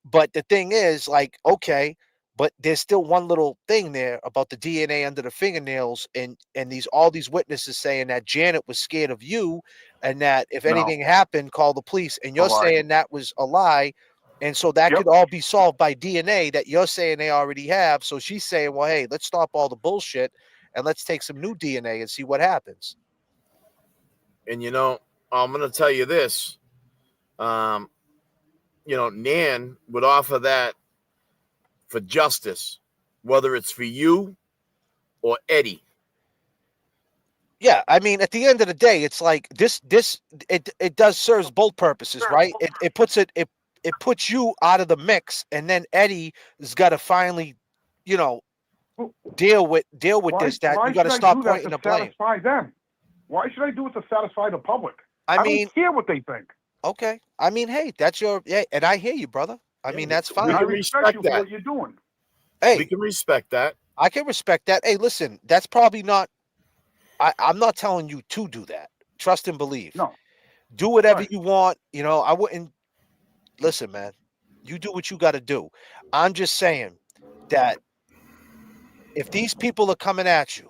But the thing is, like, okay, but there's still one little thing there about the DNA under the fingernails, and these all these witnesses saying that Janet was scared of you, and that if no, anything happened, call the police. And it's a you're lie. saying that was a lie, and so that Yep. could all be solved by DNA that you're saying they already have. So she's saying, well, hey, let's stop all the bullshit and let's take some new DNA and see what happens. And you know, I'm gonna tell you this. You know, Nan would offer that for justice, whether it's for you or Eddie. Yeah, I mean, at the end of the day, it's like it does serves both purposes, right? It puts you out of the mix, and then Eddie has got to finally, you know, deal with this. That you got Should to I stop do that pointing to the blame. satisfy them? Why should I do it to satisfy the public? I mean, don't care what they think. okay. I mean, hey, that's your and I hear you, brother. I mean, that's We fine. And I can respect you for that. what you're doing. Hey, We can respect that. I can respect that. Hey, listen, that's probably not. I'm not telling you to do that. Trust and believe. No. Do whatever Right. you want. You know, I wouldn't. Listen, man, you do what you got to do. I'm just saying that if these people are coming at you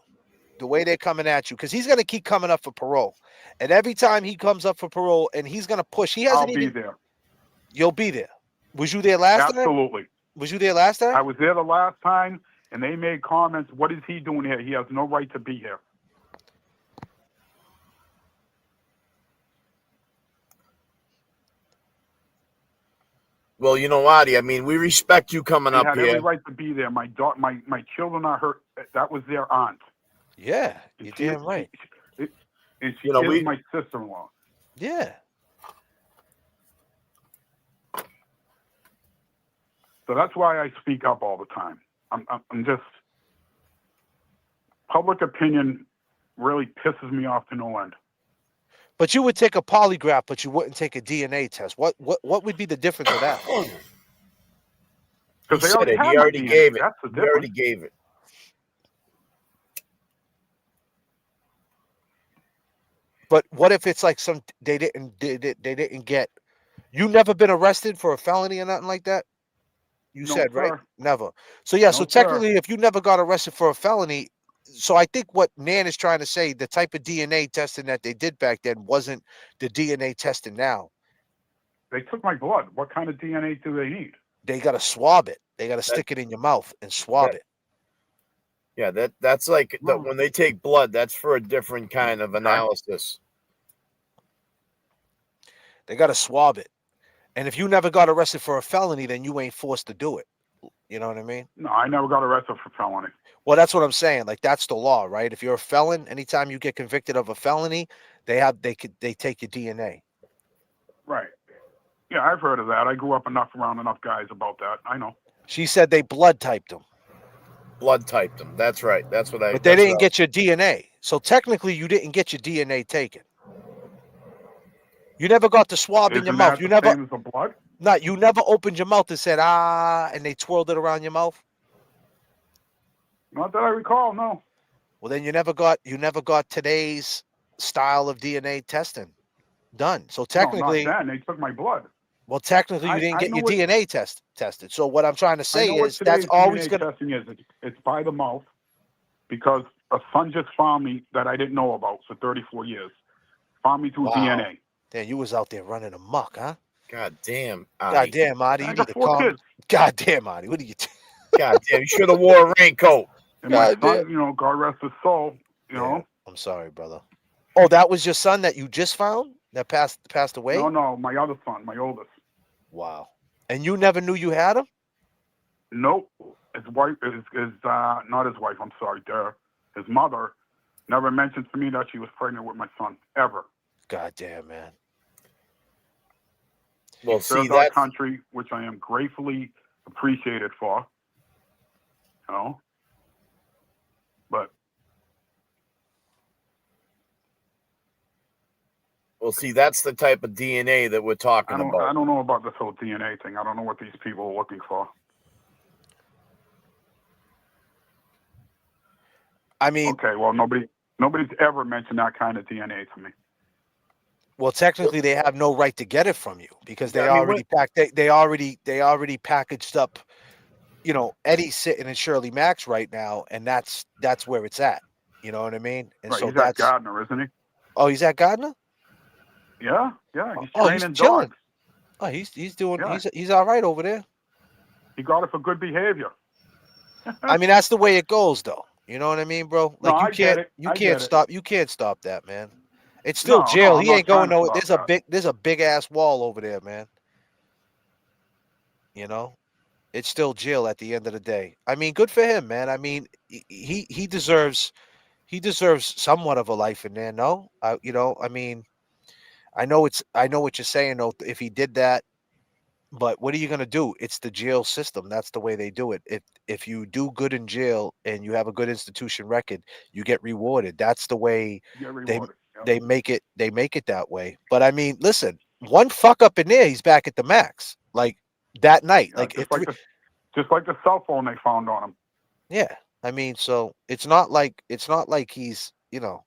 the way they're coming at you, because he's going to keep coming up for parole, and every time he comes up for parole, and he's going to push, he hasn't I'll be even. there. You'll be there. Was you there last time? Absolutely. Was you there last time? I was there the last time, and they made comments. What is he doing here? He has no right to be here. Well, you know, Adi, I mean, we respect you coming He up had here. every right to be there. My children are her. That was their aunt. Yeah, you're damn right. And she You know, is my sister-in-law. Yeah. So that's why I speak up all the time. I'm just, public opinion really pisses me off to no end. But you would take a polygraph, but you wouldn't take a DNA test. What would be the difference of that? Because they said already it. have He my already DNA. gave it. That's the He difference. already gave it. But what if it's like they didn't get. You never been arrested for a felony or nothing like that? You No, said, right? sir. Never. So yeah, so No, sir. technically if you never got arrested for a felony, so I think what Nan is trying to say, the type of DNA testing that they did back then wasn't the DNA testing now. They took my blood. What kind of DNA do they need? They got to swab it. They got to stick it in your mouth and swab it. Yeah, that's like Well, when they take blood, that's for a different kind of analysis. They got to swab it. And if you never got arrested for a felony, then you ain't forced to do it. You know what I mean? No, I never got arrested for felony. Well, that's what I'm saying. Like, that's the law, right? If you're a felon, anytime you get convicted of a felony, they take your DNA. Right. Yeah, I've heard of that. I grew up around enough guys about that. I know. She said they blood typed them. Blood typed them. That's right. That's what I. But they didn't get your DNA. So technically, you didn't get your DNA taken. You never got the swab in your mouth. You never. Same as the blood? You never opened your mouth and said and they twirled it around your mouth. Not that I recall. No. Well, then you never got today's style of DNA testing done. So technically, no, not then. They took my blood. Well, technically, you didn't get your DNA tested. So what I'm trying to say is that's always going to. Testing is. It's by the mouth, because a son just found me that I didn't know about for 34 years. Found me through DNA. Damn, you was out there running amok, huh? God damn. God damn, Adi. You need to calm. Kids. God damn, Adi. What are you? God damn, you should have wore a raincoat. And my son, God rest his soul. You know. I'm sorry, brother. Oh, that was your son that you just found that passed away? No, my other son, my oldest. Wow. And you never knew you had him? Nope. His wife is not his wife. I'm sorry, his mother never mentioned to me that she was pregnant with my son ever. God damn, man. Well, he served our country, which I am gratefully appreciated for. You know, but Well, see, that's the type of DNA that we're talking I about. don't know about this whole DNA thing. I don't know what these people are looking for. I mean, Okay, well, nobody's ever mentioned that kind of DNA to me. well, technically, they have no right to get it from you because they Yeah, I mean, already packed. They already packaged up. You know, Eddie's sitting in Shirley Mack's right now, and that's where it's at. You know what I mean? And Right, so he's at that's. Gardner, isn't he? Oh, he's at Gardner. Yeah, he's Oh, he's training chilling. dogs. Oh, he's doing. Yeah. He's all right over there. He got it for good behavior. I mean, that's the way it goes, though. You know what I mean, bro? No, Like I get it. you I can't get it. stop. You can't stop that, man. It's still No, jail. I'm He not ain't going trying to nowhere. stop that. There's a big ass wall over there, man. You know, it's still jail at the end of the day. I mean, good for him, man. I mean, he deserves somewhat of a life in there. No, you know, I mean, I know what you're saying though. If he did that, but what are you gonna do? It's the jail system. That's the way they do it. If you do good in jail and you have a good institution record, you get rewarded. That's the way You get they rewarded. Yep. they make it that way. But I mean, listen, one fuck up in there, he's back at the max. Like that night. Yeah, Like if just like the cell phone they found on him. yeah. I mean, so it's not like he's, you know,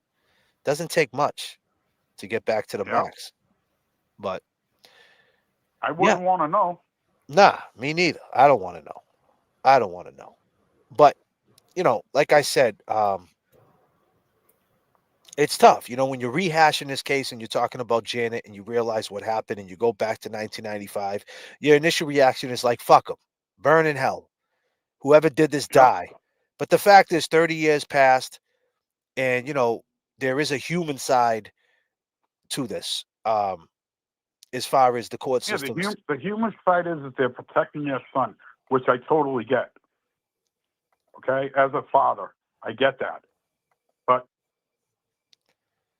doesn't take much to get back to the Yeah. max. But I wouldn't want to know. nah, me neither. I don't want to know. I don't want to know. But, you know, like I said, it's tough. You know, when you're rehashing this case and you're talking about Janet and you realize what happened and you go back to 1995, your initial reaction is like, fuck them, burn in hell. Whoever did this, die. But the fact is, 30 years passed, and, you know, there is a human side to this, as far as the court Yeah, systems. the human side is that they're protecting their son, which I totally get. Okay, as a father, I get that. But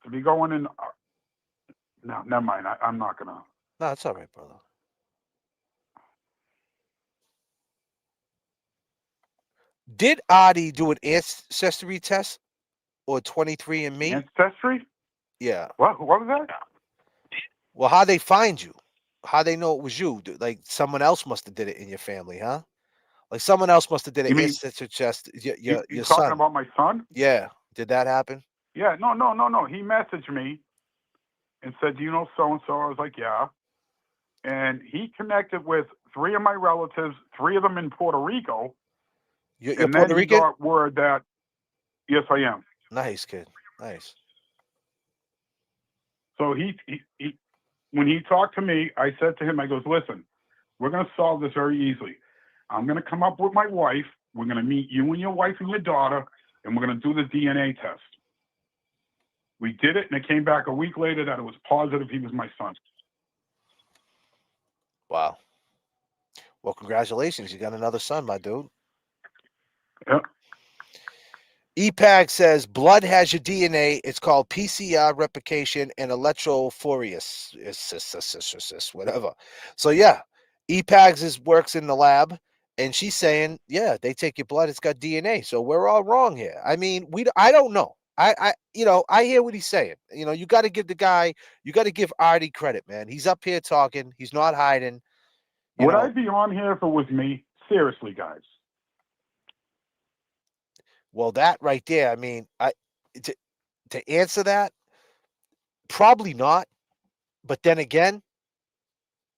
to be going in, no, never mind. I'm not gonna. No, it's all right, brother. Did Adi do an ancestry test or 23andMe? Ancestry? Yeah. What was that? Well, how they find you? How they know it was you? Like someone else must have did it in your family, huh? Like someone else must have did You an mean ancestry test. you Your talking son. about my son? Yeah. Did that happen? Yeah, no. He messaged me and said, "Do you know so and so?" I was like, "Yeah." And he connected with 3 of my relatives, 3 of them in Puerto Rico. You're And Puerto then he Rican? got word that, yes, I am. Nice, kid. Nice. So he when he talked to me, I said to him, I goes, "Listen, we're going to solve this very easily. I'm going to come up with my wife. We're going to meet you and your wife and your daughter, and we're going to do the DNA test." We did it, and it came back a week later that it was positive he was my son. Wow. Well, congratulations. You got another son, my dude. Yep. EPAG says blood has your DNA. It's called PCR replication and electrophoresis, whatever. So yeah, EPAGs works in the lab, and she's saying, yeah, they take your blood. It's got DNA. So we're all wrong here. I mean, I don't know. You know, I hear what he's saying. You know, you got to give the guy, you got to give Artie credit, man. He's up here talking. He's not hiding. Would I be on here if it was me? Seriously, guys. Well, that right there, I mean, to answer that, probably not. But then again,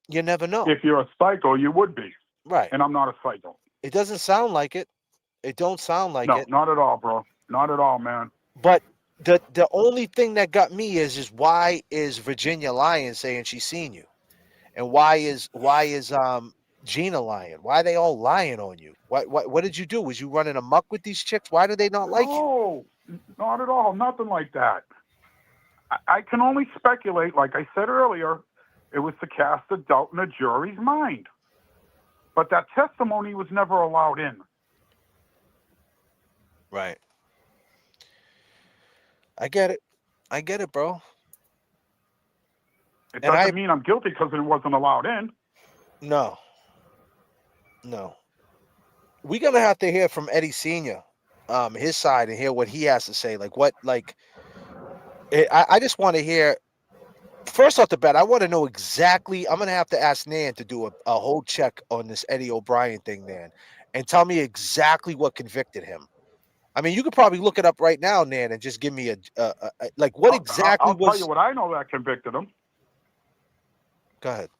you never know. If you're a psycho, you would be. Right. And I'm not a psycho. It doesn't sound like it. It don't sound like it. No, not at all, bro. Not at all, man. But the only thing that got me is why is Virginia lying, saying she's seen you? And why is Gina lying? Why are they all lying on you? What did you do? Was you running amok with these chicks? Why do they not like you? No, not at all. Nothing like that. I can only speculate, like I said earlier, it was to cast a doubt in the jury's mind. But that testimony was never allowed in. Right. I get it. I get it, bro. It doesn't mean I'm guilty because it wasn't allowed in. No. We're gonna have to hear from Eddie Sr., his side, and hear what he has to say. I just want to hear first off the bat, I want to know exactly. I'm gonna have to ask Nan to do a whole check on this Eddie O'Brien thing, Nan, and tell me exactly what convicted him. I mean, you could probably look it up right now, Nan, and just give me like what exactly I'll tell was. you what I know that convicted him. Go ahead.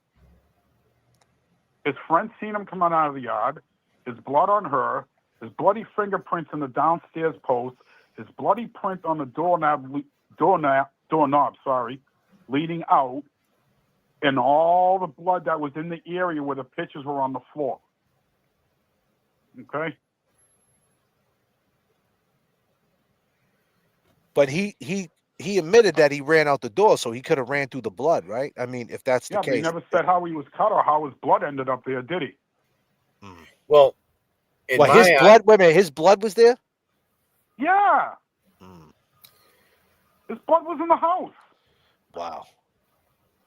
His friend seen him coming out of the yard, his blood on her, his bloody fingerprints in the downstairs post, his bloody print on the doorknob, leading out, and all the blood that was in the area where the pictures were on the floor. Okay? But he admitted that he ran out the door, so he could have ran through the blood, right? I mean, if that's the Yeah, but he case. never said how he was cut or how his blood ended up there, did he? Well, in Well, my his eye- blood. Wait a minute, his blood was there. Yeah. His blood was in the house. Wow.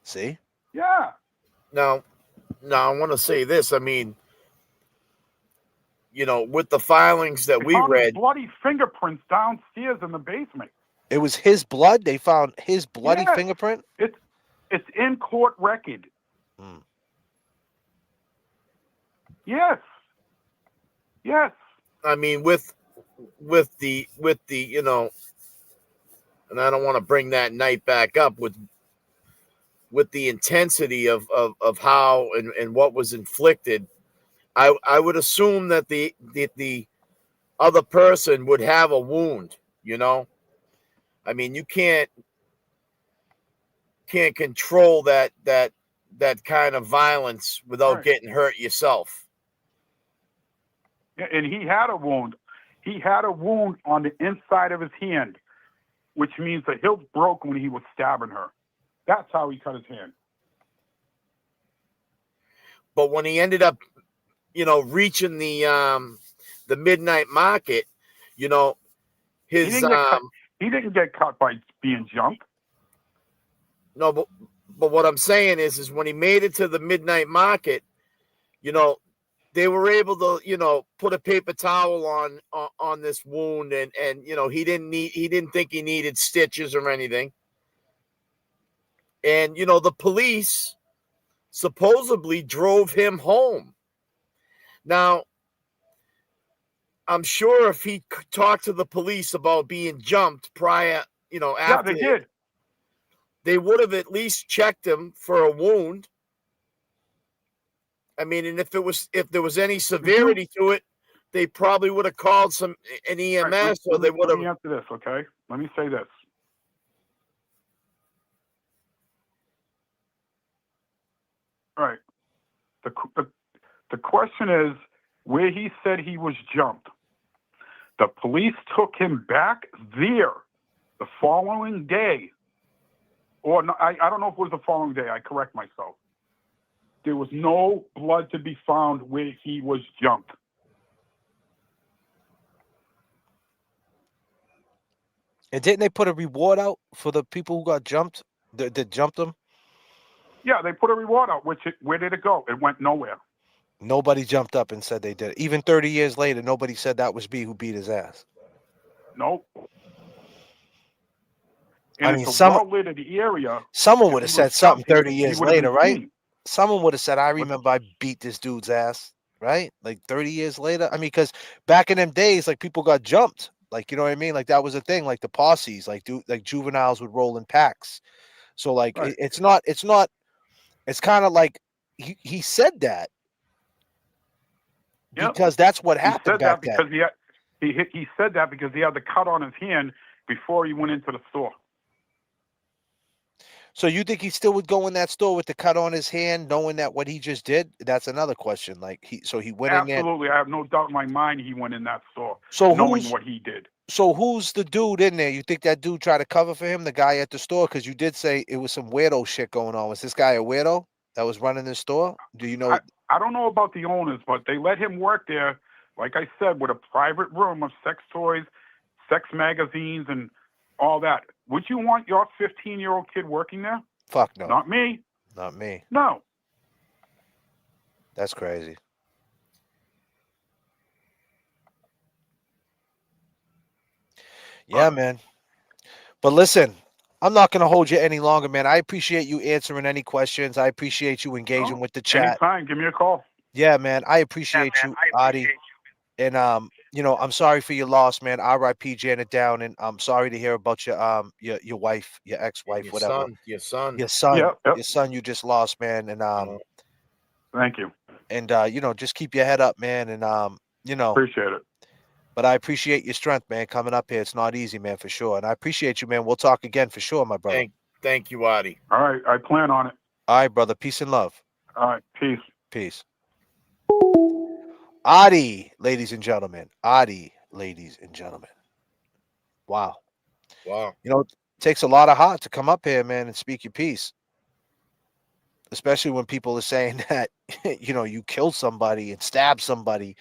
See? Yeah. Now, I want to say this. I mean, with the filings that They we found his read, bloody fingerprints downstairs in the basement. It was his blood. They found his bloody Yes. fingerprint. It's in court record. Mm. Yes. Yes. I mean, with the and I don't want to bring that night back up with the intensity of how and what was inflicted. I would assume that the other person would have a wound. I mean, you can't control that kind of violence without Right. getting hurt yourself. Yeah, and he had a wound. He had a wound on the inside of his hand, which means the hilt broke when he was stabbing her. That's how he cut his hand. But when he ended up, reaching the midnight market, He his didn't get cut. He didn't get cut by being jumped. no, but what I'm saying is when he made it to the midnight market, they were able to, put a paper towel on this wound, and he didn't think he needed stitches or anything. And the police supposedly drove him home. Now, I'm sure if he talked to the police about being jumped prior, Yeah, after they did. they would have at least checked him for a wound. I mean, and if there was any severity to it, they probably would have called an EMS, Right, or they would Let me have. answer this, okay? Let me say this. All right. The question is where he said he was jumped. The police took him back there the following day. Or no, I don't know if it was the following day. I correct myself. There was no blood to be found where he was jumped. And didn't they put a reward out for the people who got jumped? That jumped them? Yeah, they put a reward out. Where did it go? It went nowhere. Nobody jumped up and said they did it. Even 30 years later, nobody said that was B who beat his ass. Nope. I And mean, it's a well-lit area. someone would have If he said was something jumped, 30 he years would have been later, right? seen. Someone would have said, I remember I beat this dude's ass, right? Like 30 years later. I mean, because back in them days, like people got jumped. Like, you know what I mean? Like that was a thing, like the posses, like juveniles would roll in packs. So like Right. it's kind of like he said that Yep. because that's what He happened said back that then. because he said that because he had the cut on his hand before he went into the store. So you think he still would go in that store with the cut on his hand, knowing that what he just did? That's another question. Like he went in there. Absolutely, I have no doubt in my mind he went in that store So knowing what he did. So who's the dude in there? You think that dude tried to cover for him, the guy at the store? Because you did say it was some weirdo shit going on. Was this guy a weirdo that was running the store? Do you know? I don't know about the owners, but they let him work there, like I said, with a private room of sex toys, sex magazines, and all that. Would you want your 15-year-old kid working there? Fuck no. Not me. Not me. No. That's crazy. Yeah, man. But listen, I'm not going to hold you any longer, man. I appreciate you answering any questions. I appreciate you engaging Oh, with the chat. anytime. Give me a call. Yeah, man. I appreciate you, Adi. And I'm sorry for your loss, man. R.I.P. Janet Down, and I'm sorry to hear about your wife, your And ex-wife, whatever. your son. Yep. Your son you just lost, man. And Thank you. just keep your head up, man. And Appreciate it. but I appreciate your strength, man, coming up here. It's not easy, man, for sure. And I appreciate you, man. We'll talk again for sure, my brother. Thank you, Adi. All right. I plan on it. All right, brother. Peace and love. All right. Peace. Peace. Adi, ladies and gentlemen. Adi, ladies and gentlemen. Wow. Wow. It takes a lot of heart to come up here, man, and speak your piece. Especially when people are saying that, you killed somebody and stabbed somebody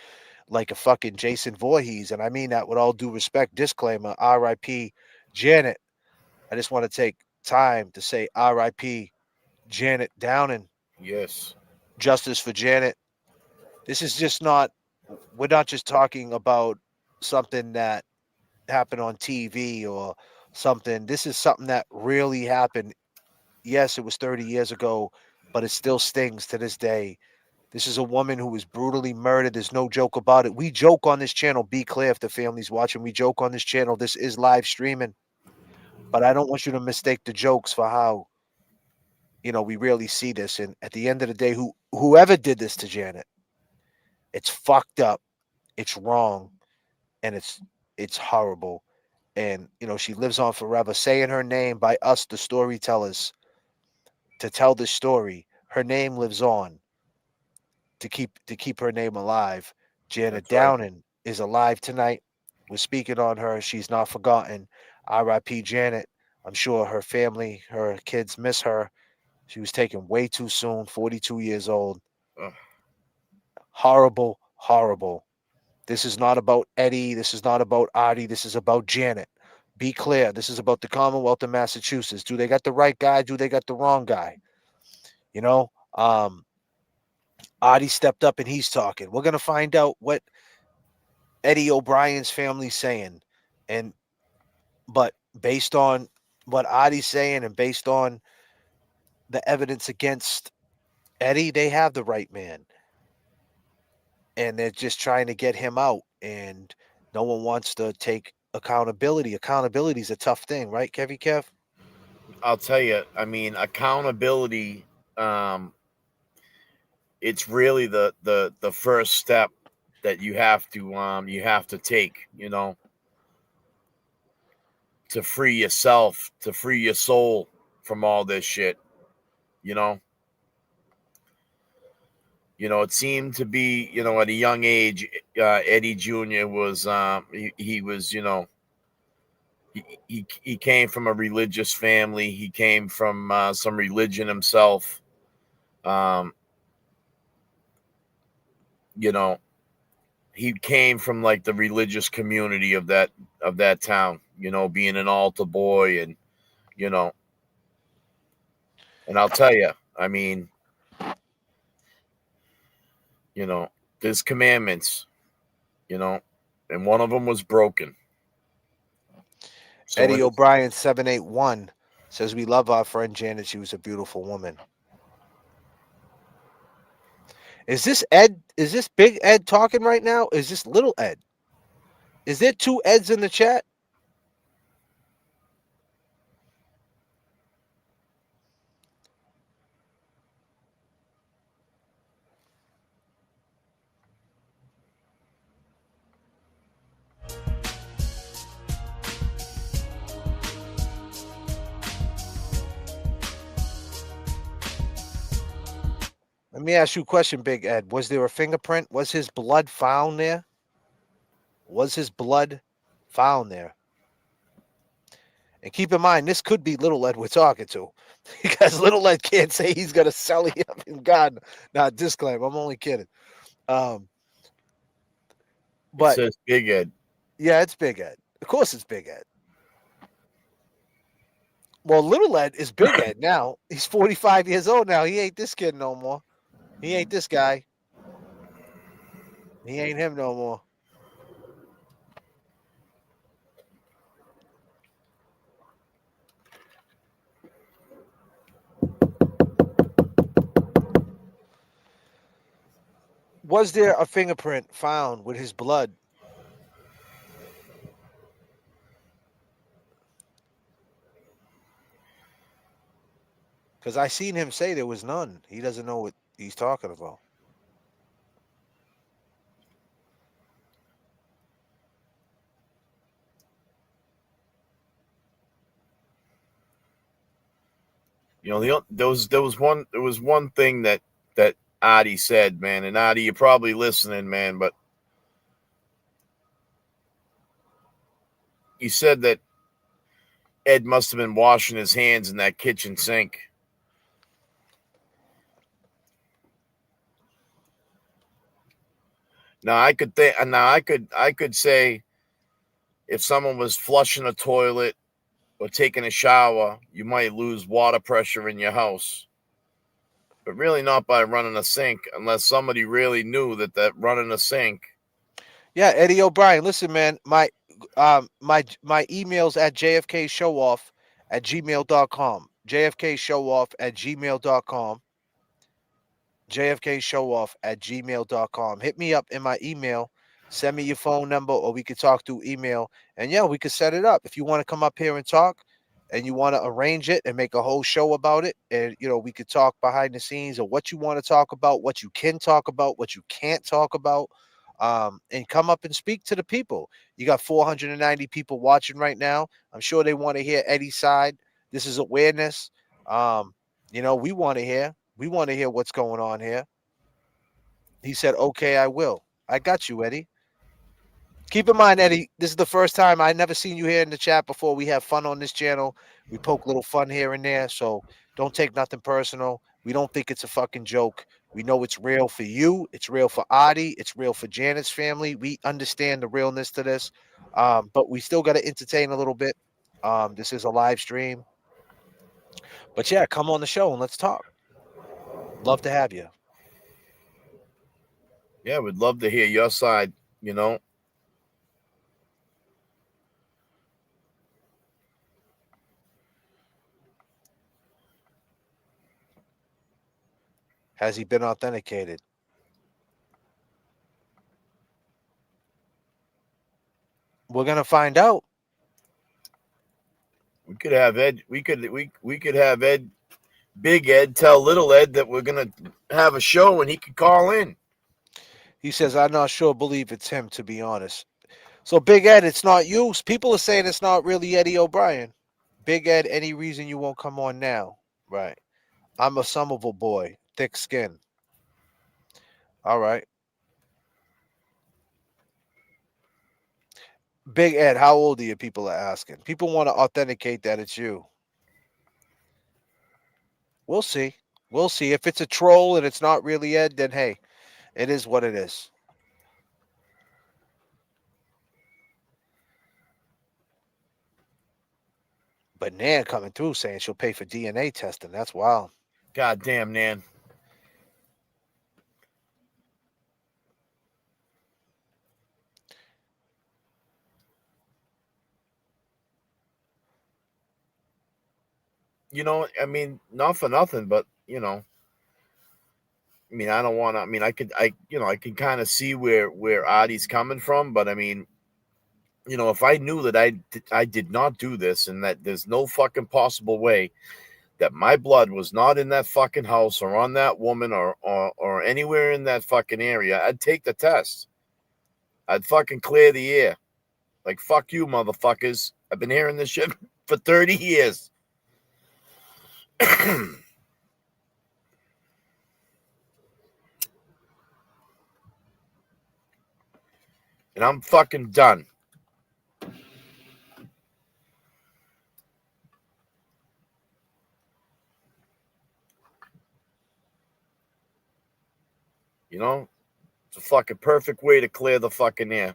like a fucking Jason Voorhees. And I mean that with all due respect. Disclaimer, R.I.P. Janet. I just want to take time to say R.I.P. Janet Downing. Yes. Justice for Janet. This is just not, we're not just talking about something that happened on TV or something. This is something that really happened. Yes, it was 30 years ago, but it still stings to this day. This is a woman who was brutally murdered. There's no joke about it. We joke on this channel. Be clear if the family's watching. We joke on this channel. This is live streaming. But I don't want you to mistake the jokes for how, we really see this. And at the end of the day, whoever did this to Janet, it's fucked up. It's wrong. And it's horrible. And, she lives on forever. Saying her name by us, the storytellers, to tell this story. Her name lives on to keep her name alive. Janet That's right. Downing is alive tonight. We're speaking on her. She's not forgotten. R.I.P. Janet. I'm sure her family, her kids miss her. She was taken way too soon, 42 years old. Ugh. Horrible, horrible. This is not about Eddie. This is not about Artie. This is about Janet. Be clear. This is about the Commonwealth of Massachusetts. Do they got the right guy? Do they got the wrong guy? Artie stepped up and he's talking. We're going to find out what Eddie O'Brien's family's saying. But based on what Artie's saying and based on the evidence against Eddie, they have the right man. And they're just trying to get him out. And no one wants to take accountability. Accountability is a tough thing, right, Kev? I'll tell you, accountability, it's really the first step that you have to take, to free yourself, to free your soul from all this shit. It seemed to be, at a young age, Eddie Jr. was, he was, he came from a religious family. He came from some religion himself. He came from like the religious community of that town, being an altar boy and I'll tell you, there's commandments, and one of them was broken. So Eddie O'Brien 781 says we love our friend Janet. She was a beautiful woman. Is this Ed? Is this Big Ed talking right now? Is this Little Ed? Is there two Eds in the chat? Let me ask you a question, Big Ed. Was there a fingerprint? Was his blood found there? Was his blood found there? And keep in mind, this could be Little Ed we're talking to. Because Little Ed can't say he's going to sell him in God. Not disclaimer. I'm only kidding. But it says Big Ed. Yeah, it's Big Ed. Of course it's Big Ed. Well, Little Ed is Big Ed now. He's 45 years old now. He ain't this kid no more. He ain't this guy. He ain't him no more. Was there a fingerprint found with his blood? Because I seen him say there was none. He doesn't know what he's talking about. You know, there was one thing that Artie said, man, and Artie, you're probably listening, man, but he said that Ed must have been washing his hands in that kitchen sink. Now I could say if someone was flushing a toilet or taking a shower, you might lose water pressure in your house. But really not by running a sink, unless somebody really knew that running a sink. Yeah, Eddie O'Brien. Listen, man, my email's at jfkshowoff@gmail.com. jfkshowoff@gmail.com. jfkshowoff@gmail.com. Hit me up in my email. Send me your phone number, or we could talk through email. And yeah, we could set it up. If you want to come up here and talk, and you want to arrange it and make a whole show about it, and we could talk behind the scenes of what you want to talk about, what you can talk about, what you can't talk about, and come up and speak to the people. You got 490 people watching right now. I'm sure they want to hear Eddie's side. This is awareness. We want to hear. We want to hear what's going on here. He said, okay, I will. I got you, Eddie. Keep in mind, Eddie, this is the first time. I never seen you here in the chat before. We have fun on this channel. We poke little fun here and there. So don't take nothing personal. We don't think it's a fucking joke. We know it's real for you. It's real for Artie. It's real for Janet's family. We understand the realness to this. But we still got to entertain a little bit. This is a live stream. But yeah, come on the show and let's talk. Love to have you. Yeah, we'd love to hear your side, Has he been authenticated? We're gonna find out. We could have Ed. We could have Ed, Big Ed, tell Little Ed that we're gonna have a show and he could call in. He says, "I'm not sure. Believe it's him, to be honest." So, Big Ed, it's not you. People are saying it's not really Eddie O'Brien. Big Ed, any reason you won't come on now? Right. I'm a Somerville boy, thick skin. All right. Big Ed, how old are you? People are asking. People want to authenticate that it's you. We'll see. We'll see. If it's a troll and it's not really Ed, then hey, it is what it is. But Nan coming through saying she'll pay for DNA testing. That's wild. God damn, Nan. I mean, not for nothing, but I mean, I don't want to. I mean, I can kind of see where Artie's coming from, but I mean, if I knew that I did not do this and that there's no fucking possible way that my blood was not in that fucking house or on that woman or anywhere in that fucking area, I'd take the test. I'd fucking clear the air. Like, fuck you, motherfuckers. I've been hearing this shit for 30 years. And I'm fucking done. It's a fucking perfect way to clear the fucking air.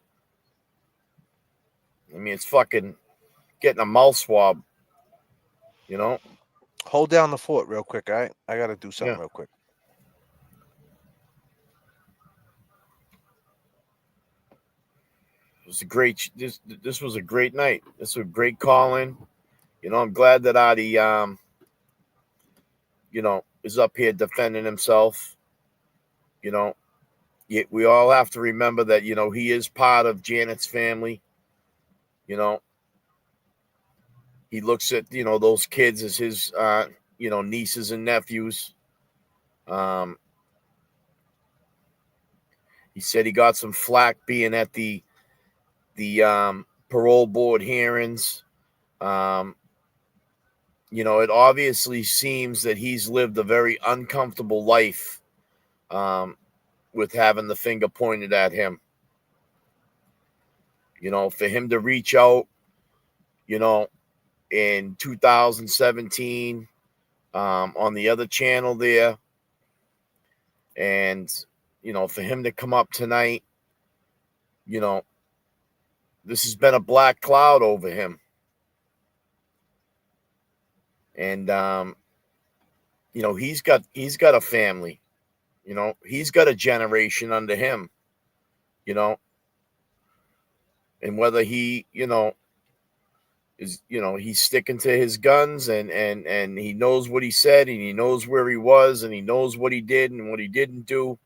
I mean, it's fucking getting a mouth swab, Hold down the fort real quick, all right? I got to do something real quick. It was a great. This was a great night. This was a great call-in. I'm glad that Artie, is up here defending himself. we all have to remember that, you know, he is part of Janet's family. You know, he looks at, you know, those kids as his, you know, nieces and nephews. He said he got some flack being at the parole board hearings. You know, it obviously seems that he's lived a very uncomfortable life with having the finger pointed at him. You know, for him to reach out, you know, in 2017 on the other channel there, and, you know, for him to come up tonight, you know, this has been a black cloud over him. And, you know, he's got a family, you know, he's got a generation under him, you know, and whether he, you know, is, you know, he's sticking to his guns and he knows what he said and he knows where he was and he knows what he did and what he didn't do,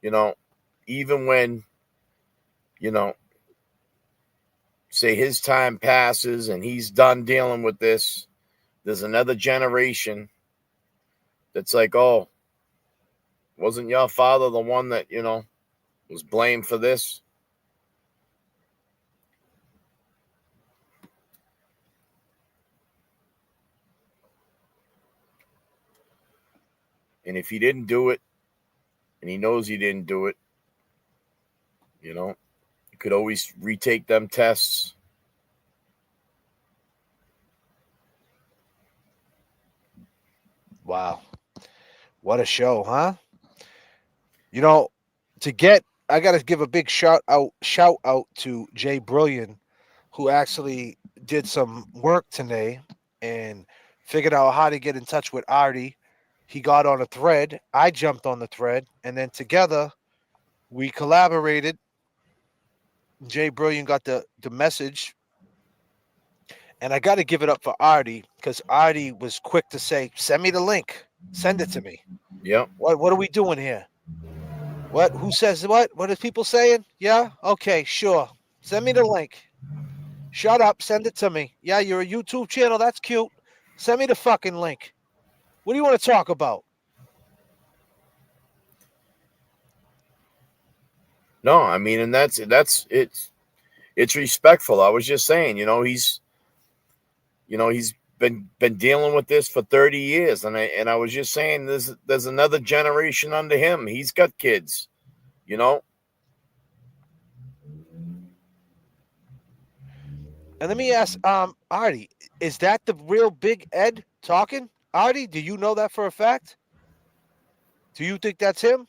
you know, even when, you know, say his time passes and he's done dealing with this, there's another generation that's like, oh, wasn't your father the one that, you know, was blamed for this? And if he didn't do it, and he knows he didn't do it, you know, you could always retake them tests. Wow. What a show, huh? You know, I got to give a big shout out to Jay Brilliant, who actually did some work today and figured out how to get in touch with Artie. He got on a thread. I jumped on the thread, and then together we collaborated. Jay Brilliant got the message. And I got to give it up for Artie, because Artie was quick to say, send me the link. Send it to me. Yep. What are we doing here? What? Who says what? What are people saying? Yeah? Okay, sure. Send me the link. Shut up. Send it to me. Yeah, you're a YouTube channel. That's cute. Send me the fucking link. What do you want to talk about? No, I mean, and it's respectful. I was just saying, you know, he's been dealing with this for 30 years, and I was just saying, there's another generation under him. He's got kids, you know. And let me ask, Artie, is that the real Big Ed talking? Artie, do you know that for a fact? Do you think that's him?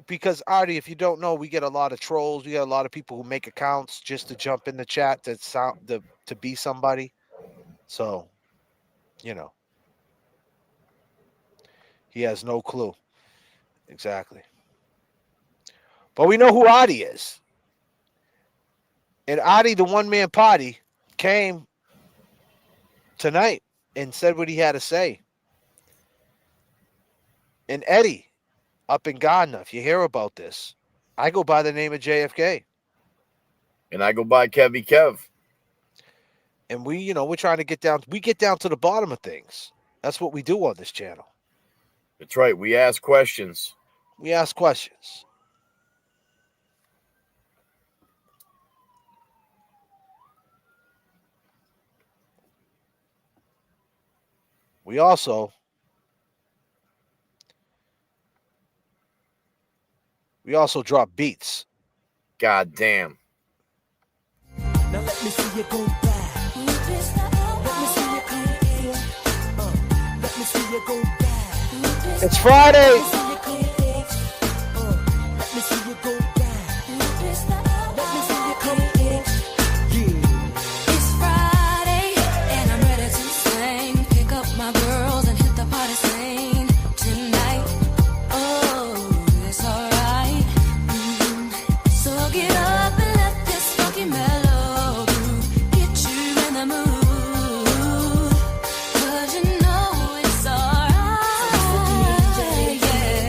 Because Artie, if you don't know, we get a lot of trolls. We get a lot of people who make accounts just to jump in the chat to be somebody. So, you know, he has no clue. Exactly. But we know who Artie is. And Artie, the one-man party, came tonight and said what he had to say. And Eddie, up in Ghana, if you hear about this, I go by the name of J.F.K. And I go by Kevy Kev. And we're trying to get down to the bottom of things. That's what we do on this channel. That's right. We ask questions. We ask questions. We also drop beats. God damn. Now let me see you go back. Let me see you come in. Let me see you go back. It's Friday. Let me see you go back. Let me see you come in. Yeah. It's Friday and I'm ready to sing. Pick up my girls and hit the party scene tonight. Oh, it's alright. So get up and let this funky mellow groove get you in the mood. 'Cause you know it's alright. Yeah.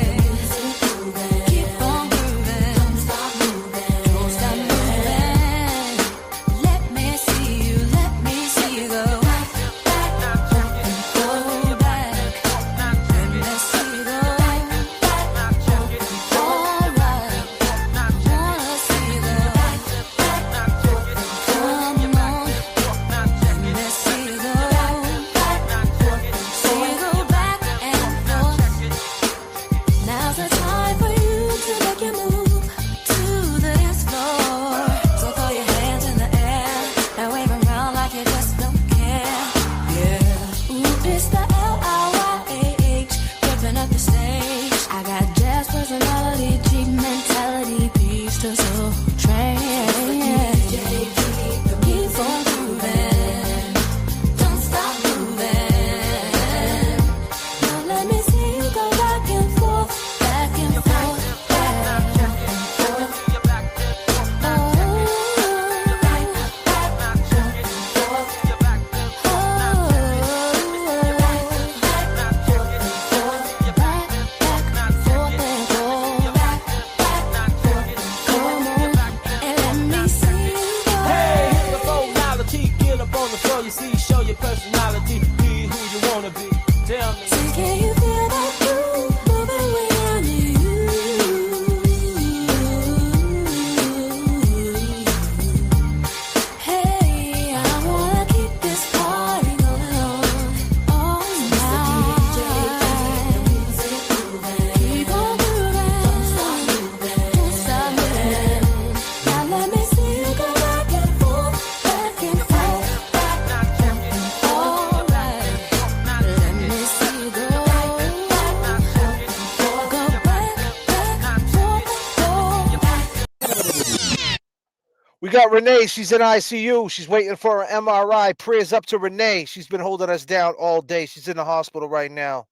got Renee. She's in ICU. She's waiting for her MRI. Prayers up to Renee. She's been holding us down all day. She's in the hospital right now.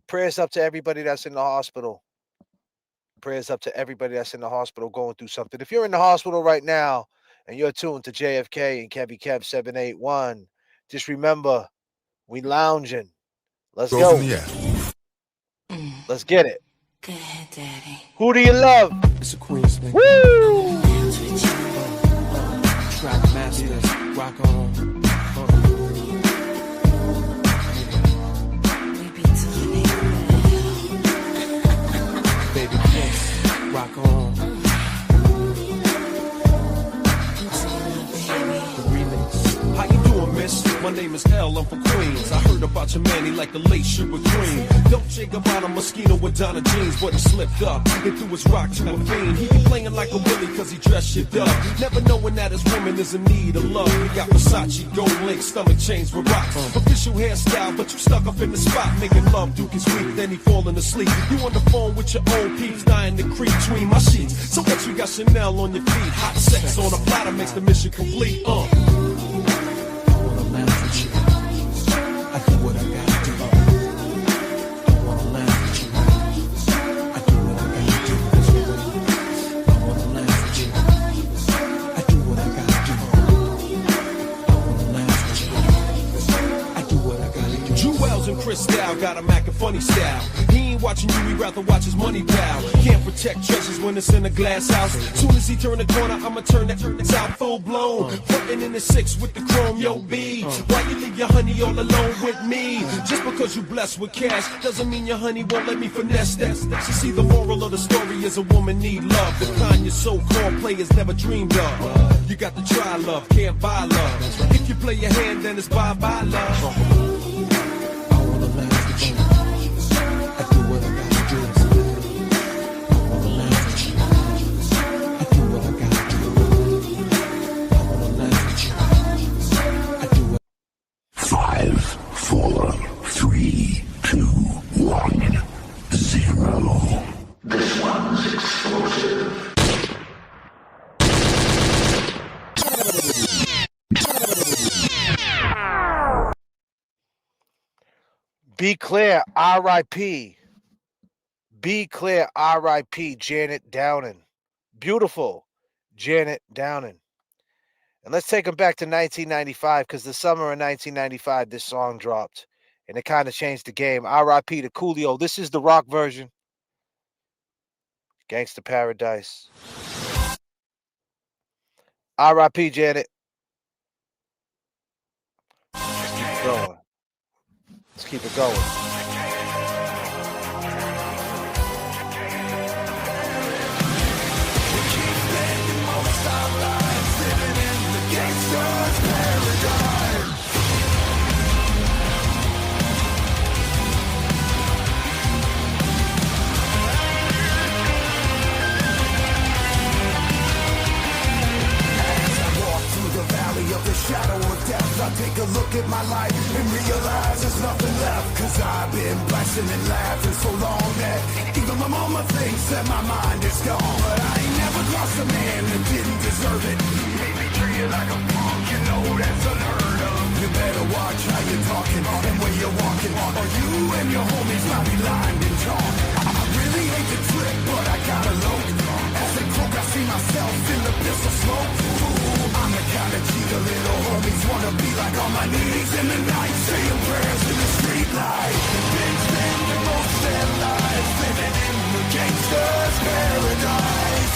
Prayers up to everybody that's in the hospital. Prayers up to everybody that's in the hospital going through something. If you're in the hospital right now and you're tuned to J.F.K. and Kevy Kev 781, just remember, we lounging. Let's go. Let's get it. Go ahead, Daddy. Who do you love? It's a Queen's thing. Woo! Track masters, rock on. We be doing it. Baby kiss, rock on. The remix. How you doing, miss? My name is L, I'm from Queens. I heard about your man, he like the late Sugar Green. Dolce Gabbana Moschino with Donna jeans, but he slipped up and threw his rock to a fiend. He be playing like a Willie cause he dressed shit up, never knowing that his woman is in need of love. He got Versace, gold link, stomach chains with rocks. Official hairstyle, but you stuck up in the spot, making love. Duke is weak, then he falling asleep. You on the phone with your old peeps, dying to creep between my sheets. So what you got Chanel on your feet? Hot sex on a platter makes the mission complete. I do what I gotta do. I wanna laugh with you. I do what I gotta do. I wanna laugh with you. I do what I gotta do. I wanna laugh with you. I do what I gotta do. Jewels and Cristal got a Mac and funny style. He ain't watching you, he'd rather watch his money pal. Can't protect treasures when it's in a glass house. Soon as he turn the corner, I'ma turn that out full blown. Frontin' in the 6 with the chrome, yo B. Why you leave your honey all alone with me? Just because you blessed with cash doesn't mean your honey won't let me finesse that. So see, the moral of the story is a woman need love, the kind your so-called players never dreamed of. You got to try love, can't buy love. If you play your hand, then it's bye-bye love. I wanna laugh with you. I do what I gotta do. I wanna laugh with you. I do what I gotta do. I wanna laugh with you. I do what 5, 4, 3, 2, 1, 0. This one's explosive. Be clear, R.I.P. Be clear, R.I.P. Janet Downing. Beautiful Janet Downing. And let's take them back to 1995, because the summer of 1995, this song dropped. And it kind of changed the game. R.I.P. to Coolio. This is the rock version. Gangsta Paradise. R.I.P. Janet. Let's keep it going. Let's keep it going. Of the shadow of death, I take a look at my life and realize there's nothing left. Cause I've been blasting and laughing so long that even my mama thinks that my mind is gone. But I ain't never crossed a man that didn't deserve it. Made me treat you like a punk, you know that's unheard of. You better watch how you're talking and where you're walking, or you and your homies might be lined in chalk. I really hate to trip, but I gotta load. As they croak, I see myself in the pistol smoke. I'm the kind of G the little homies wanna be like, on my knees in the night, saying prayers in the street light. Been spending most their lives living in the gangster's paradise.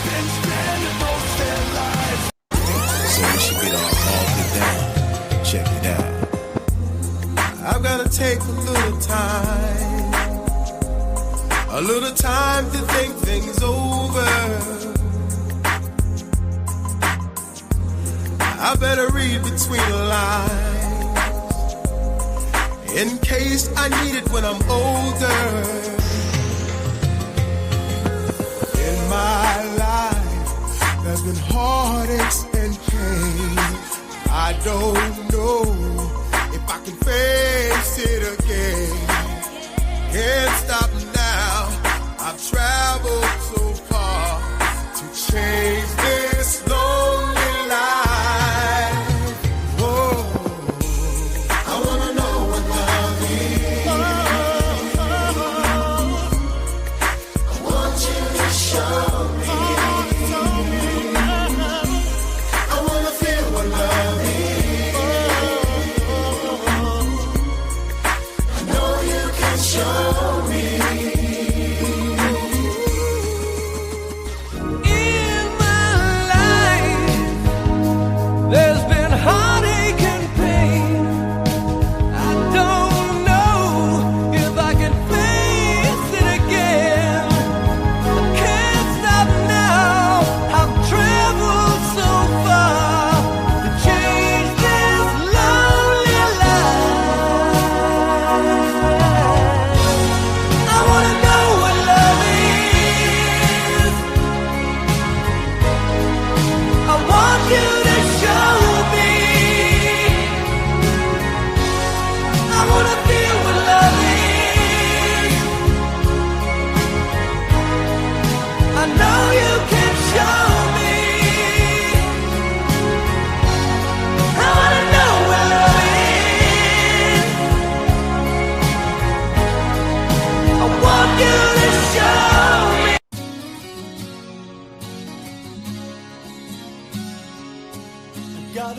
Been spending most their lives. So we should get all get down. Check it out. I've gotta take a little time to think things over. I better read between the lines in case I need it when I'm older. In my life, there's been heartaches and pain. I don't know if I can face it again. Can't stop now. I've traveled so far to change this lonely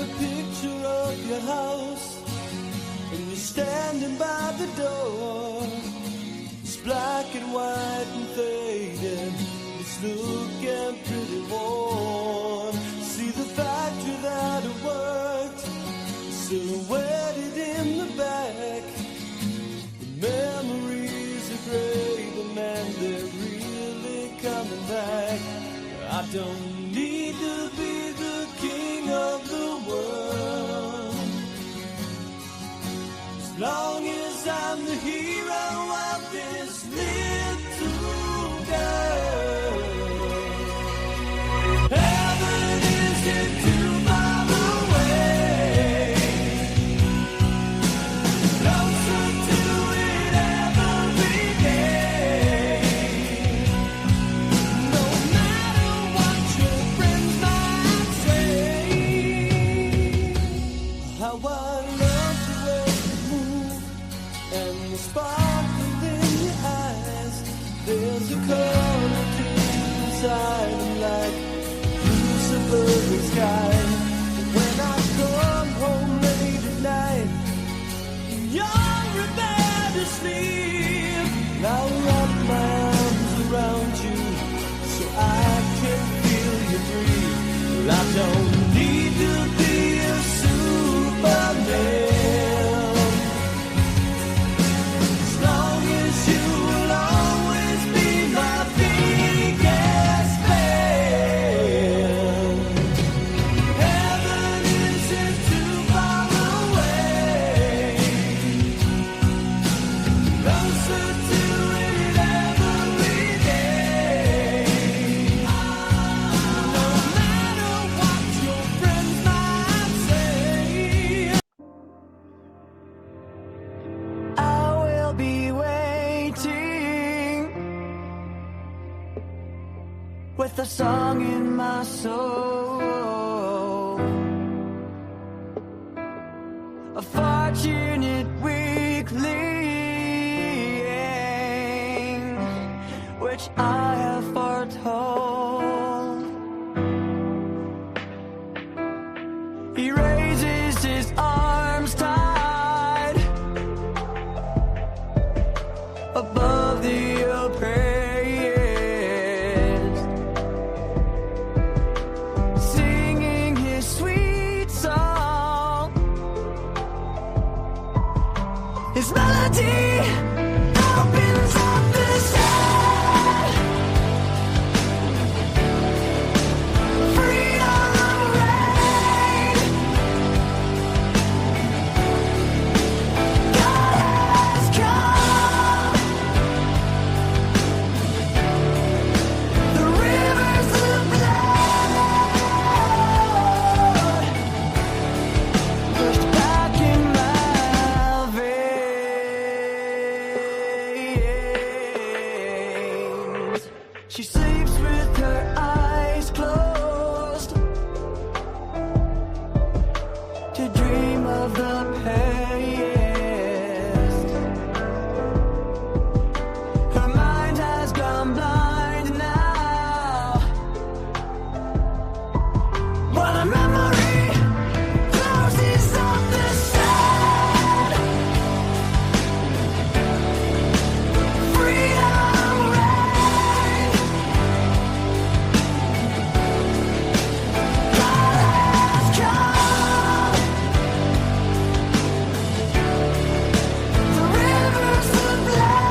a picture of your house, and you're standing by the door. It's black and white and faded, it's looking pretty worn. See the factory that I worked, silhouetted in the back. The memories are great, and man, they're really coming back. I don't need to be the king of the world, as long as I'm the hero of this little girl. Heaven isn't too far away, closer to it every day. No matter what your friends might say, how I love the way you move and the sparkle in your eyes. There's a color inside them like blue suburban sky. And when I come home late at night, you're in bed asleep, I'll wrap my arms around you so I can feel you breathe. Well, I don't need to be a Superman, as long as you will always be my biggest fan. Heaven isn't too far away, closer to it every day. No matter what your friends might say, I will be waiting with a song in my soul, a fortunate weakling, which I have foretold. He raises his arms tight above the oppressed, singing his sweet song. His melody opens up the sky. Freedom reign. God has come. The rivers of blood pushed back in my veins. She sleeps with her eyes closed to dream of the past. Her mind has gone blind now, but a memory closes up the sun. Freedom reign. God has come. The rivers of blood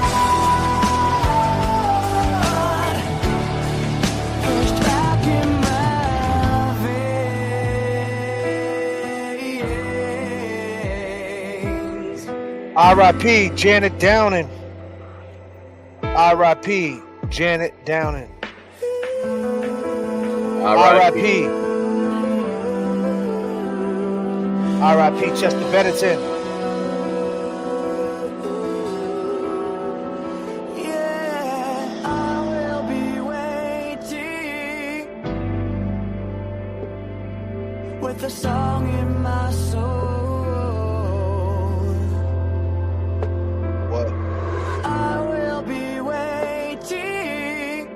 pushed back in my veins. R.I.P. Janet Downing. R.I.P. Janet Downing. R.I.P. R.I.P. Chester Bennington. Yeah, I will be waiting with a song in my soul. What? I will be waiting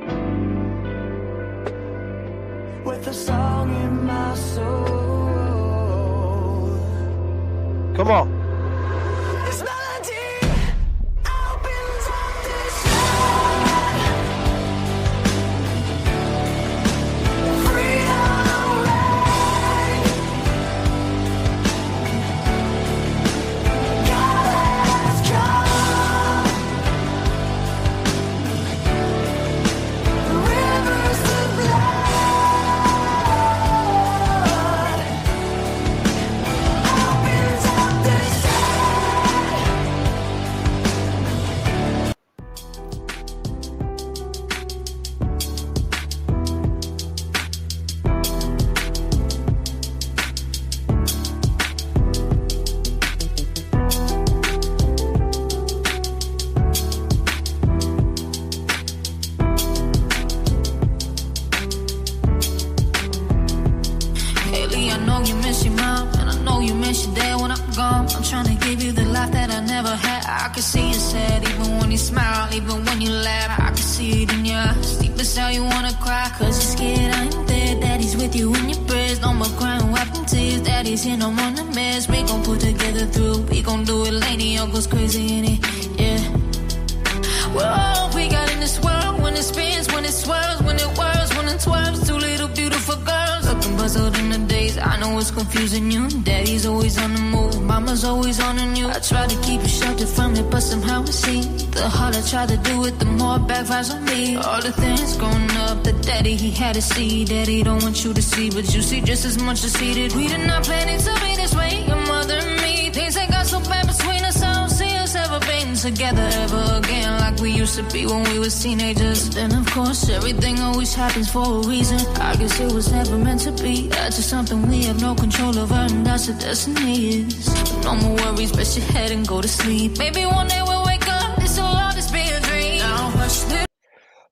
with a song in my soul. Come on. Haley, I know you miss your mom, and I know you miss your dad when I'm gone. I'm trying to give you the life that I never had. I can see you sad, even when you smile, even when you laugh. I can see it in your eyes, deep inside you wanna cry, cause you're scared I'm there. Daddy's with you in your prayers, no more crying, wiping tears. Daddy's here, no more nightmares. We gon' put together through, we gon' do it, lady. All goes crazy in it, yeah. We're all we got in this world. When it spins, when it swirls, when it whirls, when it twirls. Two little beautiful girls looking puzzled in the days. I know it's confusing you. Daddy's always on the move, mama's always on the news. I try to keep you sheltered from it, but somehow it seems the harder I try to do it, the more it backfires on me. All the things growing up, the daddy he had to see. Daddy don't want you to see, but you see just as much as he did. We did not plan it to be this way, your mother and me. Things that got so bad between us, I don't see us ever being together ever again like we used to be when we was teenagers. Then of course everything always happens for a reason. I guess it was never meant to be. That's just something we have no control over, and that's what destiny is. But no more worries, rest your head and go to sleep. Maybe one day we'll wake up, this will all just be a dream. Now hush, little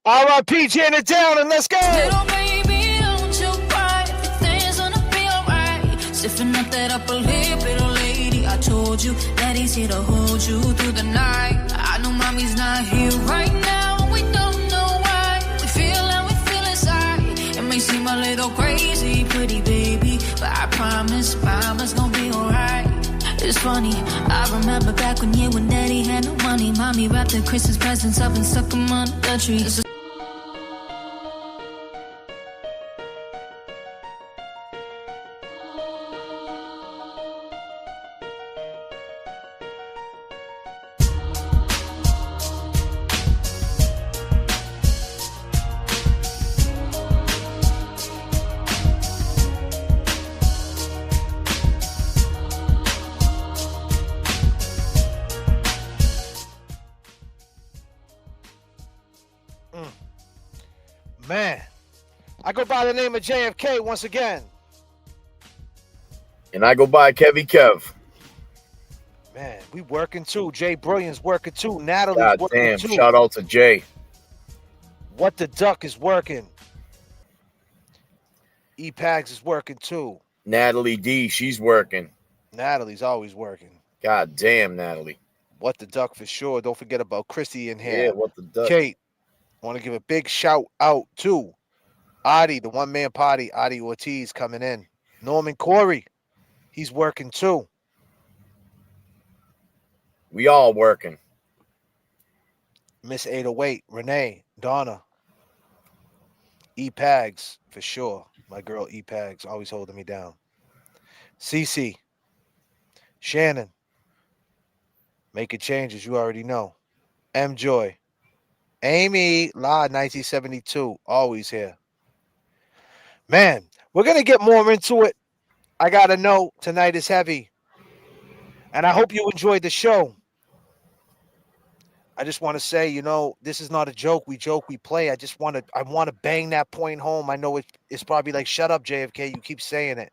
R.I.P. Janet down and let's go. baby, don't you cry. Everything's gonna be alright. Stiffen up that upper lip, little lady. I told you daddy's here to hold you through the night. I know mommy's not here right now. We don't know why. We feel how we feel inside. It may seem a little crazy, pretty baby, but I promise mama's gonna be alright. It's funny, I remember back when daddy had no money. Mommy wrapped the Christmas presents up and stuck them on the tree. Man, I go by the name of J.F.K. once again. And I go by Kevy Kev. Man, we working too. Jay Brilliant's working too. Natalie's God working damn, too. shout out to Jay. What the Duck is working. E-Pags is working too. Natalie D, she's working. Natalie's always working. God damn, Natalie. What the Duck for sure. Don't forget about Christy in here. Yeah, what the duck. Kate, want to give a big shout out to Artie, the one-man party. Artie Ortiz coming in. Norman Corey, he's working too. We all working. Miss 808, Renee, Donna, E-Pags for sure. My girl E-Pags always holding me down. Cece, Shannon, making changes, you already know. M Joy, Amy, La 1972, always here. Man, we're gonna get more into it. I gotta know tonight is heavy. And I hope you enjoyed the show. I just want to say, you know, this is not a joke. We joke, we play. I want to bang that point home. I know it's probably like, shut up, JFK. You keep saying it.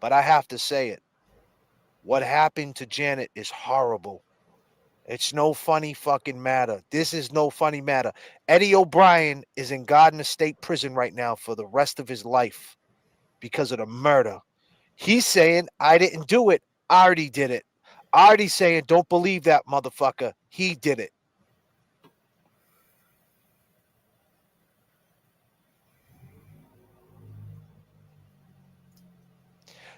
But I have to say it. What happened to Janet is horrible. It's no funny fucking matter. This is no funny matter. Eddie O'Brien is in Gardner State Prison right now for the rest of his life because of the murder. He's saying, I didn't do it. Artie did it. Artie saying, don't believe that motherfucker. He did it.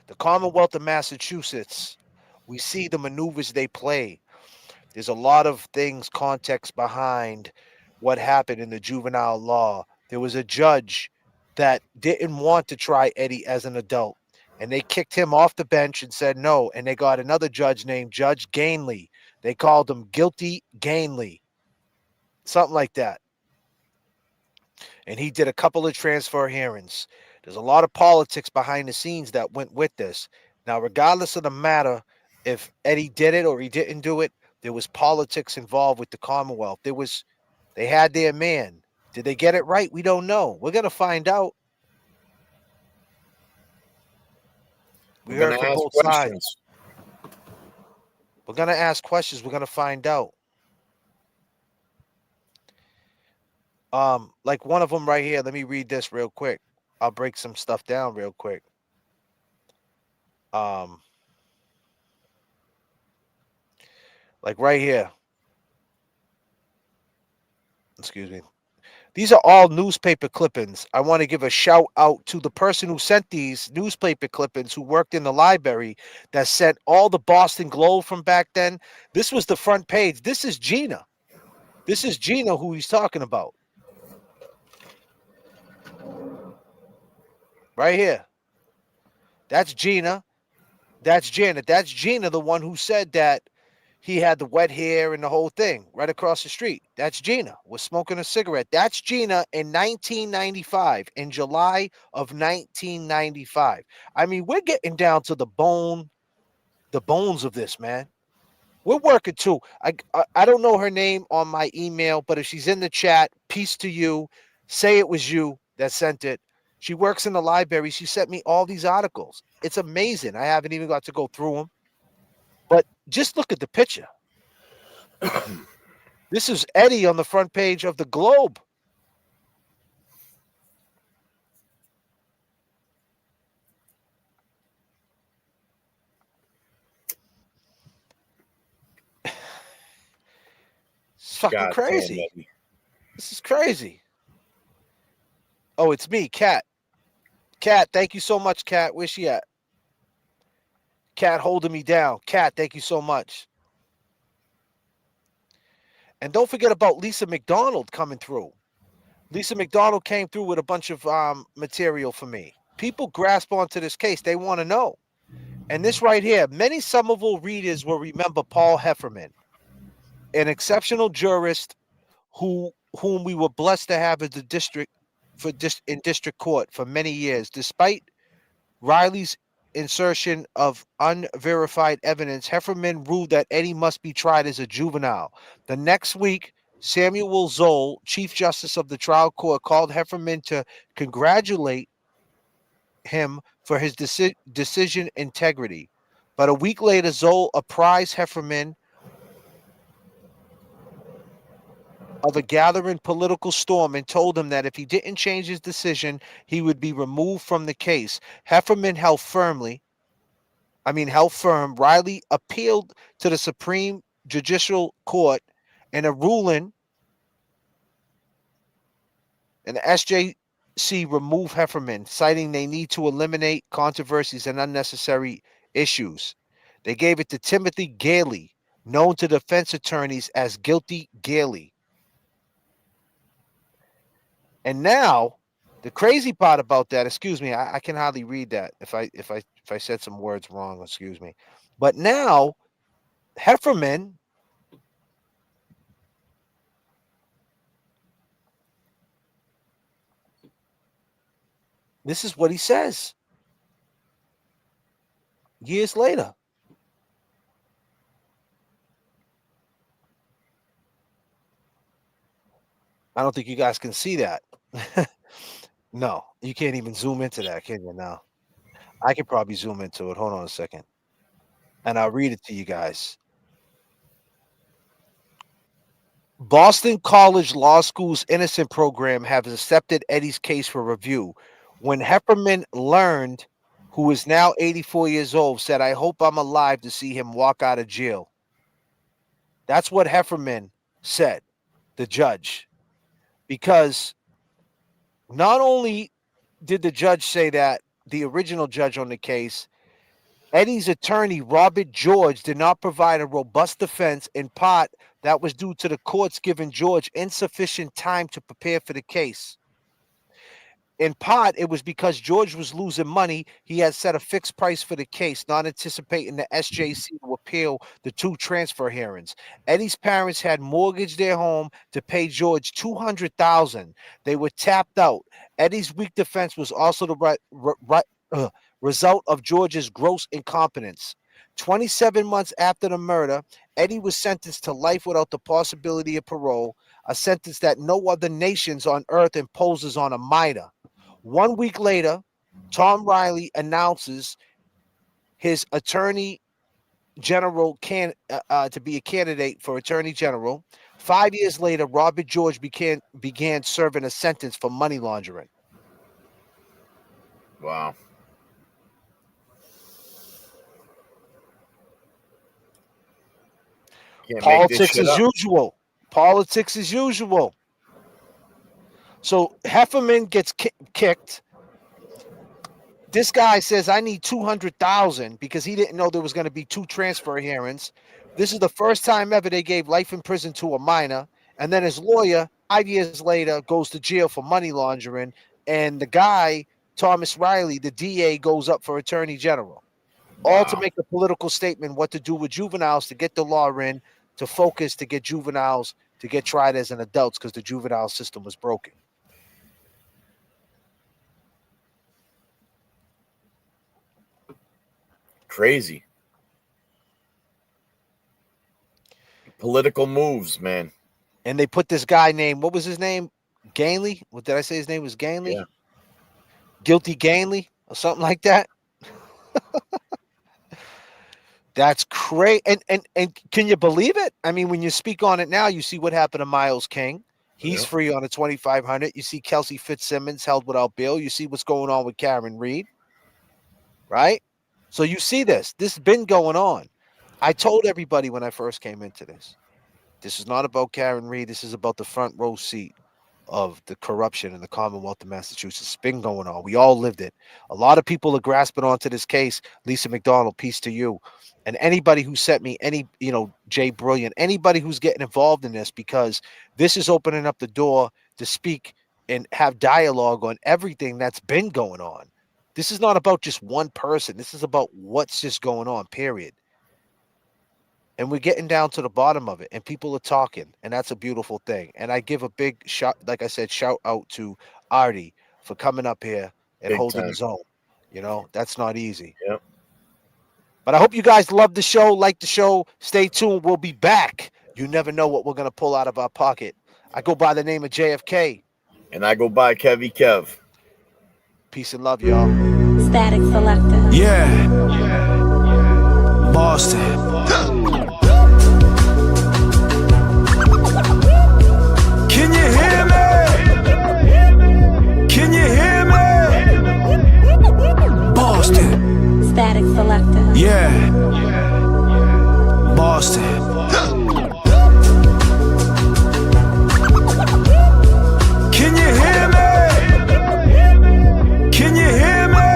The Commonwealth of Massachusetts We see the maneuvers they play. There's a lot of things, context behind what happened in the juvenile law. There was a judge that didn't want to try Eddie as an adult, and they kicked him off the bench and said no. And they got another judge named Judge Gainley. They called him Guilty Gainley, something like that. And he did a couple of transfer hearings. There's a lot of politics behind the scenes that went with this. Now, regardless of the matter, if Eddie did it or he didn't do it, there was politics involved with the Commonwealth. They had their man. Did they get it right? We don't know. We're gonna find out. We We're heard gonna from ask both sides. questions. We're gonna ask questions. We're gonna find out. Like one of them right here. Let me read this real quick. I'll break some stuff down real quick. Like right here. Excuse me. These are all newspaper clippings. I want to give a shout out to the person who sent these newspaper clippings, who worked in the library, that sent all the Boston Globe from back then. This was the front page. This is Gina. This is Gina who he's talking about. Right here. That's Gina. That's Janet. That's Gina, the one who said that he had the wet hair and the whole thing right across the street. That's Gina. Was smoking a cigarette. That's Gina in 1995, in July of 1995. I mean, we're getting down to the bones of this, man. We're working too. I don't know her name on my email, but if she's in the chat, peace to you. Say it was you that sent it. She works in the library. She sent me all these articles. It's amazing. I haven't even got to go through them. But just look at the picture. This is Eddie on the front page of the Globe. It's fucking God crazy. damn, Eddie. This is crazy. Oh, it's me, Kat. Kat, thank you so much, Kat. Where's she at? Kat holding me down. Kat, thank you so much. And don't forget about Lisa McDonald coming through. Lisa McDonald came through with a bunch of material for me. People grasp onto this case. They want to know. And this right here, many Somerville readers will remember Paul Hefferman, an exceptional jurist whom we were blessed to have in district court for many years. Despite Riley's insertion of unverified evidence, Hefferman ruled that Eddie must be tried as a juvenile. The next week, Samuel Zoll, Chief Justice of the trial court, called Hefferman to congratulate him for his decision integrity. But a week later, Zoll apprised Hefferman of a gathering political storm and told him that if he didn't change his decision, he would be removed from the case. Hefferman held firm. Riley appealed to the Supreme Judicial Court, and a ruling, and the SJC removed Hefferman, citing they need to eliminate controversies and unnecessary issues. They gave it to Timothy Gailey, known to defense attorneys as Guilty Gailey. And now, the crazy part about that, excuse me, I can hardly read that if I said some words wrong, excuse me. But now, Hefferman this is what he says years later. I don't think you guys can see that. No, you can't even zoom into that, can you? Now, I could probably zoom into it. Hold on a second. And I'll read it to you guys. Boston College Law School's Innocent Program has accepted Eddie's case for review. When Hefferman learned, who is now 84 years old, said, "I hope I'm alive to see him walk out of jail." That's what Hefferman said, the judge. Because not only did the judge say that, the original judge on the case, Eddie's attorney, Robert George, did not provide a robust defense. In part, that was due to the courts giving George insufficient time to prepare for the case. In part, it was because George was losing money. He had set a fixed price for the case, not anticipating the SJC to appeal the 2 transfer hearings. Eddie's parents had mortgaged their home to pay George $200,000. They were tapped out. Eddie's weak defense was also the result of George's gross incompetence. 27 months after the murder, Eddie was sentenced to life without the possibility of parole, a sentence that no other nations on earth imposes on a minor. 1 week later, Tom Riley announces his attorney general to be a candidate for attorney general. 5 years later, Robert George began serving a sentence for money laundering. Wow. Can't make this Politics shit as up. usual. Politics as usual. So Hefferman gets kicked. This guy says, I need $200,000 because he didn't know there was going to be 2 transfer hearings. This is the first time ever they gave life in prison to a minor. And then his lawyer, 5 years later, goes to jail for money laundering. And the guy, Thomas Riley, the DA, goes up for attorney general. All to make a political statement what to do with juveniles to get the law in, to focus to get juveniles to get tried as an adults because the juvenile system was broken. Crazy. Political moves, man. And they put this guy named, what was his name? Gainley? What did I say his name was? Gainley? Yeah. Guilty Gainley or something like that. That's crazy. And can you believe it? I mean, when you speak on it now, you see what happened to Miles King. He's free on a 2,500. You see Kelsey Fitzsimmons held without bail. You see what's going on with Karen Reed, right? So you see this. This has been going on. I told everybody when I first came into this, this is not about Karen Reed. This is about the front row seat of the corruption in the Commonwealth of Massachusetts. It's been going on. We all lived it. A lot of people are grasping onto this case. Lisa McDonald, peace to you. And anybody who sent me any, Jay Brilliant, anybody who's getting involved in this, because this is opening up the door to speak and have dialogue on everything that's been going on. This is not about just one person. This is about what's just going on, period. And we're getting down to the bottom of it, and people are talking, and that's a beautiful thing. And I give a big shout, like I said, shout out to Artie for coming up here and Big holding time. his own. That's not easy. Yep. But I hope you guys love the show, like the show. Stay tuned. We'll be back. You never know what we're going to pull out of our pocket. I go by the name of J.F.K. And I go by Kevy Kev. Peace and love, y'all. Static Selector. Yeah. Boston. Can you hear me? Can you hear me? Boston. Static Selector. Yeah. Boston. Can you hear me? Can you hear me?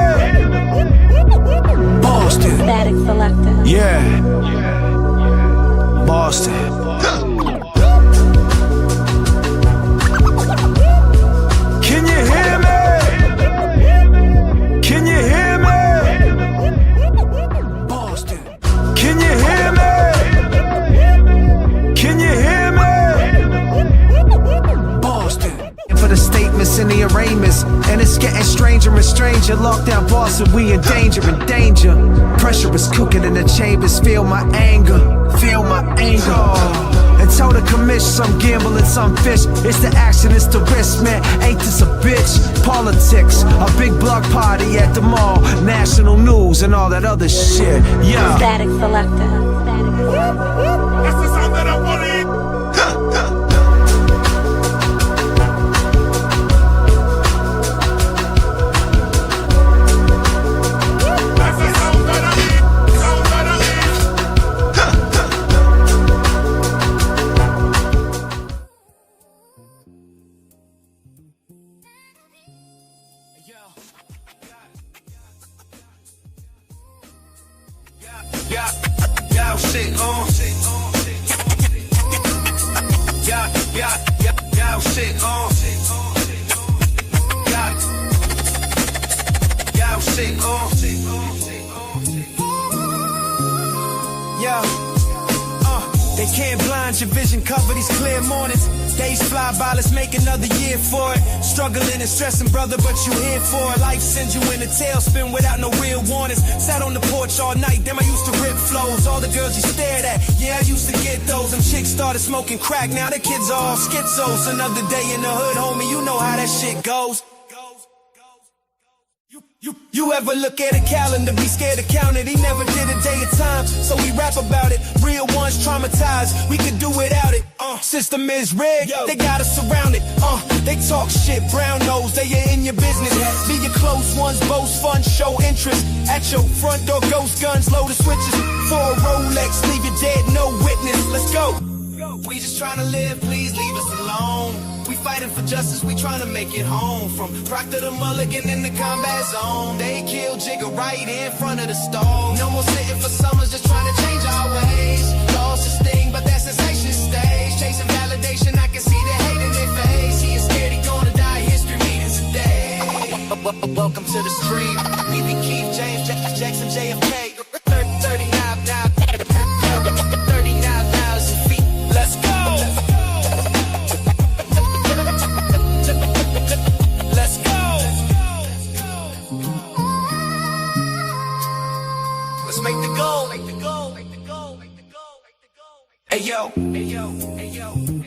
Boston. Static Selector. Yeah. Boston. Can you hear me? Can you hear me? Boston. Can you hear me? Can you hear me? Boston. For the statements and the arraignments, and it's getting stranger and stranger. Lockdown Boston, we in danger, in danger. Pressure is cooking in the chambers. Feel my anger, feel my anger. And tell the commish some gambling, some fish. It's the action, it's the risk, man. Ain't this a bitch? Politics, a big block party at the mall, national news and all that other shit. Yeah. Static Selector. Static Selector. That's the sound that I want to hear. shit on. Y'all shit on. Y'all shit on. Yeah. They can't blind your vision, cover these clear mornings. Days fly by, let's make another year for it. Struggling and stressing, brother, but you here for it. Life sends you in a tailspin without no real warnings. Sat on the porch all night, damn, I used to rip flows. All the girls you stared at, yeah, I used to get those. Them chicks started smoking crack, now the kids are all schizos. Another day in the hood, homie, you know how that shit goes. You ever look at a calendar, be scared to count it? He never did a day of time, so we rap about it. Real ones traumatized, we could do without it. System is rigged, they got us surrounded. They talk shit, brown nose, they are in your business. Be your close ones, boast fun, show interest. At your front door, ghost guns, load the switches. For a Rolex, leave you dead, no witness. Let's go. We just trying to live, please leave us alone. We fighting for justice, we trying to make it home. From Proctor to Mulligan in the combat zone. They killed Jigga right in front of the stove. No more sitting for summers, just trying to change our ways. Lost the sting, but that sensation stays. Chasing validation, I can see the hate in their face. He is scared he gonna die, history meeting today. Welcome to the street. We be Keith, James, Jackson, J.F.K. 39,000 feet. Let's go. Make the goal, make the goal, make the goal, make the goal, make the goal. Hey yo, hey yo, hey yo.